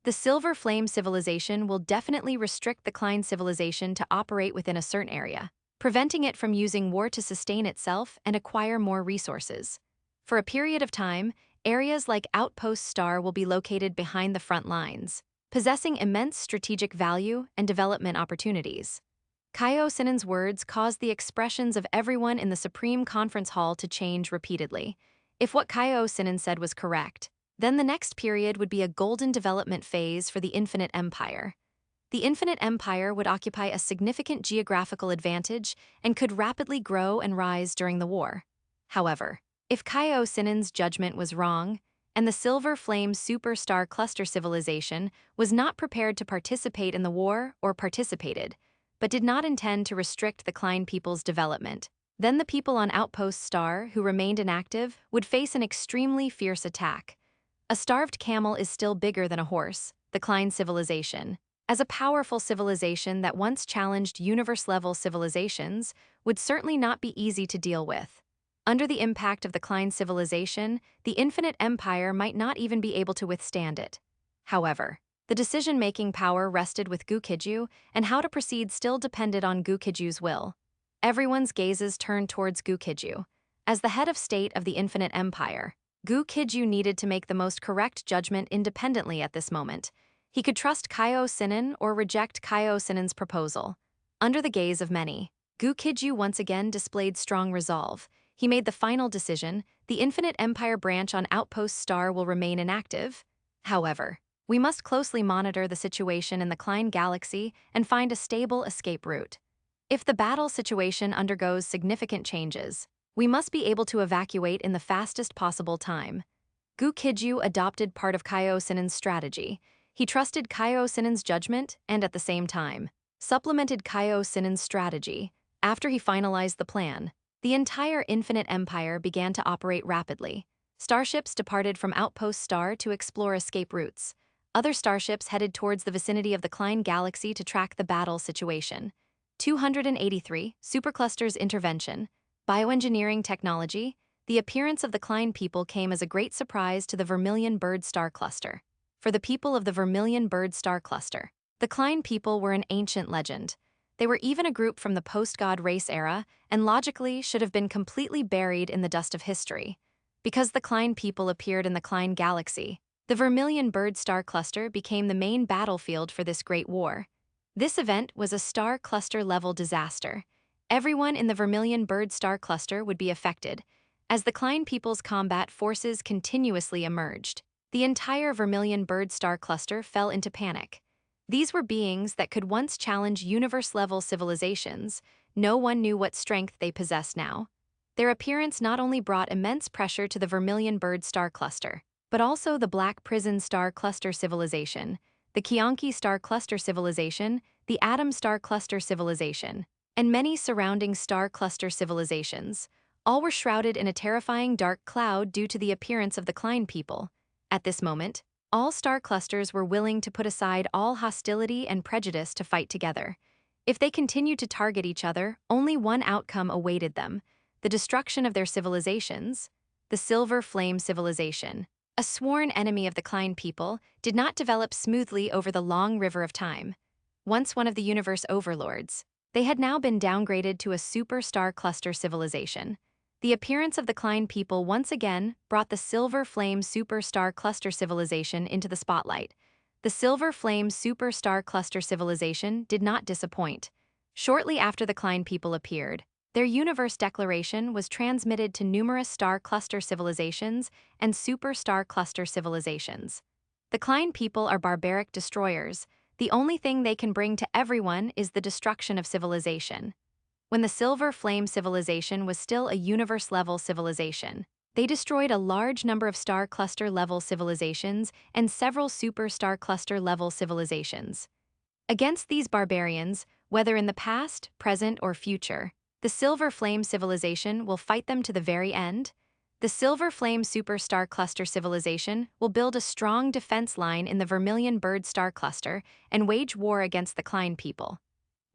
The Silver Flame Civilization will definitely restrict the Klein civilization to operate within a certain area, preventing it from using war to sustain itself and acquire more resources. For a period of time, areas like Outpost Star will be located behind the front lines, possessing immense strategic value and development opportunities." Kaio Sinan's words caused the expressions of everyone in the Supreme Conference Hall to change repeatedly. If what Kaio Sinan said was correct, then the next period would be a golden development phase for the Infinite Empire. The Infinite Empire would occupy a significant geographical advantage and could rapidly grow and rise during the war. However, if Kaio Sinan's judgment was wrong, and the Silver Flame Superstar Cluster Civilization was not prepared to participate in the war or participated, but did not intend to restrict the Klein people's development, then the people on Outpost Star who remained inactive would face an extremely fierce attack. A starved camel is still bigger than a horse, the Klein civilization, as a powerful civilization that once challenged universe-level civilizations, would certainly not be easy to deal with. Under the impact of the Klein civilization, the Infinite Empire might not even be able to withstand it. However, the decision-making power rested with Gu Qijue, and how to proceed still depended on Gu Qijue's will. Everyone's gazes turned towards Gu Qijue. As the head of state of the Infinite Empire, Gu Qijue needed to make the most correct judgment independently at this moment. He could trust Kaio Sinan or reject Kaio Sinan's proposal. Under the gaze of many, Gu Qijue once again displayed strong resolve. He made the final decision: the Infinite Empire branch on Outpost Star will remain inactive. However, we must closely monitor the situation in the Klein galaxy and find a stable escape route. If the battle situation undergoes significant changes, We must be able to evacuate in the fastest possible time. Gu Qijue adopted part of Sinen's strategy. He trusted Sinen's judgment and, at the same time, supplemented Sinen's strategy. After he finalized the plan, the entire Infinite Empire began to operate rapidly. Starships departed from Outpost Star to explore escape routes. Other starships headed towards the vicinity of the Klein Galaxy to track the battle situation. 283, Supercluster's intervention, bioengineering technology. The appearance of the Klein people came as a great surprise to the Vermilion Bird Star Cluster. For the people of the Vermilion Bird Star Cluster, the Klein people were an ancient legend. They were even a group from the post-God race era and logically should have been completely buried in the dust of history. Because the Klein people appeared in the Klein Galaxy, the Vermilion Bird Star Cluster became the main battlefield for this great war. This event was a star cluster-level disaster. Everyone in the Vermilion Bird Star Cluster would be affected, as the Klein people's combat forces continuously emerged. The entire Vermilion Bird Star Cluster fell into panic. These were beings that could once challenge universe-level civilizations. No one knew what strength they possessed now. Their appearance not only brought immense pressure to the Vermilion Bird Star Cluster, but also the Black Prison Star Cluster civilization, the Qianqi Star Cluster civilization, the Atom Star Cluster civilization, and many surrounding star cluster civilizations. All were shrouded in a terrifying dark cloud due to the appearance of the Klein people. At this moment, all star clusters were willing to put aside all hostility and prejudice to fight together. If they continued to target each other, only one outcome awaited them: the destruction of their civilizations. The Silver Flame civilization, a sworn enemy of the Klein people, did not develop smoothly over the long river of time. Once one of the universe overlords, they had now been downgraded to a super star cluster civilization. The appearance of the Klein people once again brought the Silver Flame Super Star Cluster civilization into the spotlight. The Silver Flame Super Star Cluster civilization did not disappoint. Shortly after the Klein people appeared, their universe declaration was transmitted to numerous star cluster civilizations and super star cluster civilizations. The Klein people are barbaric destroyers. The only thing they can bring to everyone is the destruction of civilization. When the Silver Flame civilization was still a universe-level civilization, they destroyed a large number of star cluster-level civilizations and several super star cluster-level civilizations. Against these barbarians, whether in the past, present, or future, the Silver Flame civilization will fight them to the very end. The Silver Flame Super Star Cluster civilization will build a strong defense line in the Vermilion Bird Star Cluster and wage war against the Klein people.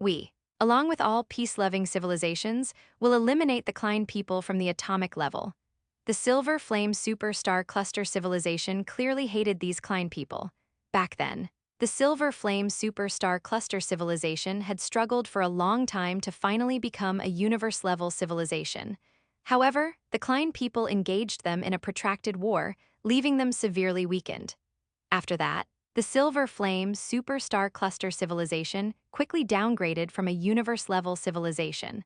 We, along with all peace-loving civilizations, will eliminate the Klein people from the atomic level. The Silver Flame Super Star Cluster civilization clearly hated these Klein people. Back then, the Silver Flame Super Star Cluster civilization had struggled for a long time to finally become a universe-level civilization. However, the Klein people engaged them in a protracted war, leaving them severely weakened. After that, the Silver Flame Super Star Cluster civilization quickly downgraded from a universe-level civilization.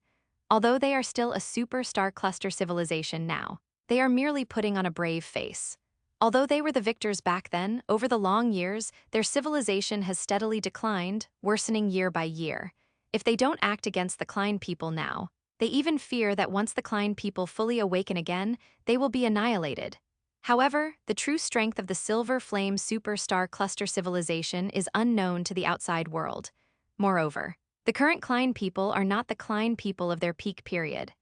Although they are still a Super Star Cluster civilization now, they are merely putting on a brave face. Although they were the victors back then, over the long years, their civilization has steadily declined, worsening year by year. If they don't act against the Klein people now, they even fear that once the Klein people fully awaken again, they will be annihilated. However, the true strength of the Silver Flame Super Star Cluster civilization is unknown to the outside world. Moreover, the current Klein people are not the Klein people of their peak period.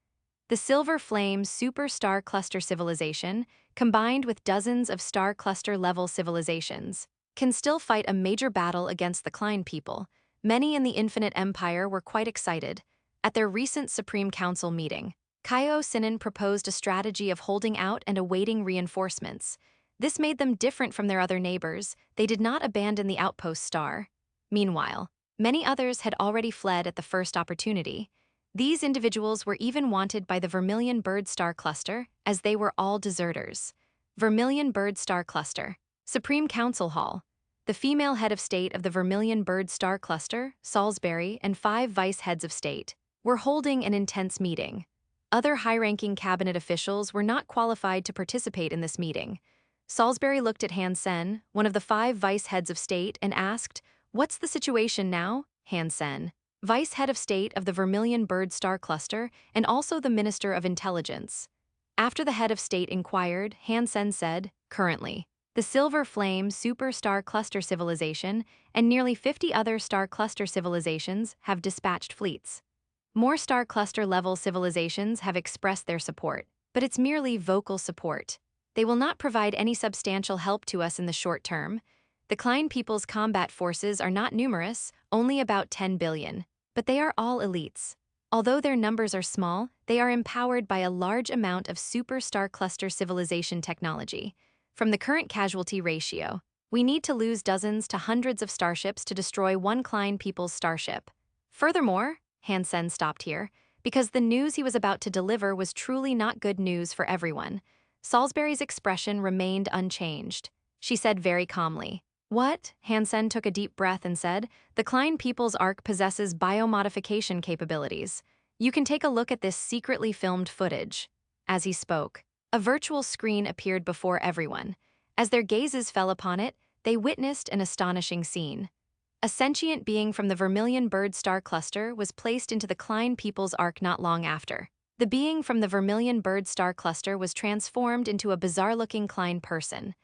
The Silver Flame Super Star Cluster civilization, combined with dozens of star cluster-level civilizations, can still fight a major battle against the Klein people. Many in the Infinite Empire were quite excited. At their recent Supreme Council meeting, Gu Qijue proposed a strategy of holding out and awaiting reinforcements. This made them different from their other neighbors. They did not abandon the outpost star. Meanwhile, many others had already fled at the first opportunity. These individuals were even wanted by the Vermilion Bird Star Cluster, as they were all deserters. Vermilion Bird Star Cluster, Supreme Council Hall. The female head of state of the Vermilion Bird Star Cluster, Salisbury, and 5 vice heads of state were holding an intense meeting. Other high-ranking cabinet officials were not qualified to participate in this meeting. Salisbury looked at Han Sen, one of the 5 vice heads of state, and asked, "What's the situation now, Han Sen?" vice head of state of the Vermilion Bird Star Cluster and also the Minister of Intelligence. After the head of state inquired, Hansen said, currently, the Silver Flame Super Star Cluster Civilization and nearly 50 other star cluster civilizations have dispatched fleets. More star cluster-level civilizations have expressed their support, but it's merely vocal support. They will not provide any substantial help to us in the short term. The Klein people's combat forces are not numerous, only about 10 billion, but they are all elites. Although their numbers are small, they are empowered by a large amount of super star cluster civilization technology. From the current casualty ratio, we need to lose dozens to hundreds of starships to destroy one Klein people's starship. Furthermore, Hansen stopped here, because the news he was about to deliver was truly not good news for everyone. Salisbury's expression remained unchanged. She said very calmly, "What?" Hansen took a deep breath and said, "The Klein people's ark possesses biomodification capabilities. You can take a look at this secretly filmed footage." As he spoke, a virtual screen appeared before everyone. As their gazes fell upon it, they witnessed an astonishing scene. A sentient being from the Vermilion Bird Star Cluster was placed into the Klein people's ark not long after. The being from the Vermilion Bird Star Cluster was transformed into a bizarre-looking Klein person.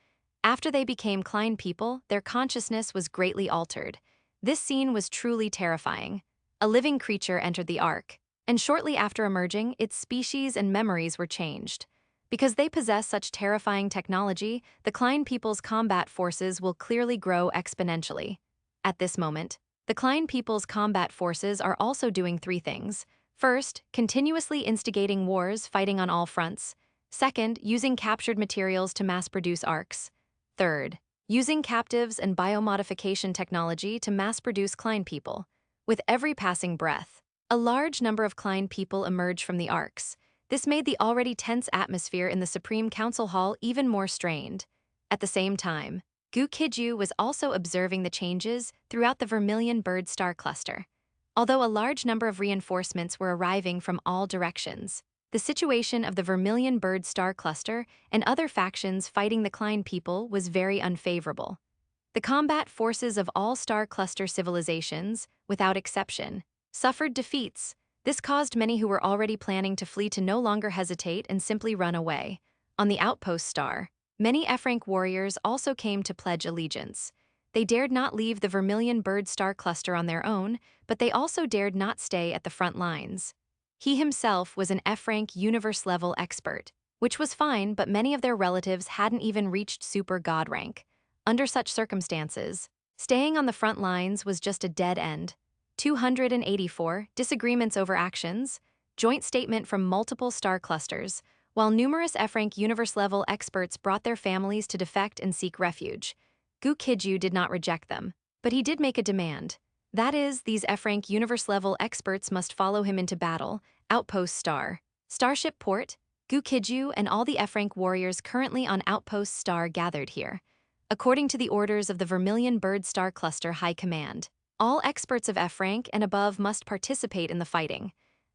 After they became Klein people, their consciousness was greatly altered. This scene was truly terrifying. A living creature entered the ark, and shortly after emerging, its species and memories were changed. Because they possess such terrifying technology, the Klein people's combat forces will clearly grow exponentially. At this moment, the Klein people's combat forces are also doing three things. First, continuously instigating wars, fighting on all fronts. Second, using captured materials to mass-produce arks. Third, using captives and biomodification technology to mass-produce Klein people. With every passing breath, a large number of Klein people emerge from the arks. This made the already tense atmosphere in the Supreme Council Hall even more strained. At the same time, Gu Qijue was also observing the changes throughout the Vermilion Bird Star Cluster. Although a large number of reinforcements were arriving from all directions, the situation of the Vermilion Bird Star Cluster and other factions fighting the Klein people was very unfavorable. The combat forces of all star cluster civilizations, without exception, suffered defeats. This caused many who were already planning to flee to no longer hesitate and simply run away. On the outpost star, many F-rank warriors also came to pledge allegiance. They dared not leave the Vermilion Bird Star Cluster on their own, but they also dared not stay at the front lines. He himself was an F-rank universe-level expert, which was fine, but many of their relatives hadn't even reached super god rank. Under such circumstances, staying on the front lines was just a dead end. 284 disagreements over actions, joint statement from multiple star clusters, while numerous F-rank universe-level experts brought their families to defect and seek refuge. Gu Qijue did not reject them, but he did make a demand. That is, these F-rank universe-level experts must follow him into battle, Outpost Star. Starship Port, Gu Qijue and all the F-rank warriors currently on Outpost Star gathered here. According to the orders of the Vermilion Bird Star Cluster High Command, all experts of F-rank and above must participate in the fighting.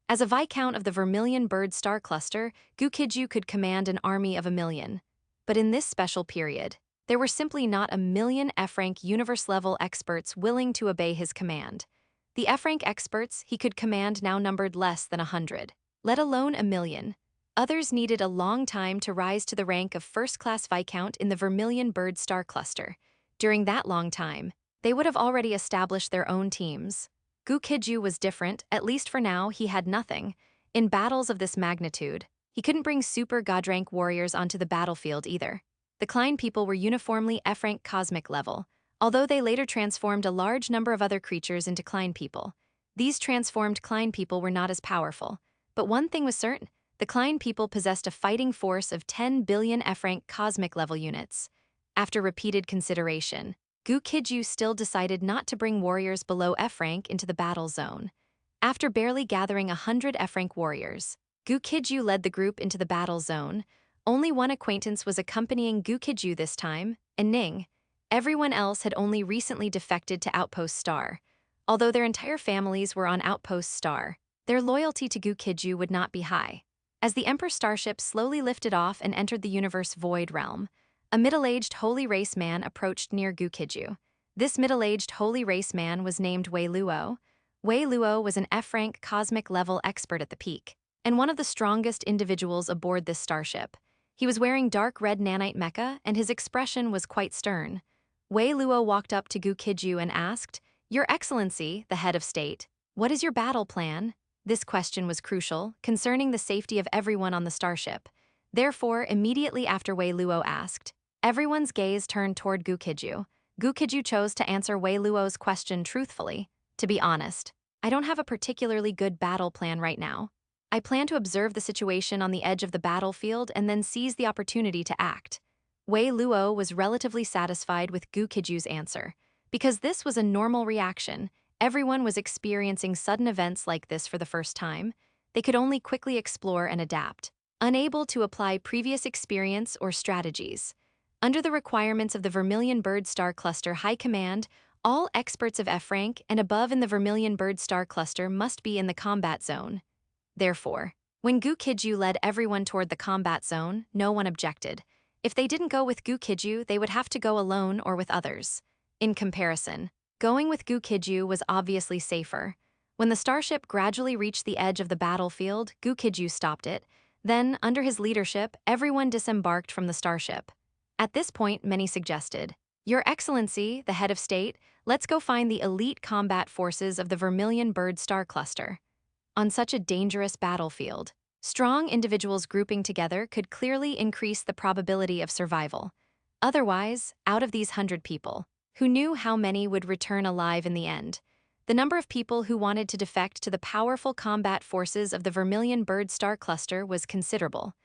As a Viscount of the Vermilion Bird Star Cluster, Gu Qijue could command an army of 1,000,000. But in this special period, there were simply not 1,000,000 F-rank universe-level experts willing to obey his command. The F-rank experts he could command now numbered less than 100, let alone 1,000,000. Others needed a long time to rise to the rank of first-class Viscount in the Vermilion Bird Star Cluster. During that long time, they would have already established their own teams. Gu Qijue was different, at least for now he had nothing. In battles of this magnitude, he couldn't bring super god-rank warriors onto the battlefield either. The Klein people were uniformly F-rank cosmic level, although they later transformed a large number of other creatures into Klein people. These transformed Klein people were not as powerful, but one thing was certain: the Klein people possessed a fighting force of 10 billion F-rank cosmic level units. After repeated consideration, Gu Qijue still decided not to bring warriors below F-rank into the battle zone. After barely gathering 100 F-rank warriors, Gu Qijue led the group into the battle zone. Only one acquaintance was accompanying Gu Qijue this time, and Ning. Everyone else had only recently defected to Outpost Star. Although their entire families were on Outpost Star, their loyalty to Gu Qijue would not be high. As the Emperor starship slowly lifted off and entered the universe void realm, a middle-aged holy race man approached near Gu Qijue. This middle-aged holy race man was named Wei Luo. Wei Luo was an F-rank cosmic-level expert at the peak, and one of the strongest individuals aboard this starship. He was wearing dark red nanite mecha, and his expression was quite stern. Wei Luo walked up to Gu Qijue and asked, "Your Excellency, the head of state, what is your battle plan?" This question was crucial, concerning the safety of everyone on the starship. Therefore, immediately after Wei Luo asked, everyone's gaze turned toward Gu Qijue. Gu Qijue chose to answer Wei Luo's question truthfully. "To be honest, I don't have a particularly good battle plan right now. I plan to observe the situation on the edge of the battlefield and then seize the opportunity to act." Wei Luo was relatively satisfied with Gu Qijue's answer. Because this was a normal reaction, everyone was experiencing sudden events like this for the first time. They could only quickly explore and adapt, unable to apply previous experience or strategies. Under the requirements of the Vermilion Bird Star Cluster High Command, all experts of F rank and above in the Vermilion Bird Star Cluster must be in the combat zone. Therefore, when Gu Qijue led everyone toward the combat zone, no one objected. If they didn't go with Gu Qijue, they would have to go alone or with others. In comparison, going with Gu Qijue was obviously safer. When the starship gradually reached the edge of the battlefield, Gu Qijue stopped it. Then, under his leadership, everyone disembarked from the starship. At this point, many suggested, "Your Excellency, the head of state, let's go find the elite combat forces of the Vermilion Bird Star Cluster." On such a dangerous battlefield, strong individuals grouping together could clearly increase the probability of survival. Otherwise, out of these 100 people, who knew how many would return alive in the end? The number of people who wanted to defect to the powerful combat forces of the Vermilion Bird Star Cluster was considerable.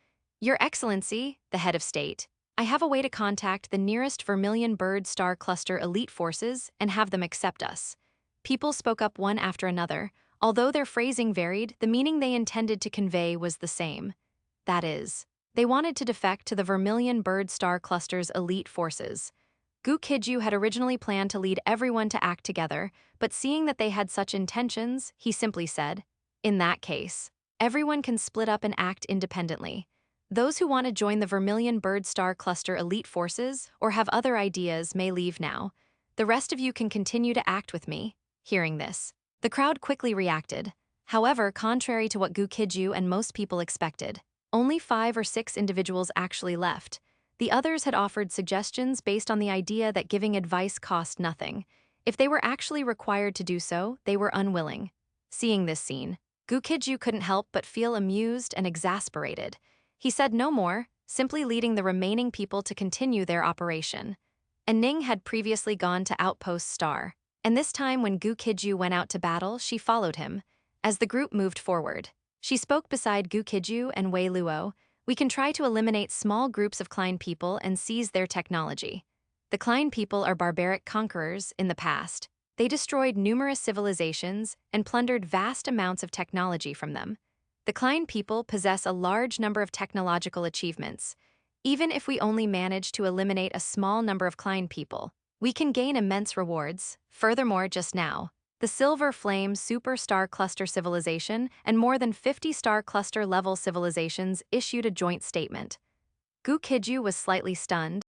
"Your Excellency, the head of state, I have a way to contact the nearest Vermilion Bird Star Cluster elite forces and have them accept us." People spoke up one after another. Although their phrasing varied, the meaning they intended to convey was the same. That is, they wanted to defect to the Vermilion Bird Star Cluster's elite forces. Gu Qijue had originally planned to lead everyone to act together, but seeing that they had such intentions, he simply said, "In that case, everyone can split up and act independently. Those who want to join the Vermilion Bird Star Cluster elite forces or have other ideas may leave now. The rest of you can continue to act with me." Hearing this, the crowd quickly reacted. However, contrary to what Gu Qijue and most people expected, only 5 or 6 individuals actually left. The others had offered suggestions based on the idea that giving advice cost nothing. If they were actually required to do so, they were unwilling. Seeing this scene, Gu Qijue couldn't help but feel amused and exasperated. He said no more, simply leading the remaining people to continue their operation. And Ning had previously gone to Outpost Star, and this time when Gu Qijue went out to battle, she followed him. As the group moved forward, she spoke beside Gu Qijue and Wei Luo. "We can try to eliminate small groups of Klein people and seize their technology. The Klein people are barbaric conquerors in the past. They destroyed numerous civilizations and plundered vast amounts of technology from them. The Klein people possess a large number of technological achievements. Even if we only manage to eliminate a small number of Klein people, we can gain immense rewards. Furthermore, just now, the Silver Flame Super Star Cluster Civilization and more than 50 Star Cluster level civilizations issued a joint statement." Gu Qijue was slightly stunned.